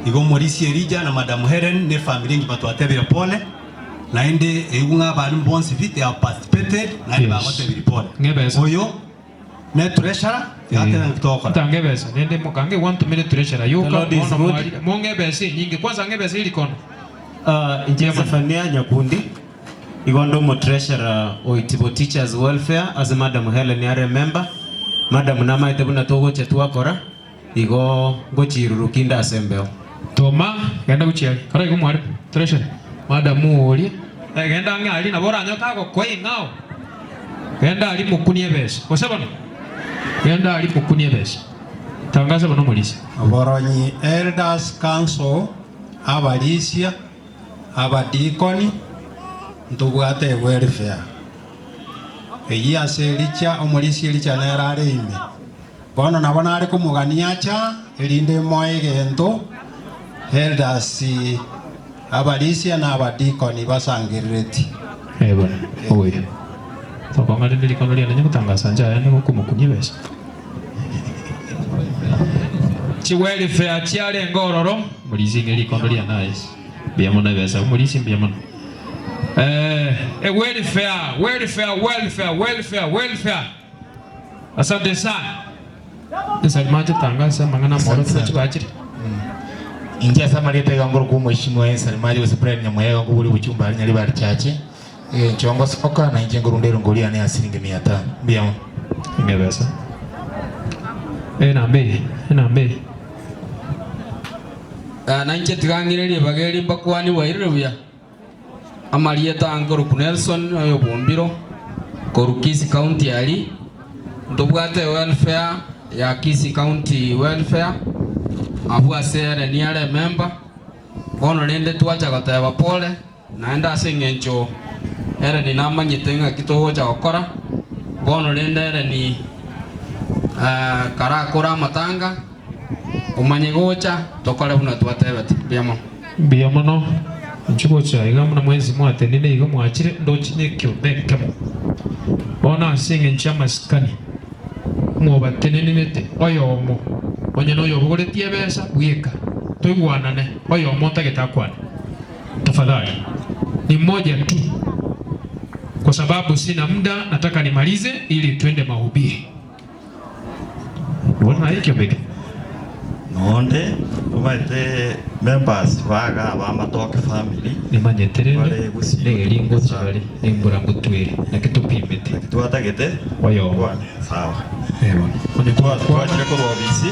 [SPEAKER 23] igo Morisi Erija na Madam Helen ne family ngi batwatebira pole na ende egunga banu bonsi fit ya participated na iba batebira pole oyo ne treasurer atena kutoka
[SPEAKER 17] tangebesa nende mukange 1 minute treasurer yuka mongebesa nyingi kwanza ngebesa ili kono
[SPEAKER 24] Inje Safania Nyakundi igondo mo treasurer o Itibo Teachers Welfare as Madam Helen ya member Madam nama itebuna togo chetu akora igo gochiru kinda asembeo
[SPEAKER 17] toma genda guchiari kara igo mwari treasurer Madam uri genda ngali na bora nyoka ko koi ngao genda ali mukunie besa kosebana genda ali mukunie besa tangaza bano mulisi
[SPEAKER 21] Aboronyi Elders Council abalisia abadikoni ntubwate welfare eyi ase Ericha omulisi Ericha nerare ime bono nabona ari kumugania cha elinde moye gento Elders abalisia na abadikoni basangireti
[SPEAKER 17] bona oyo tokonga ndili kono lya nyo kutangaza njaya ne kumukunye besa chi welfare chiale ngororo mulisi ngeli kono lya nice biamono besa mulisi biamono welfare asante sana Salimati tangaza mangana moro tunachibachiri
[SPEAKER 25] ingia sama leta yangoro ku mheshimiwa Salimati usipre nyamwe yangu buli buchumba ali nyali bali chache nchongo soka na injengo rundero ngolia ne asiringi 500 biamo
[SPEAKER 17] ingebesa nambe
[SPEAKER 26] na inche tigangire bageri bakwani wairire buya amalieta angoro ku Nelson oyo bombiro korukisi county ali ndobwate welfare ya Kisi County Welfare abwa sere ni ale member bono nende twacha goteba pole naenda asengencho ere ni namanyitenga kitogo cha okora bono nende ere ni karakora matanga umanye gocha tokole buna twatebete
[SPEAKER 17] biamono nchuko cha igamuna mwezi mwate nine igo mwachire ndochinye kyobekemo bona asengencha maskani mwobatenenete oyomo onye no yobogoretie besa wika toigwanane oyomo tagetakwana tafadhali ni mmoja tu kwa sababu sina muda nataka nimalize ili twende mahubiri bona hiyo beke
[SPEAKER 27] nonde ubaite members baga bamatoke family
[SPEAKER 17] ni manyeterere negelingo chale imbura ngutwire nakitupimete
[SPEAKER 27] twatagete
[SPEAKER 17] oyo
[SPEAKER 27] sawa twachire korwa obisi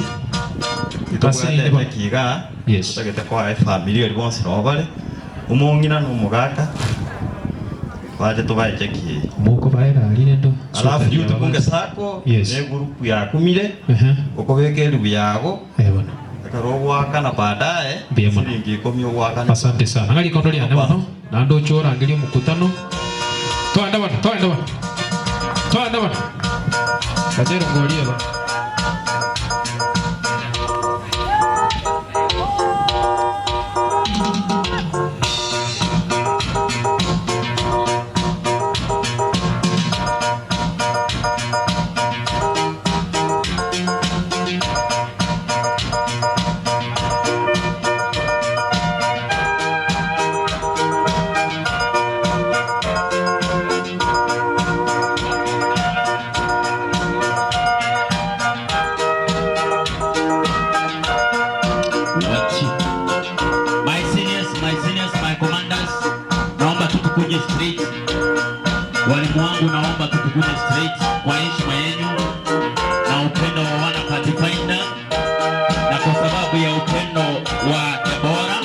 [SPEAKER 27] itobwatete kiga tutagete kwa family ori bonse robare umong'ina n'omugaka baje tubaije ki
[SPEAKER 17] muko baera rire ndo
[SPEAKER 27] alafu yutu kunge sako ne group ya kumire ukobeke elimu yago karogwaka na baadaye shilingi 10 ogwaka.
[SPEAKER 17] Asante sana ngali kondolia ne bano na ndo chora ngili mkutano twanda bana kajero ngolia ba
[SPEAKER 9] walimu wangu, naomba tutukuje straight kwa heshima yenu na upendo wa wana Pathfinder, na kwa sababu ya upendo wa Deborah,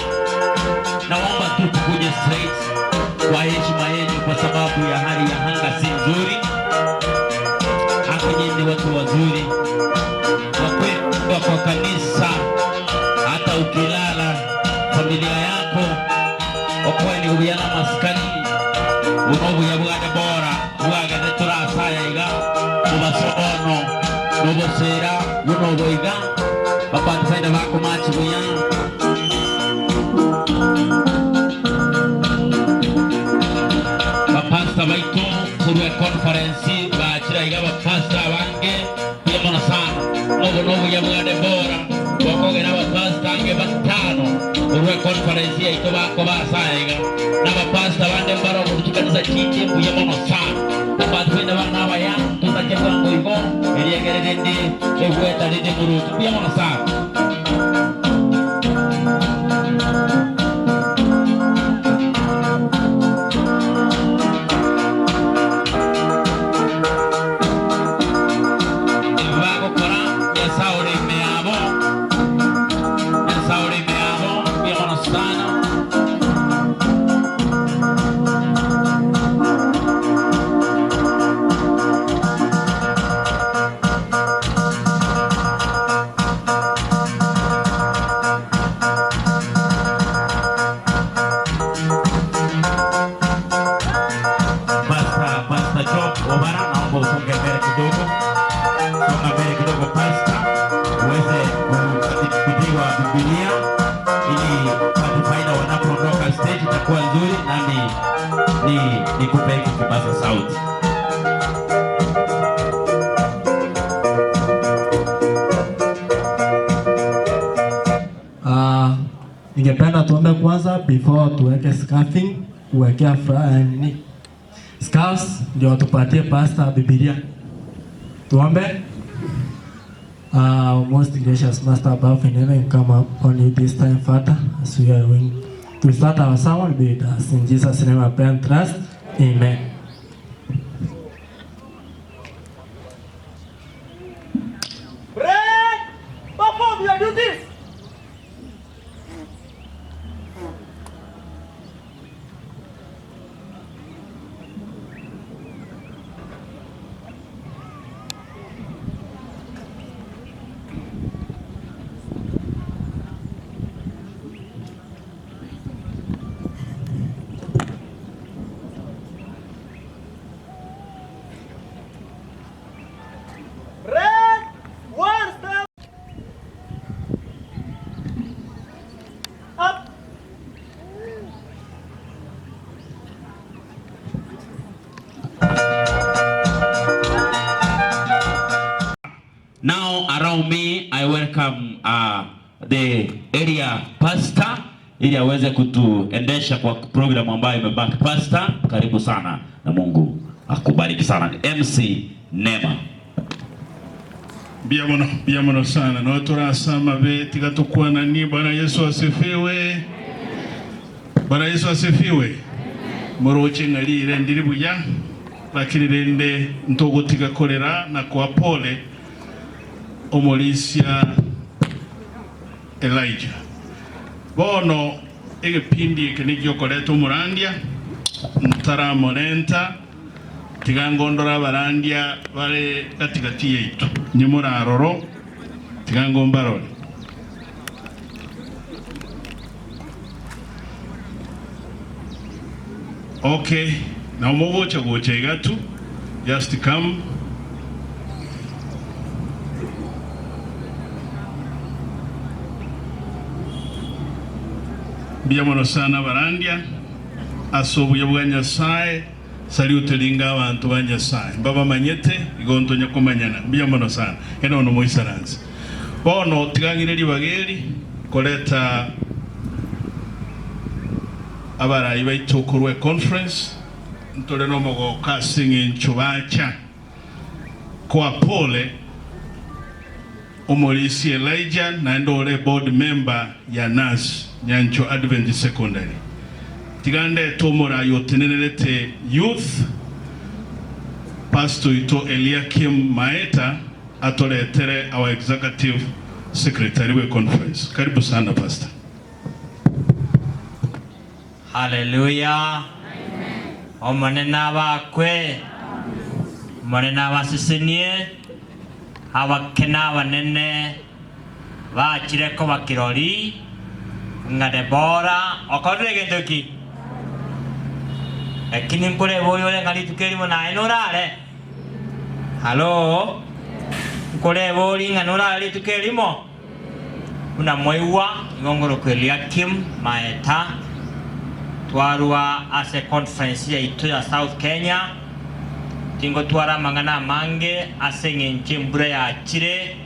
[SPEAKER 9] naomba tutukuje straight kwa heshima yenu, kwa sababu ya hali ya anga si nzuri. Hapa nyinyi ni watu wazuri kwa kanisa, hata ukilala familia yako okwani ubiyana maskani unobu ya bwana bora bwaga de turasaya iga mubasono nobosera unobo iga papa tsaida bako machi buya bapasta baito kuri conference bachira iga bapasta bange yamona sana nobo ya bwana bora bakogera bapasta ange batano kuri conference ya ito bako basaya iga na bapasta bande mbaro kutukanisa chini kuyamono sana Pathfinder bana baya tutaje kwangu igo eliyegerende ebweta lide muru kuyamono sana
[SPEAKER 7] ningependa tuombe kwanza before tuweke scarfing, kuwekea scarves ndio tupatie pastor Biblia. Tuombe. Most gracious Master above in heaven, come upon you this time, Father, as we are going to start our sermon. Be with us in Jesus' name I pray and trust. Amen.
[SPEAKER 1] Perform your duties.
[SPEAKER 9] Now around me I welcome the area pastor ili aweze kutuendesha kwa program ambayo imebaki. Pastor, karibu sana na Mungu akubariki sana. MC Nema.
[SPEAKER 5] Biamono sana. No turasama be tigatukua nani. Bwana Yesu asifiwe. Bwana Yesu asifiwe. Moroche ngalire ndiribuya lakini rende ntogo tigakorera na kwa pole
[SPEAKER 19] Omolisia Elijah bono egipindi kinigyo koleto murandia ntara monenta tigangondora barandia bale katikati yetu nyimura roro tigangombarore. Okay, na umogocha gochegatu just to come. Biamono sana barandia asobuye bwa Nyasaye sali utelinga abantu ba Nyasaye baba manyete igonto nyakomanyana biamono sana eno no moisaranzi bono tigangire libageri koleta abarayi baitokorwe conference ntole no mogo kasingi nchubacha kwa pole Omolisi Elijah na ndole board member ya NAS Nyancho Adventist Secondary tigande tomora yotenelete youth Pastor ito Eliakim Maeta atoletere our executive secretary we conference. Karibu sana pastor.
[SPEAKER 2] Hallelujah. Omanena bakwe omanena basisinie abakena banene bakireko bakirori nga Debora okodre gendoki ekini nkole boyo le ngali tukeri mona enorale halo nkole boli nga norale tukeri mo una moiwa ngongoro Eliakim Maeta twarua ase conference ya ito ya South Kenya tingo twara mangana mange ase ngenche mbura ya chire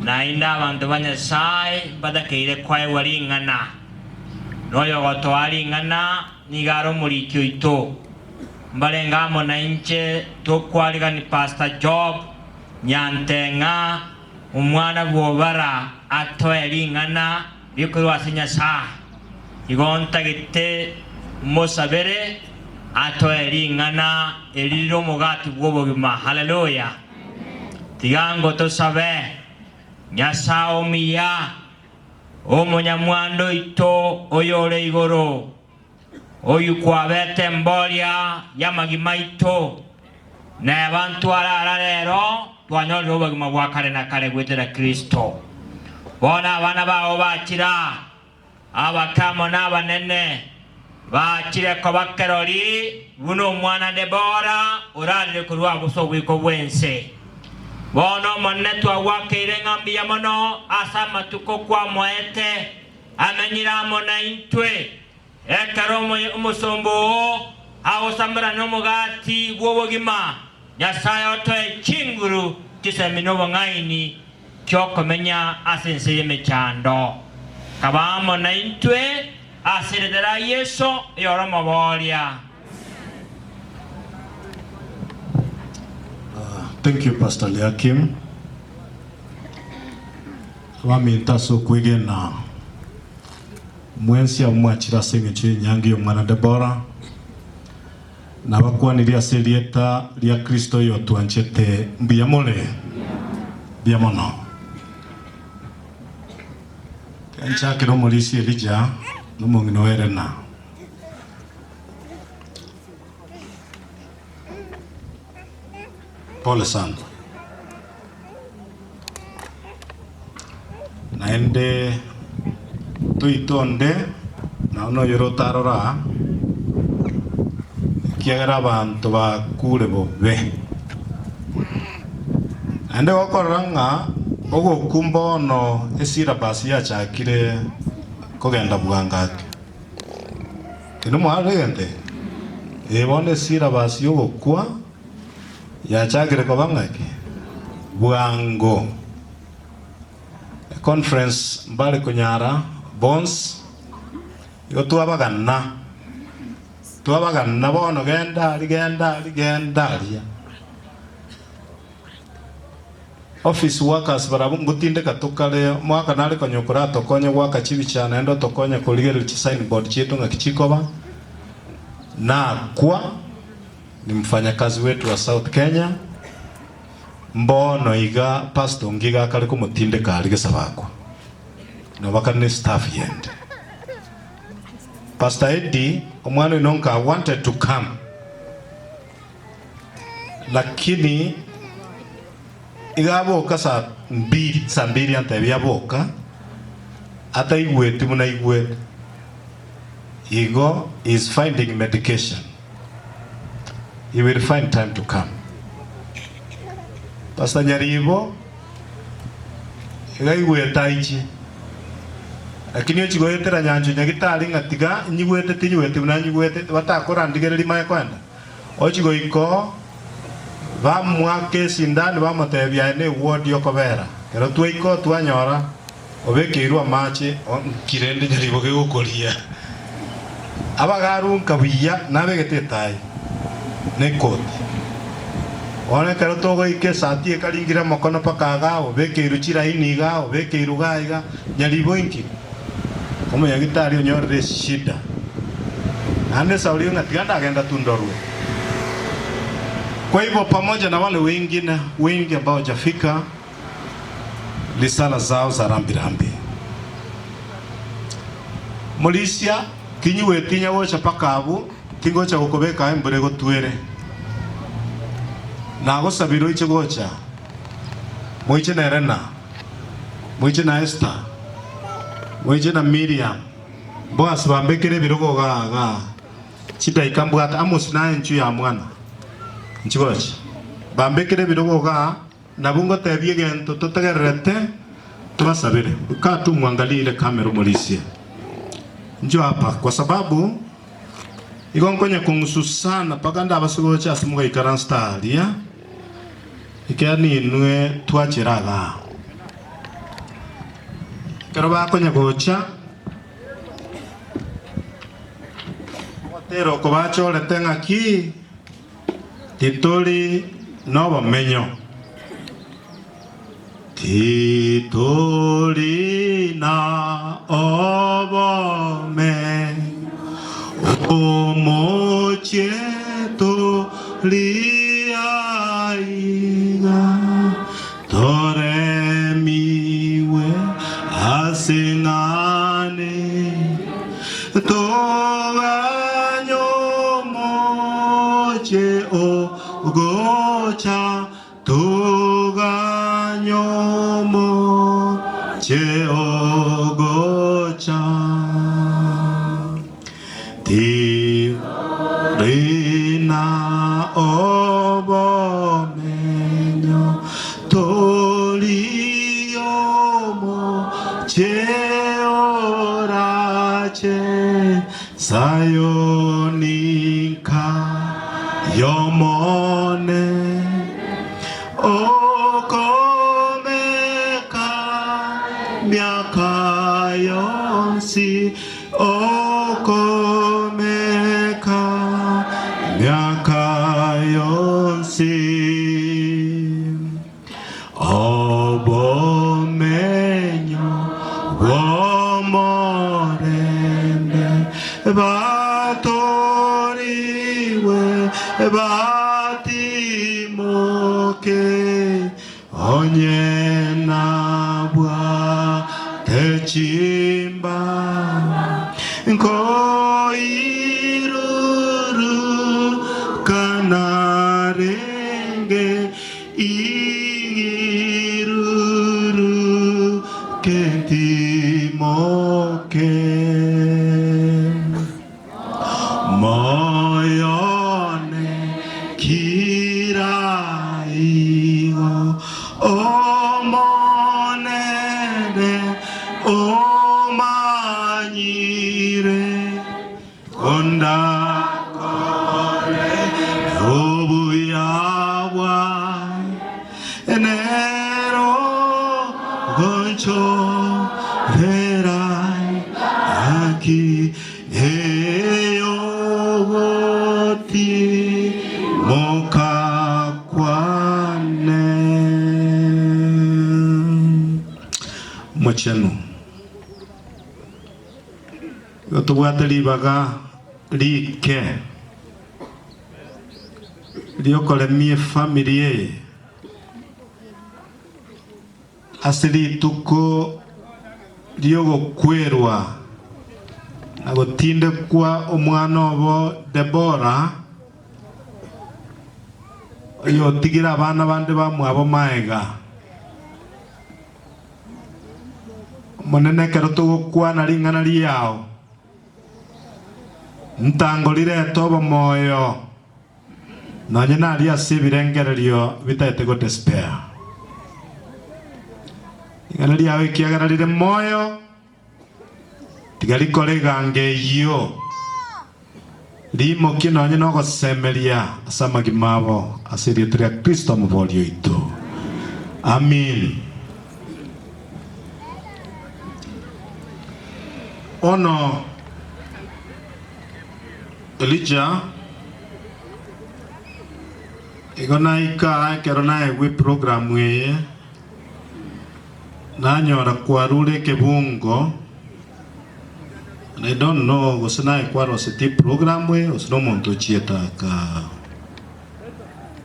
[SPEAKER 2] na inda abantu ba Nyasaye badakeire kwae wali ngana noyo goto wali ngana nigaro mulikyo ito mbalenga mo na inche to kwaliga ni Pastor Job Nyantenga umwana bwobara atoeli ngana bikuru ase Nyasaye igonta gite mosabere atoeli ngana eliro mugati bwobogima. Haleluya. Tigango to sabe Nyasao miya omonyamwando ito oyole igoro oyu kwabete mbolia yamagima ito na abantu arara lero twanyolera obogima bwa kale na kale gwetera Kristo bona abana bawo bakira abakamo n'abanene bakire ko bakerori buno omwana Debora oralire kurwa buso bwiko bwense bono monne twawakire ngambi ya mono asama tuko kwa moete amenyira mona intwe ekaromo umusombo awo sambara no mugati gwobogima Nyasaye otoe chinguru kisemino bangaini kyokomenya asense yemechando kabamo na intwe asiredera Yesu yoromo bolia.
[SPEAKER 3] Thank you, Pastor Eliakim. Waminta so kwigena mwensi ya mwachira sengeche nyangi omwana Debora na bakwaniria serieta lia Kristo yo twanchete mbiyamole biamono kancha kero Omolisi Elijah no mongino erena pole sana naende tuitonde na ono yorotarora kiagera abantu bakure bobe ande gokoranga ogokumba no esira basi yachakire kogenda bwangake kino mwarende ebone esira basi ogokwa yachakire kobangake bwango conference mbali kunyara Bones yo twabagana bono genda lia office workers barabungutinde katukale mwaka nali konyokora tokonye waka chibi cyane ndo tokonye kuligera signboard chetu ngakichikoba na kwa ni mfanyakazi wetu wa South Kenya mbono iga pastor ngiga kale kumutinde kali gesabakwa no bakane staff yende. Pastor Eddie omwana nonka wanted to come, lakini igaboka saa mbiri antabi yaboka ata igweti muna igweti igo is finding medication. He will find time to come. Pastor Nyaribo igweta ichi lakini ochigoetera nyanjo nyagitari ngatiga nyigwete tinywete muna nyigwete batakora ndigereri mae kwenda ochigoiko bamwake sindani bamotebia ne ward yokobera kero twaiko twanyora obekeirwa mache kirende Nyaribo gegukoria abagaru kabiya nabegetetai ne koti one kero togoike sati ekaringira mokono pakaga obekeiru chirainiga obekeiru gaiga Nyaribo inki omo yagitari onyorere shida ande saulio ngatiganda agenda tundorwe. Kwa hivyo pamoja na wale wengi ambao hawajafika risala zao za rambirambi Mulisia kinyuwe tinya wocha pakabu tingocha gukobeka embure gotwere na gosabiro iche gocha moiche na Elena moiche na Esther moiche na Miriam boas bambekere birogo gaga chita ikambwata Amos na enchu ya mwana nchigocha bambekere birogo ga nabungo tebie gento totegerete tubasabire ukatu mwangalie kamera Mulisia njoo hapa kwa sababu igonkonya kungusu sana paganda abasigocha asimuga ikaranstalia ikani inwe twachiraga kero bakonya gocha otero ko bachore tenga ki titori no bamenyo titori na obome omocheto liaiga toremiwe asingane toganyo moche ogocha toganyo moche ogocha Rina obomenyo toliomo cheorache sayonika yomone okomeka miaka yonsi okomeka miaka yonsi obomenyo gomorembe batoriwe batimoke onyenabwa techimba nkoiruru kanarenge ingiruru kentimoke moyone kiraigo omonene omanyire ondakore obuyawa enero goncho verai aki eyogoti mokakwane mochenu gotugwatelibaga like liokolemie family asirituko riogo kwerwa na gutinde kwa omwana obo Debora yo tigira abana bande bamwabo maega monene kero tugukwana ringana riao ntangolire tobo moyo nonye nari asibirengererio bitete go despair ingana riao ikiagararire moyo tigari kore gange iyo limo kinonye no gosemeria asamagi mabo asiritria Kristo mubolio itu. Amen. Ono Elijah igona ika kerona ewe program weye nanyora kwarure kebungo. And I don't know gosina ikwaro seti program we osino monto chieta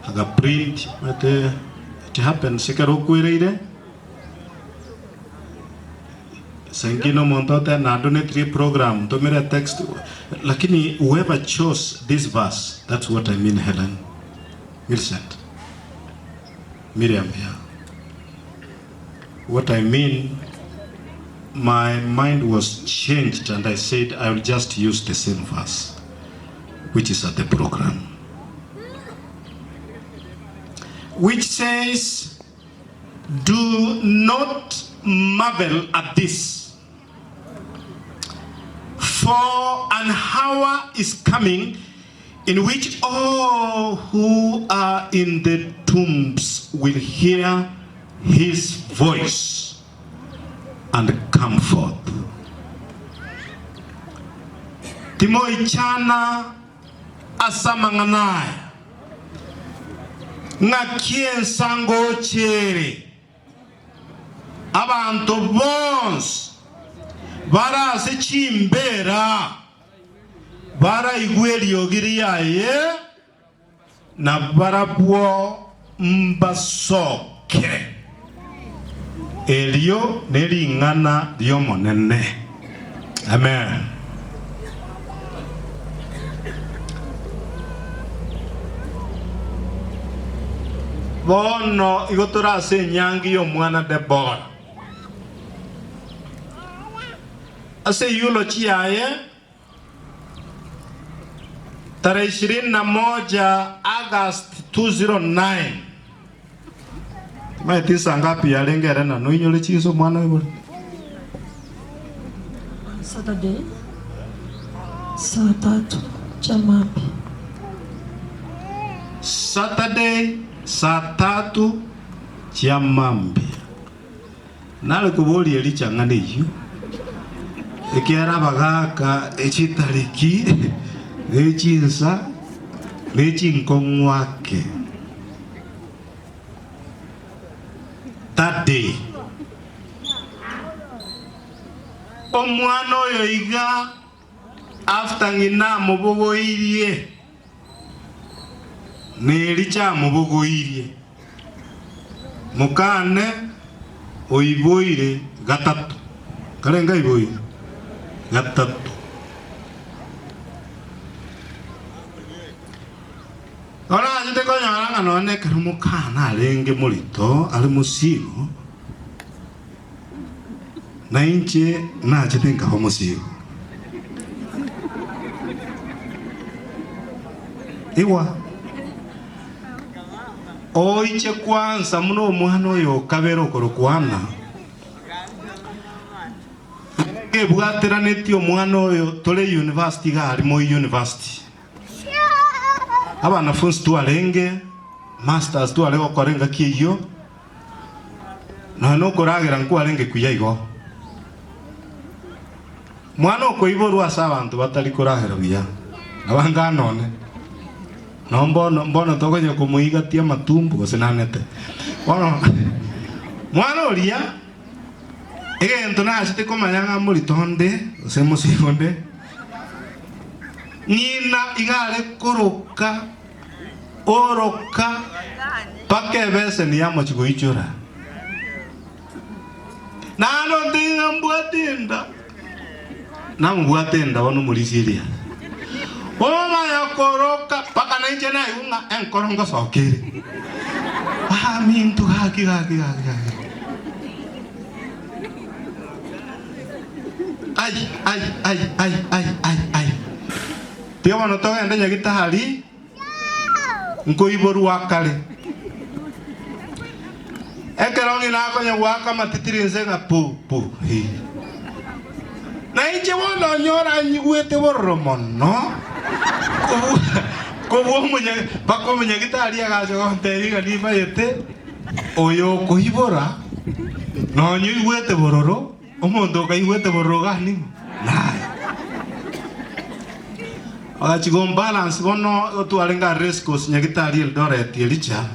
[SPEAKER 3] aga print but it happens sekaro kuireire sengino monto ta na donate program to mera text lakini whoever chose this verse, that's what I mean. Helen Millicent Miriam here, what I mean, my mind was changed and I said I will just use the same verse which is at the program, which says, do not marvel at this, for an hour is coming in which all who are in the tombs will hear his voice and come forth. Timoi chana asamanganaya ngakien sango chere abantu bonse bara se chimbera bara igweli ogiri yaye na bara bwo mbasoke elio neringana dio monene. Amen. Bono igotora se nyangi yo mwana Debora ase yulo chiaye tarehe 21 August 2009 maiti sangapi yalengera na noinyole chiso mwana we
[SPEAKER 1] Saturday saa 3 chamambi.
[SPEAKER 3] Saturday saa 3 chamambi nale kuboli elicha ngane yu ekiara bagaka echitariki echinsa lechinkongwake. That day omwana oyo iga after ngina mubogoirie nelicha mubogoirie mukane oiboire gatatu karenga iboire gatatu ora jite konyara none kerumukana alenge mulito ali musigo na inche na jitenga ho musigo iwa oiche kwanza muno omwana oyo kabero korokwana bwateraneti omwana oyo tole university gari mo university abanafunzi tuarenge masters tuarego korenga kiyo no koragera nkuarenge kuyaigo mwana okoiborwa asa abantu batari koragera biya abanga none no mbono togonye kumuigatia matumbu gosenanete bono mwana oria egento nashite komanyanga muri tonde osemusigonde nina igare koroka oroka pake bese ni yamo chigoichura tinga mbwatenda na mbwatenda wano mulisiria oma yakoroka paka na inje na yunga enkorongo sokiri mintu haki ai Tio wano toga ende nyagitahari nkoiboru wakale ekerongi nako nyawaka matitiri nsenga pu na inje wono nyora nyigwete boromono kobo munya bako munya gitari agaje gonte iga ni bayete oyo koibora no nyigwete bororo omondo kaigwete bororo gani na agachigom balance bono otwarenga rescos nyagitari Eldoret Elicha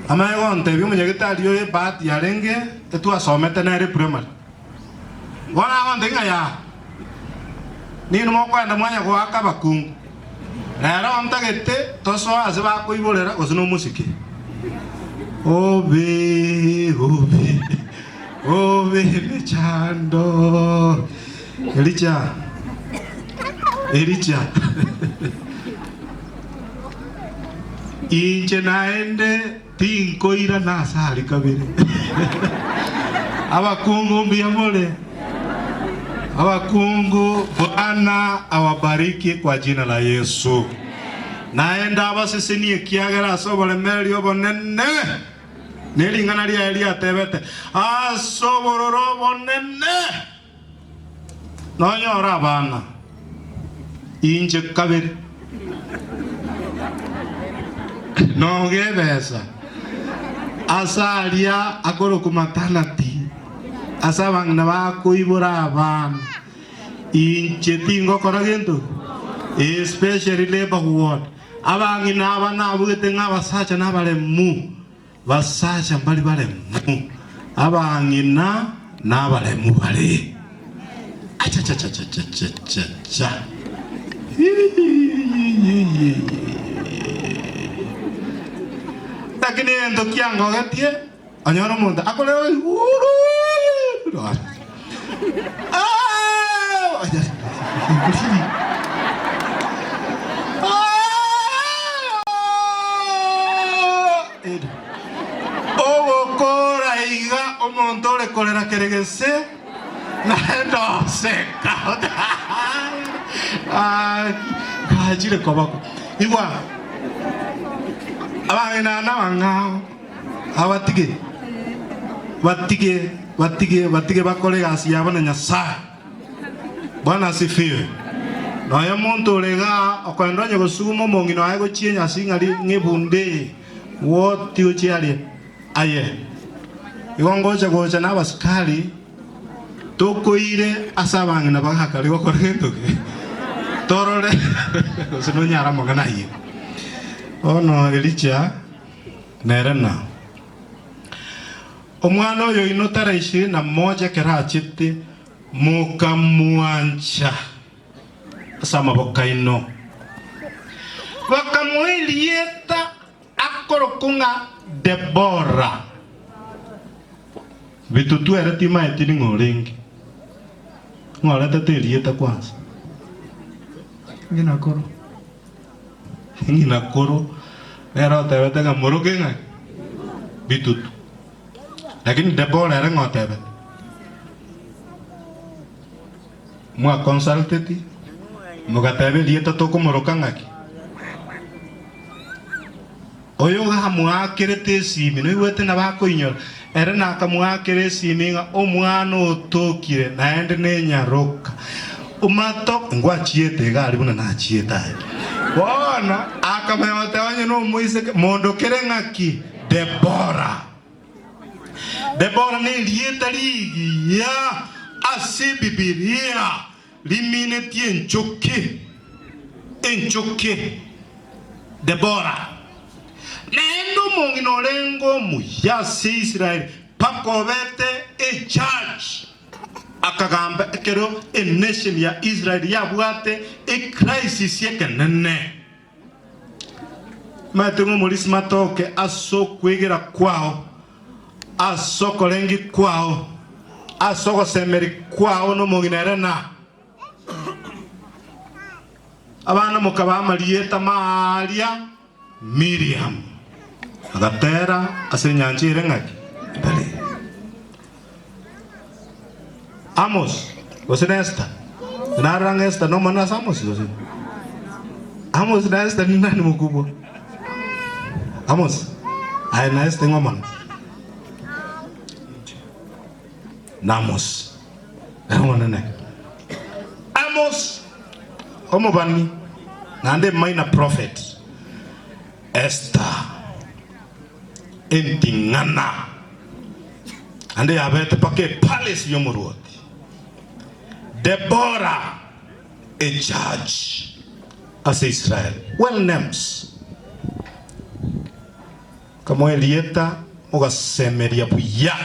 [SPEAKER 3] amaye gonte bi munya gitari yo bat yarenge etwa somete na primary wana gonte ngaya nino mo kwenda mwanya kwa akabakungu nero ntagete toso aze bakoiborera osino musiki obe chando Elicha inche naende tinkoira nasari kabiri abakungu mbiamole abakungu Bwana awabariki kwa jina la Yesu. Naenda abasisinie kiagera asobole melio bonene nelingana lia elia tebete asobororo bonene nonyora bana inje kabiri nogebesa asalia akoro kumatanati asabang na bakoibora abana inje tingo koragento especially labor ward abangi nabana abugete ngabasacha nabale mu basacha mbali bale mu abangi nabale mu bale acha lakini ndo kiango gatie anyoro monda akole omontole kolera keregese naendo seka kajire kobako igwa abana nabangao batige bakole gasi yabona Nyasaye. Bwana asifiwe. Noyo muntu lega okwendonye gosumo mongino ayo chienya singari ngebunde woti uchiali aye igongocha gocha nabasikali tokoire asabanga nabagakali gokorendoke torore sino nyara mogana yi ono Elicha nerena omwana oyo inotara 21 kerachite mukamuancha sama bokaino bakamuilieta akorokunga Debora bitutu eratima etini ngorengi ngorata terieta kwanza ngina koro era tebete ngamoroke nga bitutu lakini Debora era ngotebe mwa consultati mugatebe lieta toko moroka ngaki oyo gahamwakirete simi no iwete na bakoinyora era nakamwakire simi nga omwana otokire naende nenyaroka umato ngwachiete gari buna nachieta bona akameote wanye no muise mondokere ngaki Debora ni lieta ligi ya asi bibilia limine tien enchoke Debora naendo mongino lengo muyasi Israel pakobete a church akagamba kero a nation ya Israel yabwate a crisis yekenene matengo molisi matoke aso kwegera kwao aso kolengi kwao asogo semeri kwao no muginerena abana mukaba marieta Maria Miriam agatera asenyanjire ngaki Amos Esther naranga Esther no mana Amos Amos na Esther ni nani mkubwa Amos na Esther ngomana Namos Amos omobani nande minor prophet Esther entingana ande abete pake palace yomuruoti Deborah a judge as Israel well names kama Elieta oga semeria buya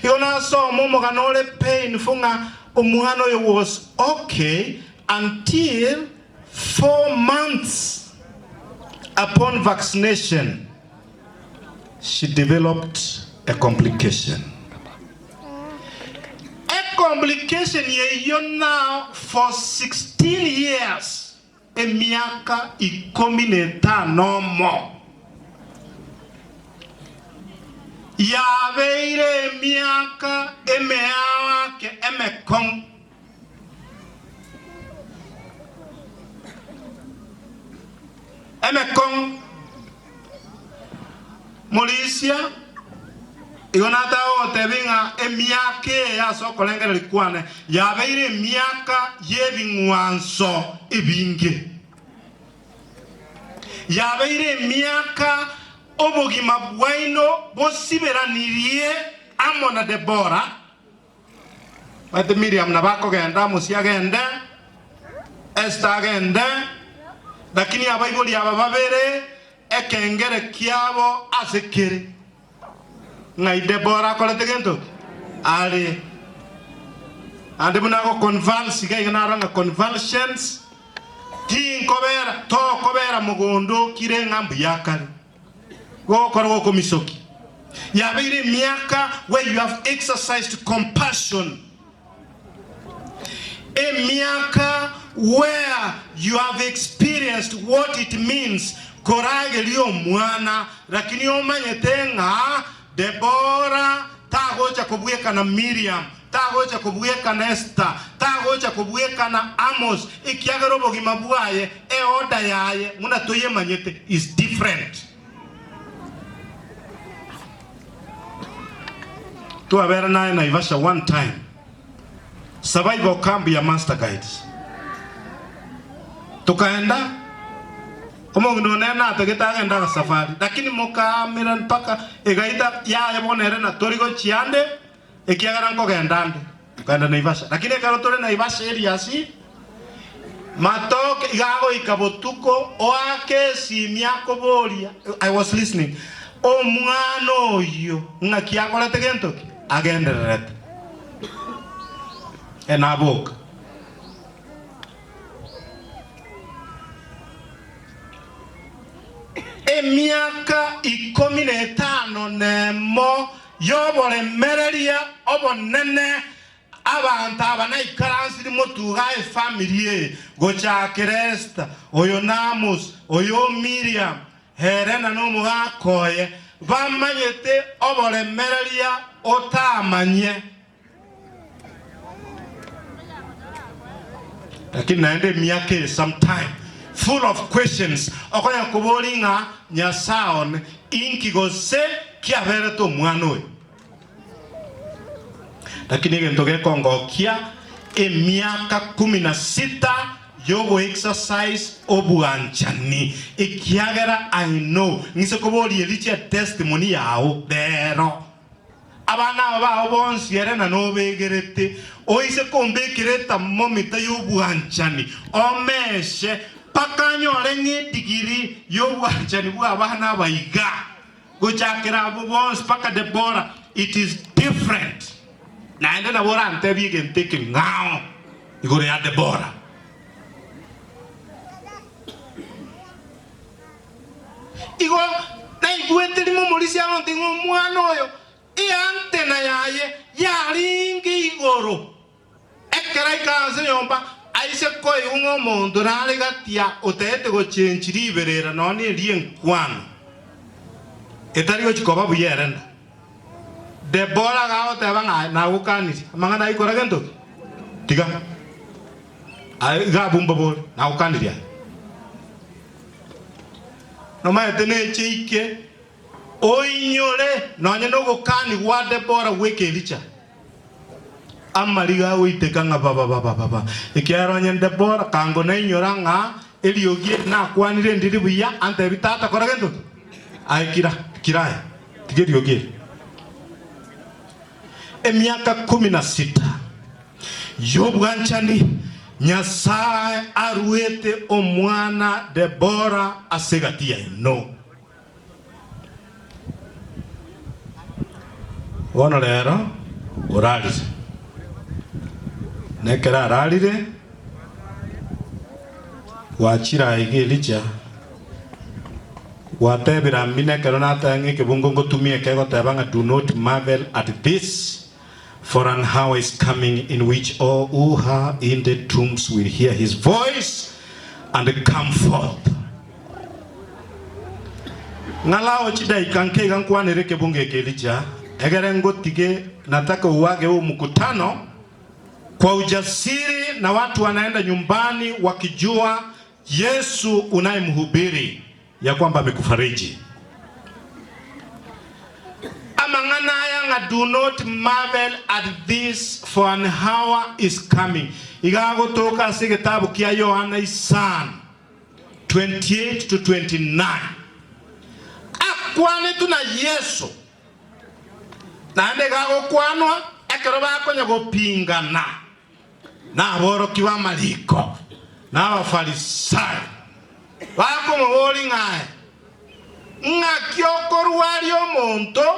[SPEAKER 3] yona so momo kanole pain funga umuhano yo was okay until 4 months upon vaccination she developed a complication. A complication ye now for 16 years. E miaka ikomineta no more. Ya veire miaka emeawa ke emekong. Emekong Mauricia igonata o tebinga emiake ya soko lenga likwane ya beire miaka yebingwanso ibinge ya beire miaka obogima bwaino bosiberanirie amona Deborah ate Miriam nabako genda musia gende Esther gende lakini abaibuli ababere ekengere kiabo asekere ngai Deborah kolete gento ali ande bunago convulse ga inaranga convulsions tin kobera to kobera mugondo kire ngambu yakari go korgo komisoki ya bire miaka where you have exercised compassion a miaka where you have experienced what it means korage liyo mwana lakini omanyete nga Deborah tagocha kubweka na Miriam tagocha kubweka na Esther tagocha kubweka na Amos ikiagero bogima bwaye e oda yaye muna toye manyete is different to abera na Naivasha one time survival camp ya Master Guides tukaenda omongo nena tegeta enda safari lakini moka mira mpaka egaita ya yabonere na torigo chiande ekiagara ngo gendande kaenda Naivasha lakini karo tore Naivasha area si matoke igago ikabotuko oake simia koboria I was listening o mwano yo ngakiakola tegento agenderete enabok emiaka 15 nemo yobole mereria obonene abantu abana ikaransi motuga e family gocha Esther oyo Namos oyo Miriam herena no mugakoye bamanyete obole mereria otamanye lakini naende miaka sometime full of questions okoya kubolinga nyasaon inkigose kiavere to mwanoi lakini gentoge kongokia emiaka 16 yobo exercise obuanchani ikiagera I know ngise kuboli eliche testimony yao dero abana ba bonsi erena no begerete oise kombekereta momita yobuanchani omeshe pakanyo rengi digiri yobuanchani bwa abana baiga gochakera bonsi paka Deborah it is different na ende na bora antebi genteke ngao igore ya Deborah igo na iguete limo morisi amonte ngo mwana oyo iante na yaye yaringi igoro ekera ikanse yomba aise koi ungo mondo nale gatia otete go chenchiri berera noni rien kwano etari ochikoba buyerenda Debora gawo tebanga na ukanisi mangana ikora gento tiga ai ga bumba bol na ukandiria no maetene chike oinyore nonye no gukani wa Debora weke Elisha amariga uitekanga baba ikiaro nye Debora kango na inyora nga eliogie na kwanire ndiri buya ante bitata kora gento ai kirae tigeriogie emiaka 16 yobwanchani Nyasaye aruete omwana Debora asegatia no wono lero oralise nekera aralire wachira ige Elisha watebira mine kero natange kebungo ngotumie kego tabanga do not marvel at this. For an hour is coming in which all who are in the tombs will hear his voice and come forth. Ngalao chida ikanke gankwane reke bunge Elisha egere ngotige nataka uwage huu mkutano kwa ujasiri na watu wanaenda nyumbani wakijua Yesu unayemhubiri ya kwamba amekufariji. Do not marvel at this, for an hour is coming. Igago toka si kitabu kia Yohana isan 28 to 29. Akwane tuna Yesu na ande gago kwanwa ekeroba kwenye gopingana na aboro kiwa maliko na abafarisayo bako mubori ngae ngakiokoro wali omonto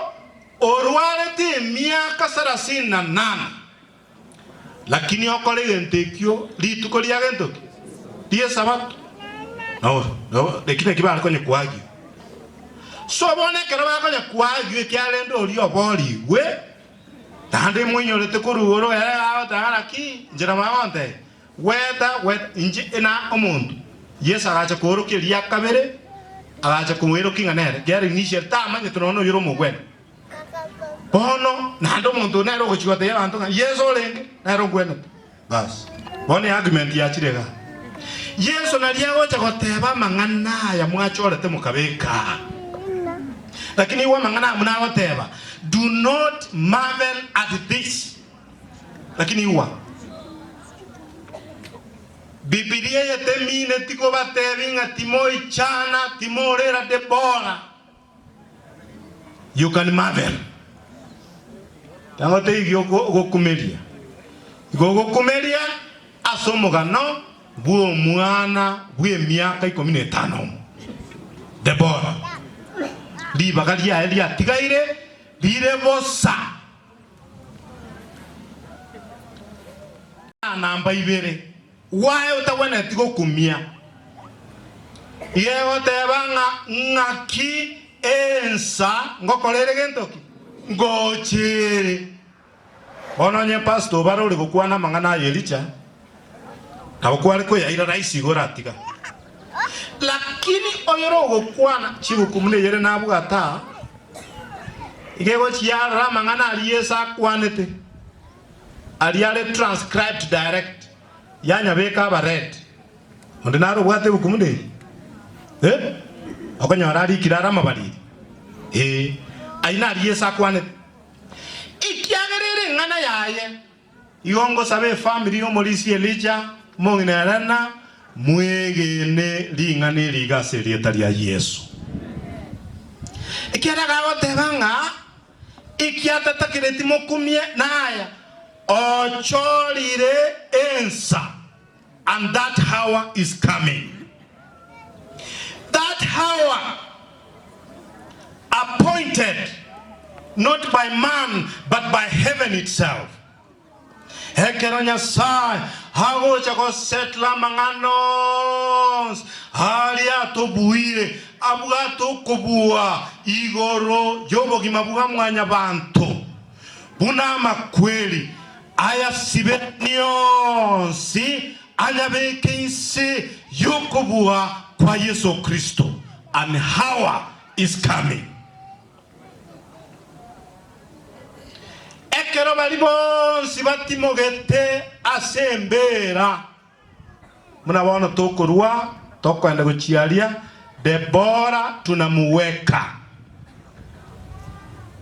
[SPEAKER 3] orware te miaka 38 lakini okole gentekio lituko lya gento die sabato no lekine kibali kwenye kwagi so bone kero bakonye kwagi kyalendo oli oboli we tande mwenyo lete kururo era tara ki njira mawante weda inji ena omundu Yesu agacha koroke lya kabere agacha kumwero kinganere gyari initial tamanye tunono yiro mugwene bono nando muntu nero gochigote ya bantu Yesu lenge nero gwene bas bone argument ya chirega Yesu nalia gocha goteba mangana ya mwachorete mukabeka lakini wa mangana muna goteba do not marvel at this lakini wa Biblia yetemine tiko batebinga timoi chana timorera Debora you can marvel tango te igyo gokumeria gokumeria asomogano buo mwana bwe miaka 15 Debora libagalia elia tigaire bire bosa namba ibere wae utawena tiko kumia yego tebanga ngaki ensa ngokolere gentoki ngochere ononye pastor barori gukwana mangana Elisha nabukwari ko yaira raisi goratiga lakini oyoro gukwana chibukumune yere nabugata igego chiara mangana aliyesa kwanete aliyale transcribed direct yanya beka ba red onde naro bwate bukumune akonyora ari kirara mabali aina aliyesa kwanete ikiagerere ngana yaye yongo sabe family yo molisi Elisha monginarana mwegene lingane ligase lietali ya Yesu ikiaraga gotebanga ikiatata kiretimo kumie naya ocholire ensa and that hour is coming. That hour appointed not by man but by heaven itself. Hekero Nyasaye hagocha ko setla manganos halia to buire abuga to kobua igoro yobo gimabuga mwanya bantu buna makweli aya sibe nionsi anyabeke insi yokobua kwa Yesu Kristo. And hour is coming. Ekero balibonsi batimogete asembera. Mnabona tokorua tokwenda guchiaria Debora tunamuweka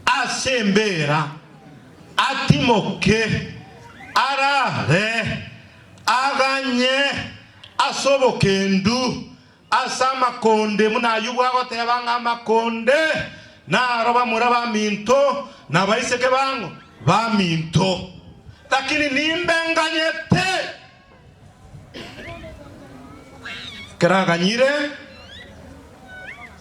[SPEAKER 3] asembera atimoke arare aganye asobokendu asama konde munayubwa gotebanga makonde na roba muraba minto na baiseke bango ba minto lakini nimbenganyete keraganyire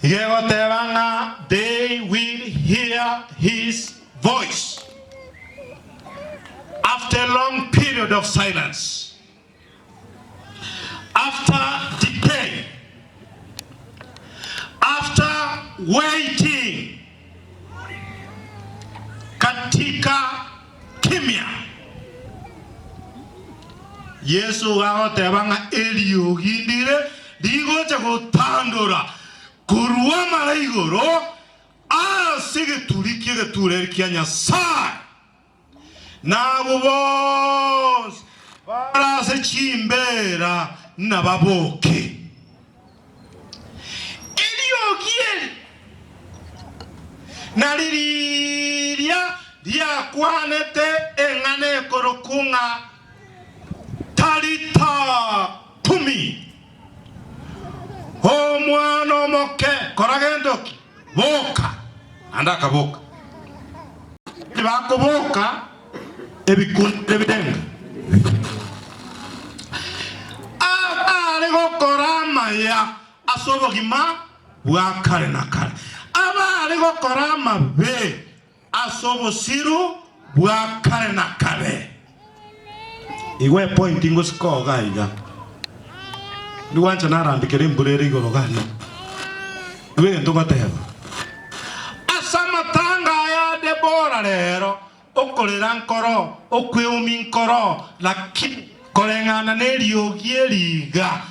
[SPEAKER 3] yegotebanga they will hear his voice after a long period of silence, after decay, after waiting katika kimya. Yesu agotebanga eliogindire ligocha gutandura kurua maraigoro asige tulikie geturekia Nyasaye nabo bose barase chimbera nababoke eliogieli naliriria lyakwanete engane korokunga talita tumi omwana omoke koragendoki boka andaka boka bakoboka ebikunde bidenga abali gokora amaya asobogima bwakare na kare abali gokora amabe asobosiru bwakare na kare iwe point ingo sikoga iga ndiwancha narambikere mburere igoro gani iwe ntugateba asamatanga ya Debora rero okorera nkoro okweumi nkoro lakini korengana neriogieriga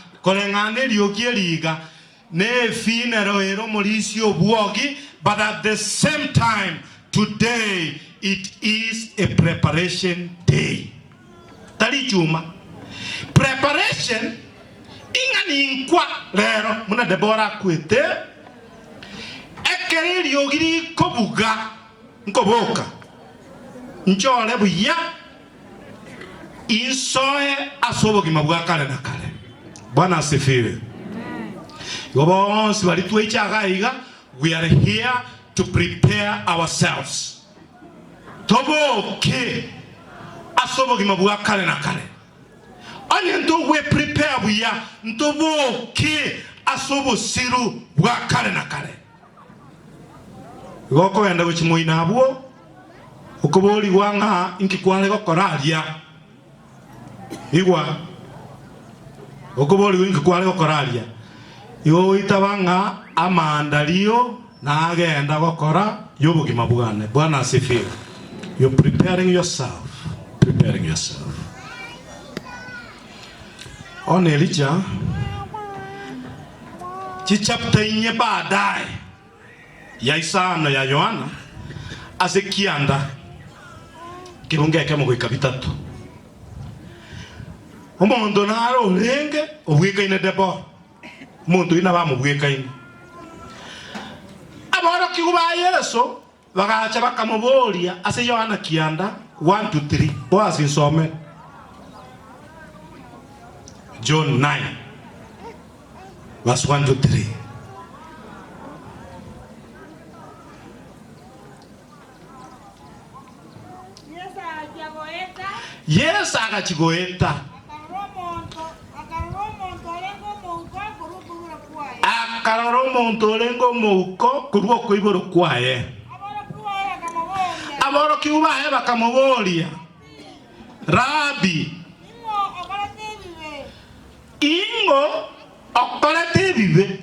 [SPEAKER 3] ne finero ero morisi obwogi. But at the same time today it is a preparation day. Tali juma preparation ingani nkwa rero muna Debora kwete ekeri yogiri kobuga nkoboka nchole buya insoe asobogima bwakale na kale. Bwana asifiwe. Yobonsi balitwechaga iga we are here to prepare ourselves toboke asobogima bwakale na kale. Anye nto we prepare buya ntoboke asobosiru bwakale na kale. Goko yenda guchimoina abwo ukoboli wanga inkikwale gokoralia igwa ukoboli inkikwale gokoralia yo itabanga amandalio na agenda gokora yobugima bwane. Bwana asifiwe. You're preparing yourself. On Elijah chapter inye baadaye ya Isaya ya Yohana asekianda kirungeke mu gwika bitatu omondo naro lenge obwikaine Debora muntu ina bamubwikaine aboro kiguba Yesu bagacha bakamuboria ase Yohana kianda 1 to 3 boas insome John 9 verse 1 to 3. Yes, akachigoeta akaroro muntu lengo muko kuruo kuiboro kwaye aboro kiubaye bakamuboria Rabi ingo okorete bibe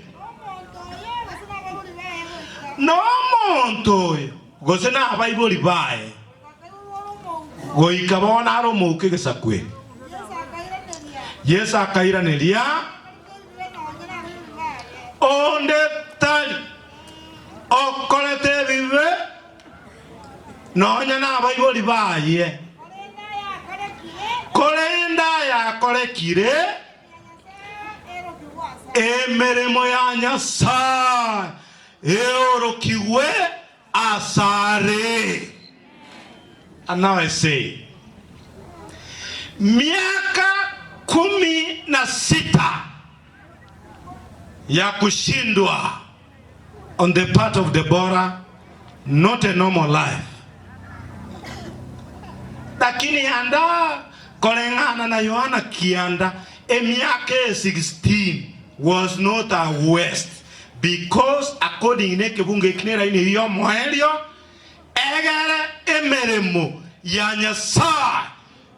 [SPEAKER 3] no muntu gozena abaiboli bae goikabona aro muke gesakwe Yesu akairaneria onde tali okorete bibe nonya na baiboli baye korenda ya korekire emeremo ya Nyasaye eorokiwe asare. And now I say, miaka 16 ya kushindwa on the part of Deborah, not a normal life. Lakini anda kolengana na Yohana kianda miaka 16 was not a waste, because according to kibunge kinera ini yo moelio egere emeremo ya Nyasaye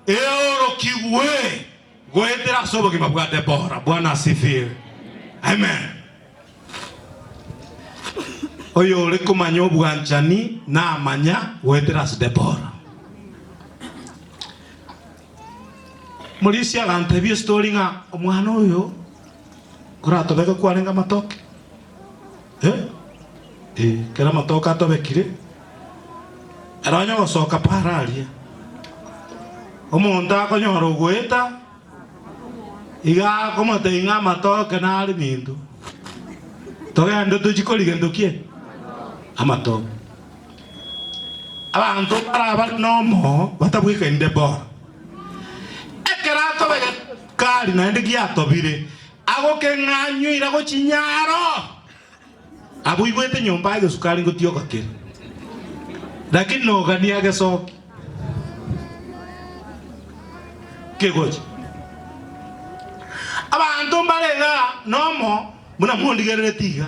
[SPEAKER 3] eorokiwe goetera sobo kimabwa Deborah. Bwana asifiwe. Amen. Oyo uri kumanya obwanchani na amanya goetera Deborah. Mulisi alantebi story nga omwana oyo kuratobeka kwarenga matoke kera matoke atobekire aranya gosoka pararia omonta akonyora ogweta iga komotenga matoke nari mindu togende tuchikorigendokie amatoke abantu baraba nomo batabwika Deborah ekera atobeka kari naende giatobire agoke ng'anyuira gochinyaro abuibwete nyomba age sukari ngotioka kera lakini nogania gesoki kegoje abantu mbarenga nomo muna mondigerere tiga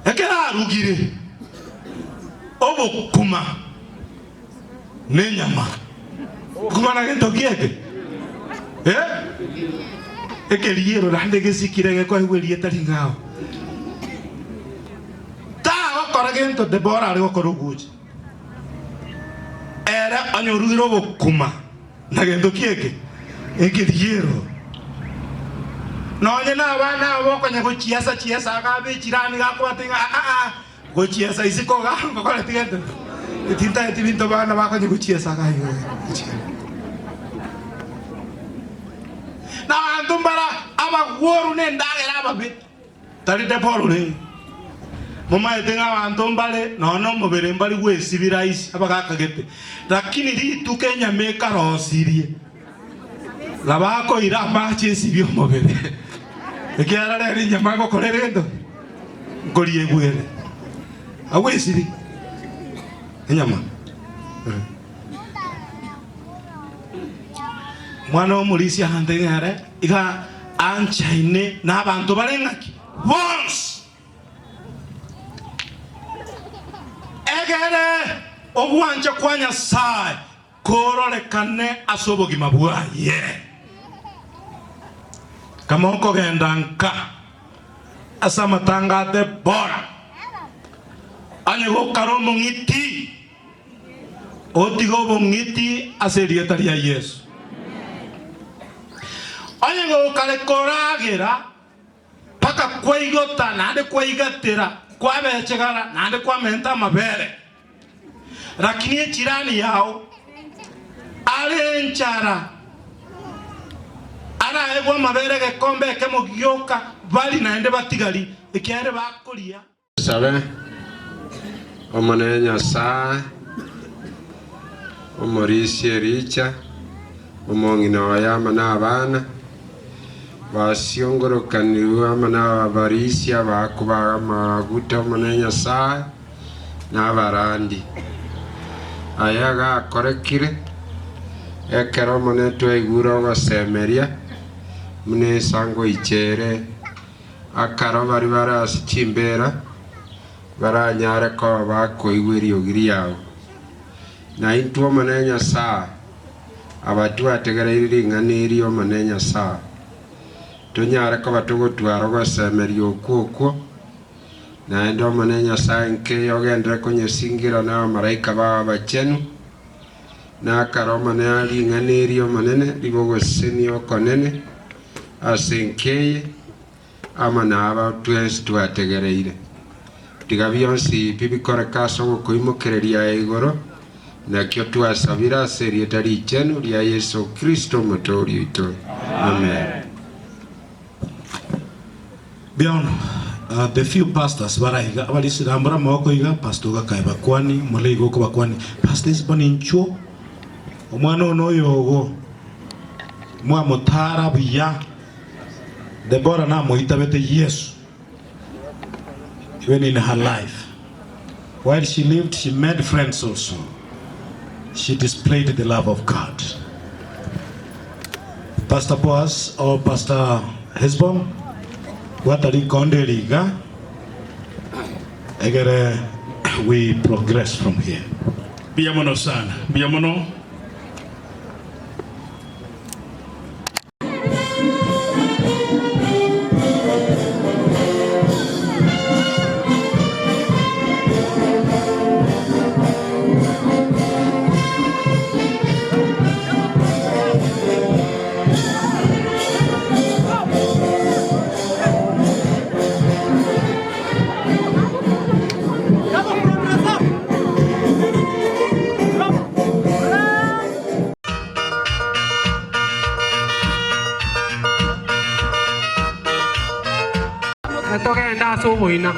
[SPEAKER 3] ekera rugire obokuma nenyama kumana gento kieke ekeriero rande gesikirege kwa hwerie taringao ta okora gento Deborah ari okoro guje era anyorugiro bokuma na gento kieke ekeriero nonye na bana bokonya gochiasa chiasa gabe chirani gakwatinga gochiasa isiko ga ngokore tigete tinta tinto bana bakonya gochiasa gayo na antumbara abagworu ne ndagera babe tari Deborah ne mama etenga antumbale nono mubere mbali gwesibira isi abagakagete lakini ritu Kenya meka rosirie labako ira machi sibyo mubere ekiara le nyama go korerendo ngoriye gwere awesiri nyama mwana omulisi ahandengere iga anchaine na abantu barengaki once egere obwanja kwa Nyasaye kororekane asobogima bwaye kama uko genda nka asamatanga Deborah anye go karomo ngiti otigo bongiti aserietaria Yesu anye go kale koragera paka kwaigota nande kwaigatira kwabechegara nande kwamenta mabere lakini jirani yao alenchara ara egwa mabere gekombe kemogioka bali naende batigari ekiare bakoria
[SPEAKER 10] sabe omone Nyasaye omorisi ericha omongina wayama n'abana basiongorokanirwa amana barisia bakuba amaguta omone Nyasaye n'abarandi ayaga akorekire ekero omone tweigura ogosemeria mune sango ichere akaro bari barasi chimbera baranyare ko bakoigwiri ogiri yawo na intu omone Nyasaye abatu ategereire ng'aniri omone Nyasaye tonyare ko batugotwara gosemeria okuokwo na endo omone Nyasaye nke yogendere konyesingira na malaika ba bachenu na karoma na ring'anirio manene rigogosenio konene asenkeye ama na aba twese twategereire tiga bionsi bibikoreka ase ogokoimokereria igoro nakio twasabira ase rieta richenu ria Yesu Kristo Mũtũũri witũ. Amen.
[SPEAKER 3] Beyond the few pastors baraiga abalisirambura moko iga pastor gakae bakwani muleigo ko bakwani pastors banincho omwana ono yogo mwa mutara buya Deborah na moita bete Yesu even in her life while she lived she made friends also. She displayed the love of God. Pastor Boaz or Pastor Hesbon, what are you liga? We progress from here.
[SPEAKER 19] Biamono sana, biamono.
[SPEAKER 18] Tokenda subuina.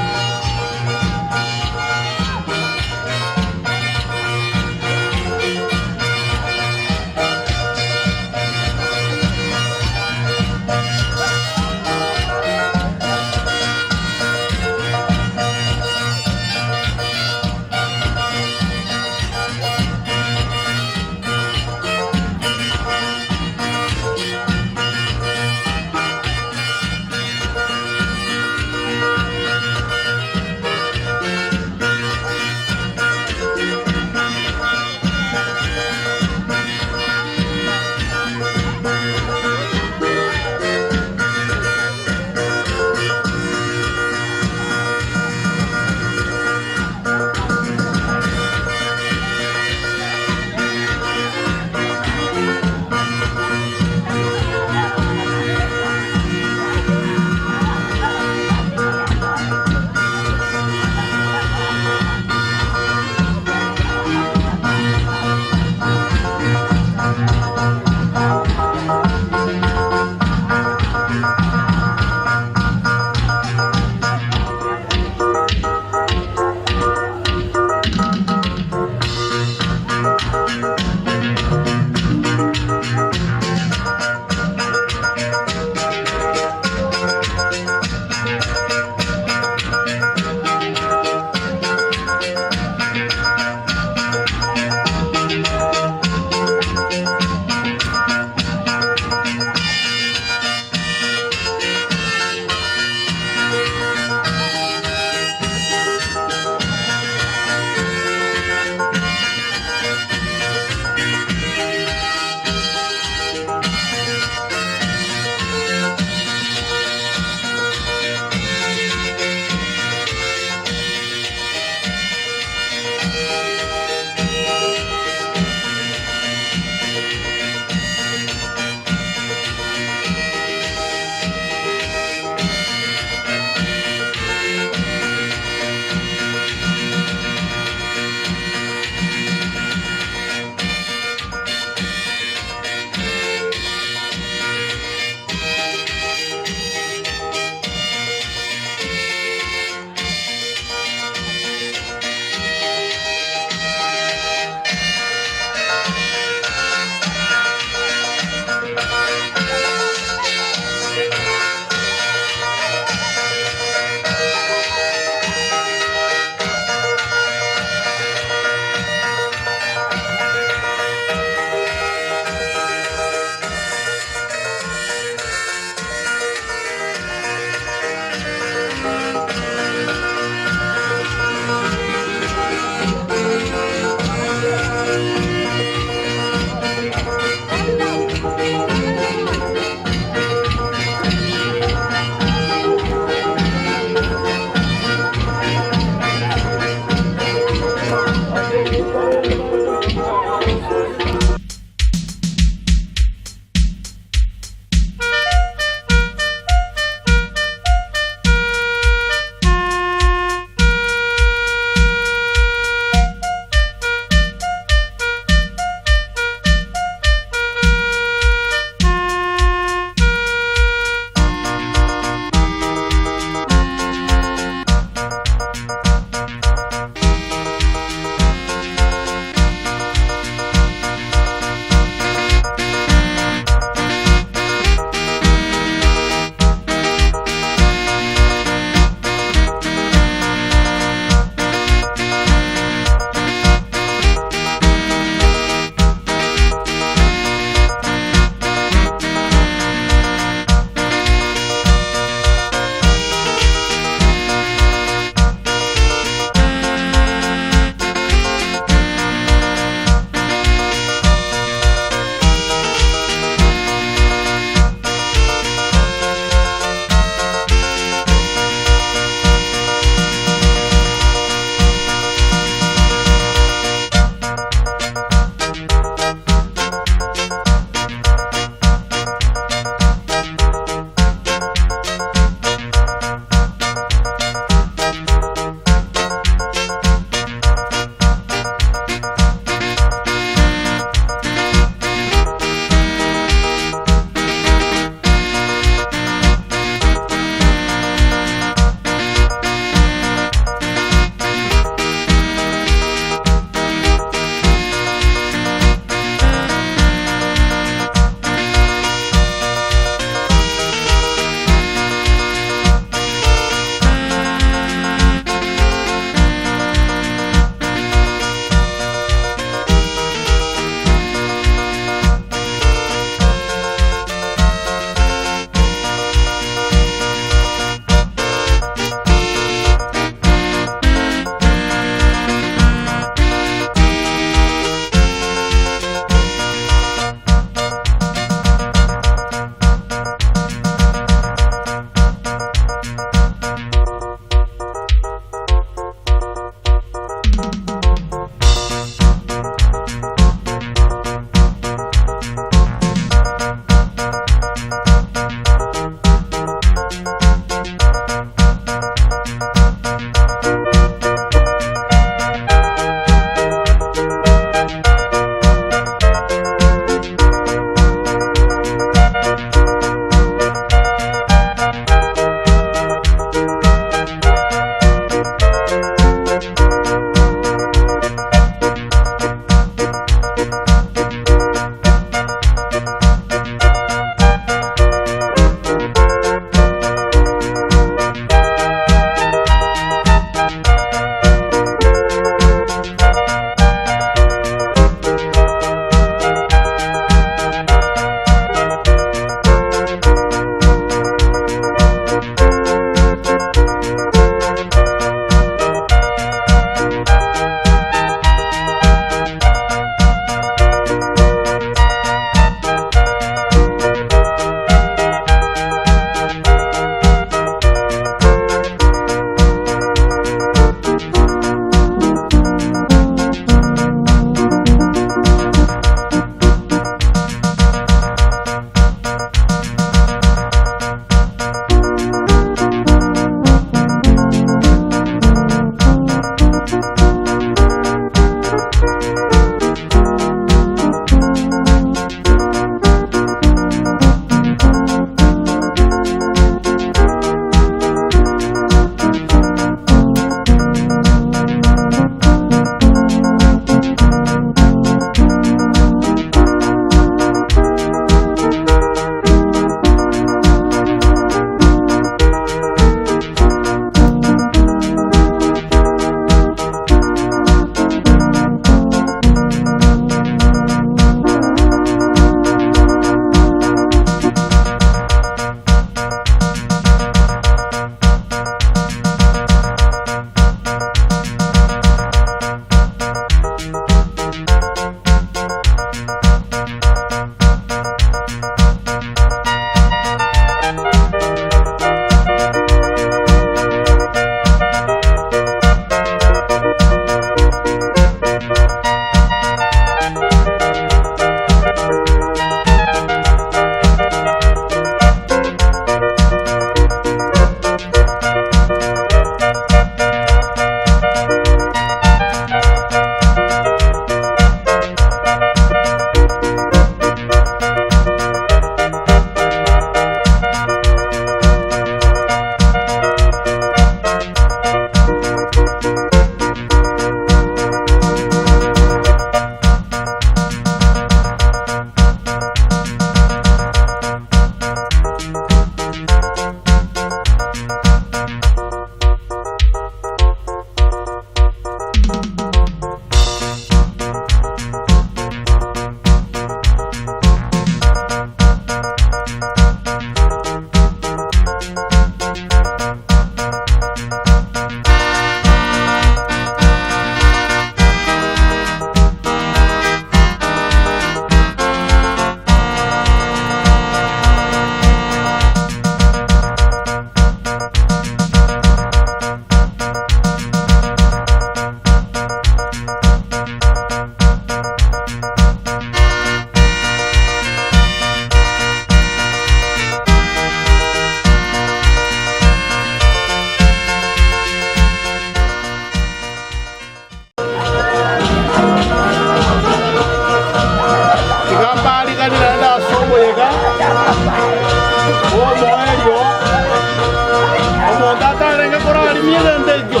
[SPEAKER 4] mirendejo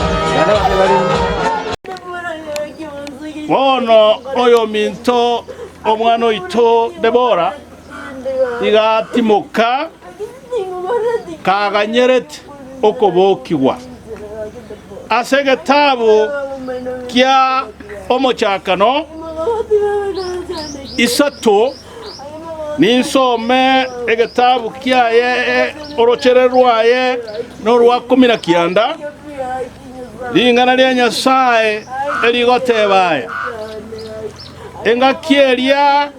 [SPEAKER 4] bono oyo minto omwana oito Debora igatimuka kaganyerete okobokigwa ase egetabu kia omochakano isato ninsome egetabu kiaye orochere rwaye norwa 19 lingana lya Nyasaye erigotebaya engakieria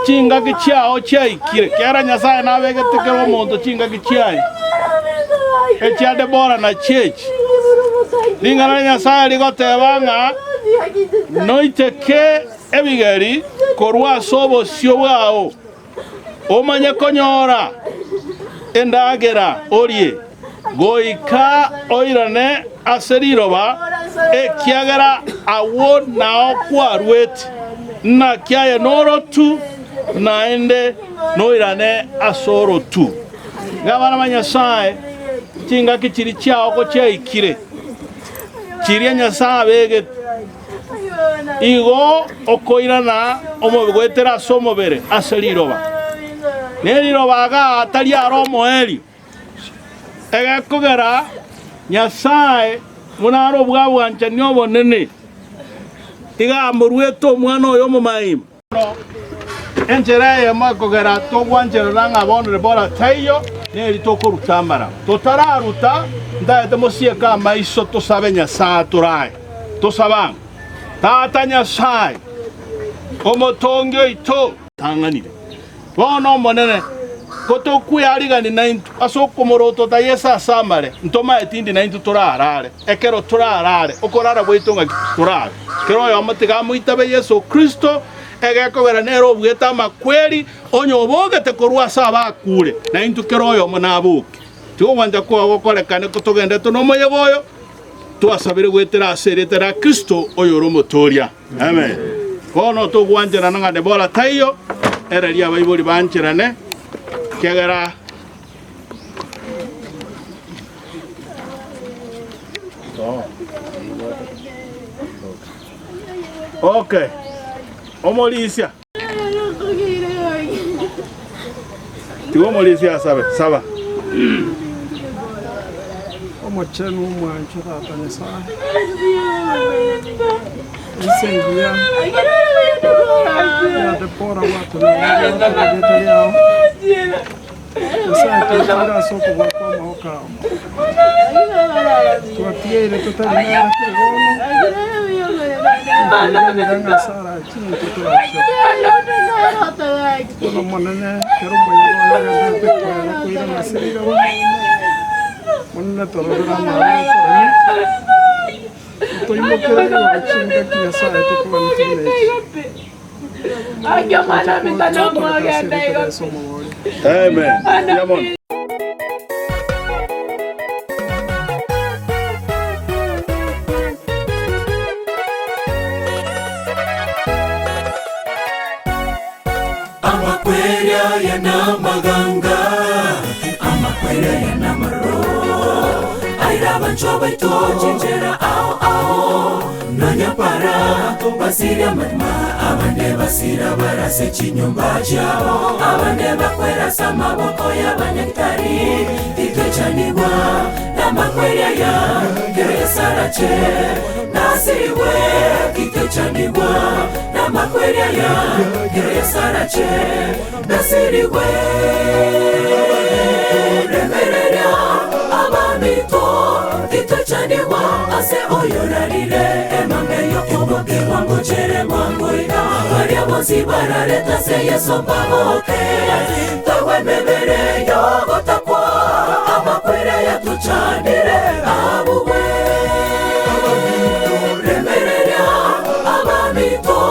[SPEAKER 4] chingaki chiao chiaikire kiara Nyasaye nabegetekera omonto chingaki chiaye echia Debora na chechi lingana lya Nyasaye rigotebanga noiteke ebigeri korwa sobo sio bwao omanye konyora endagera orie goika oirane aseriroba ekiagera awo nao kwarwete na kiaye noro tu naende noirane asoro tu gabana manyasaye kinga kichiri chiao ko chaikire chiria Nyasaye bege igo okoirana omobigwetera somobere aseriroba nerirobaga atari aromo eri egakogera Nyasaye munaro bwabwanja nyobo nene igamurweto omwana oyo omomaima enjeraye makogera togwanjera nanga bono Debora tayo neri tokorutambara totararuta ndaete mosieka maiso tosabe Nyasaye turaye tosabanga tata Nyasaye omotongyo ito tanganire bono monene kotokuyarigani naintu asokomoroto tayesa samare ntoma etindi naintu turarare ekero turarare okorara bwitunga turare kero yo matiga muitabe Yesu Kristo egekobera nero bweta makweri onyobogete korwa saba kure naintu kero yo monabuke tigo wanja ko gokorekane kutogende tunomoye boyo twasabire gwetera aseretera Kristo oyo romotoria amen kono to gwanjera nanga Debora tayo era lia baibuli bancherane kiagara okay omolisia tigo molisia saba
[SPEAKER 12] omochenu mwancho tata Nyasaye isengia ya Debora watu na Nyasaye tutara soko kwa mahoka tuatie ile tutari na kigono ndanga sara chini tutaracho kono monene kero moyo ya ndete kwa kuira na sirira monene torora mara toi mokere ya chinga kia Nyasaye tukwa ntine
[SPEAKER 1] Ayo mana minta nomo agenda
[SPEAKER 4] amen yamon
[SPEAKER 1] Amakweria yana maganga amakweria yana maro aira bancho baito jinjera ao nanya para basira matma abande basira barase chinyumba chao abande bakwera samaboko y'abanyagitari ikechanigwa n'amakweria ya keresarache nasiriwe ikechanigwa n'amakweria ya keresarache nasiriwe remerera abamito ikechanigwa ase oyorarire emangeyo kuboke wangu chere wangu ina waria bosi barareta se Yesu baboke tawe mebere yogo takwa amakwere ya tuchanire abuwe remerera abamito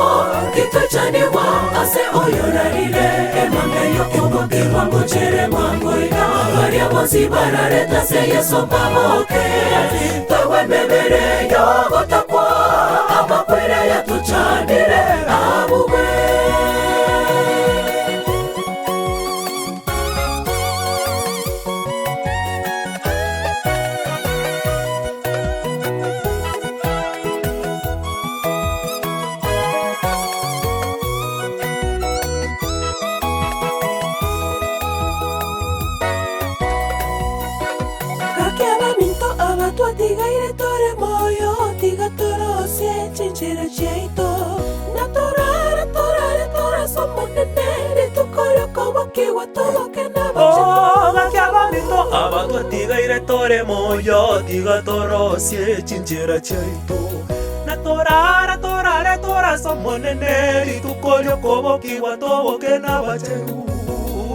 [SPEAKER 1] kitachanirwa ase oyorarire emangeyo kuboke wangu chere wangu ina waria bosi barareta se Yesu baboke tawe mebere yogo takwa amakwere ya tuchanire abuwe Kiaba minto abatwa tigaire tore moyo tiga torosie chinchira cheito na torare somonene tukoro kobo kiwa toboke na bache
[SPEAKER 11] Kiaba minto abatwa tigaire tore moyo tiga torosie chinchira cheito na torare somonene tukoro kobo kiwa toboke na bache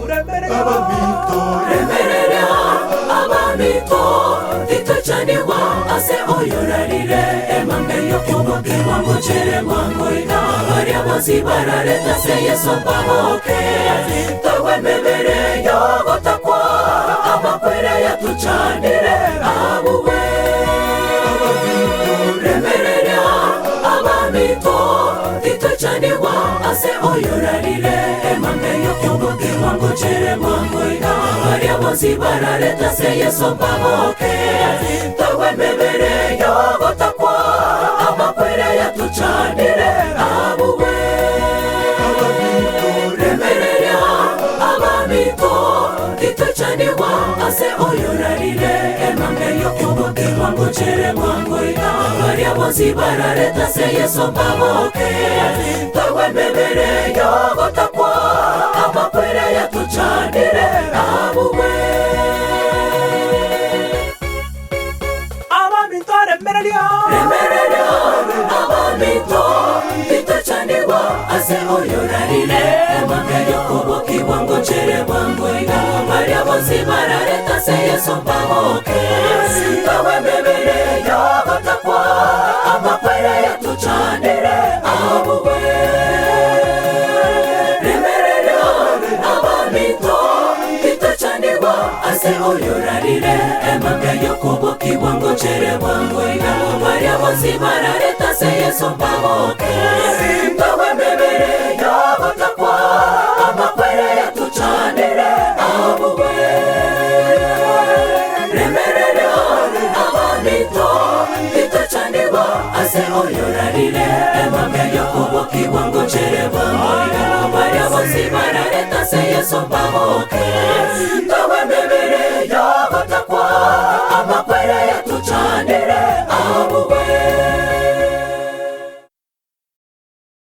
[SPEAKER 1] Remererea abamito itachaniwa ase oyorarire emangeyo kuboke wangu chere wangu ina Maria bozi barareta se yeso pamoke Tawe mebere yogo takwa Amakwere ya tuchanire abuwe Remererea abamito itachaniwa ase oyorarire emangeyo kuboke wangu chere wangu ina Maria bozi barareta se yeso pamoke Tawe mebere yogo takwa Amakwere ya tuchanire abuwe Remererea abamito itachaniwa ase oyorarire emangeyo kuboke wangu chere wangu ina Maria bozi barareta se yeso pamoke Tawe mebere yogo takwa Amakwere ya tuchanire abuwe
[SPEAKER 11] Abamito remererea
[SPEAKER 1] abamito itachaniwa ase oyorarire emangeyo kuboki wangu chere wangu ina Maria bozi barareta se yeso pamoke Tawe mebere yogo takwa Amakwere ya tuchanire abuwe Remererea abamito itachaniwa ase oyorarire emangeyo kuboki wangu chere wangu ina Maria bozi barareta se yeso pamoke Tawe mebere yogo takwa Amakwere ya tuchanire abuwe Remererea abamito itachaniwa ase oyorarire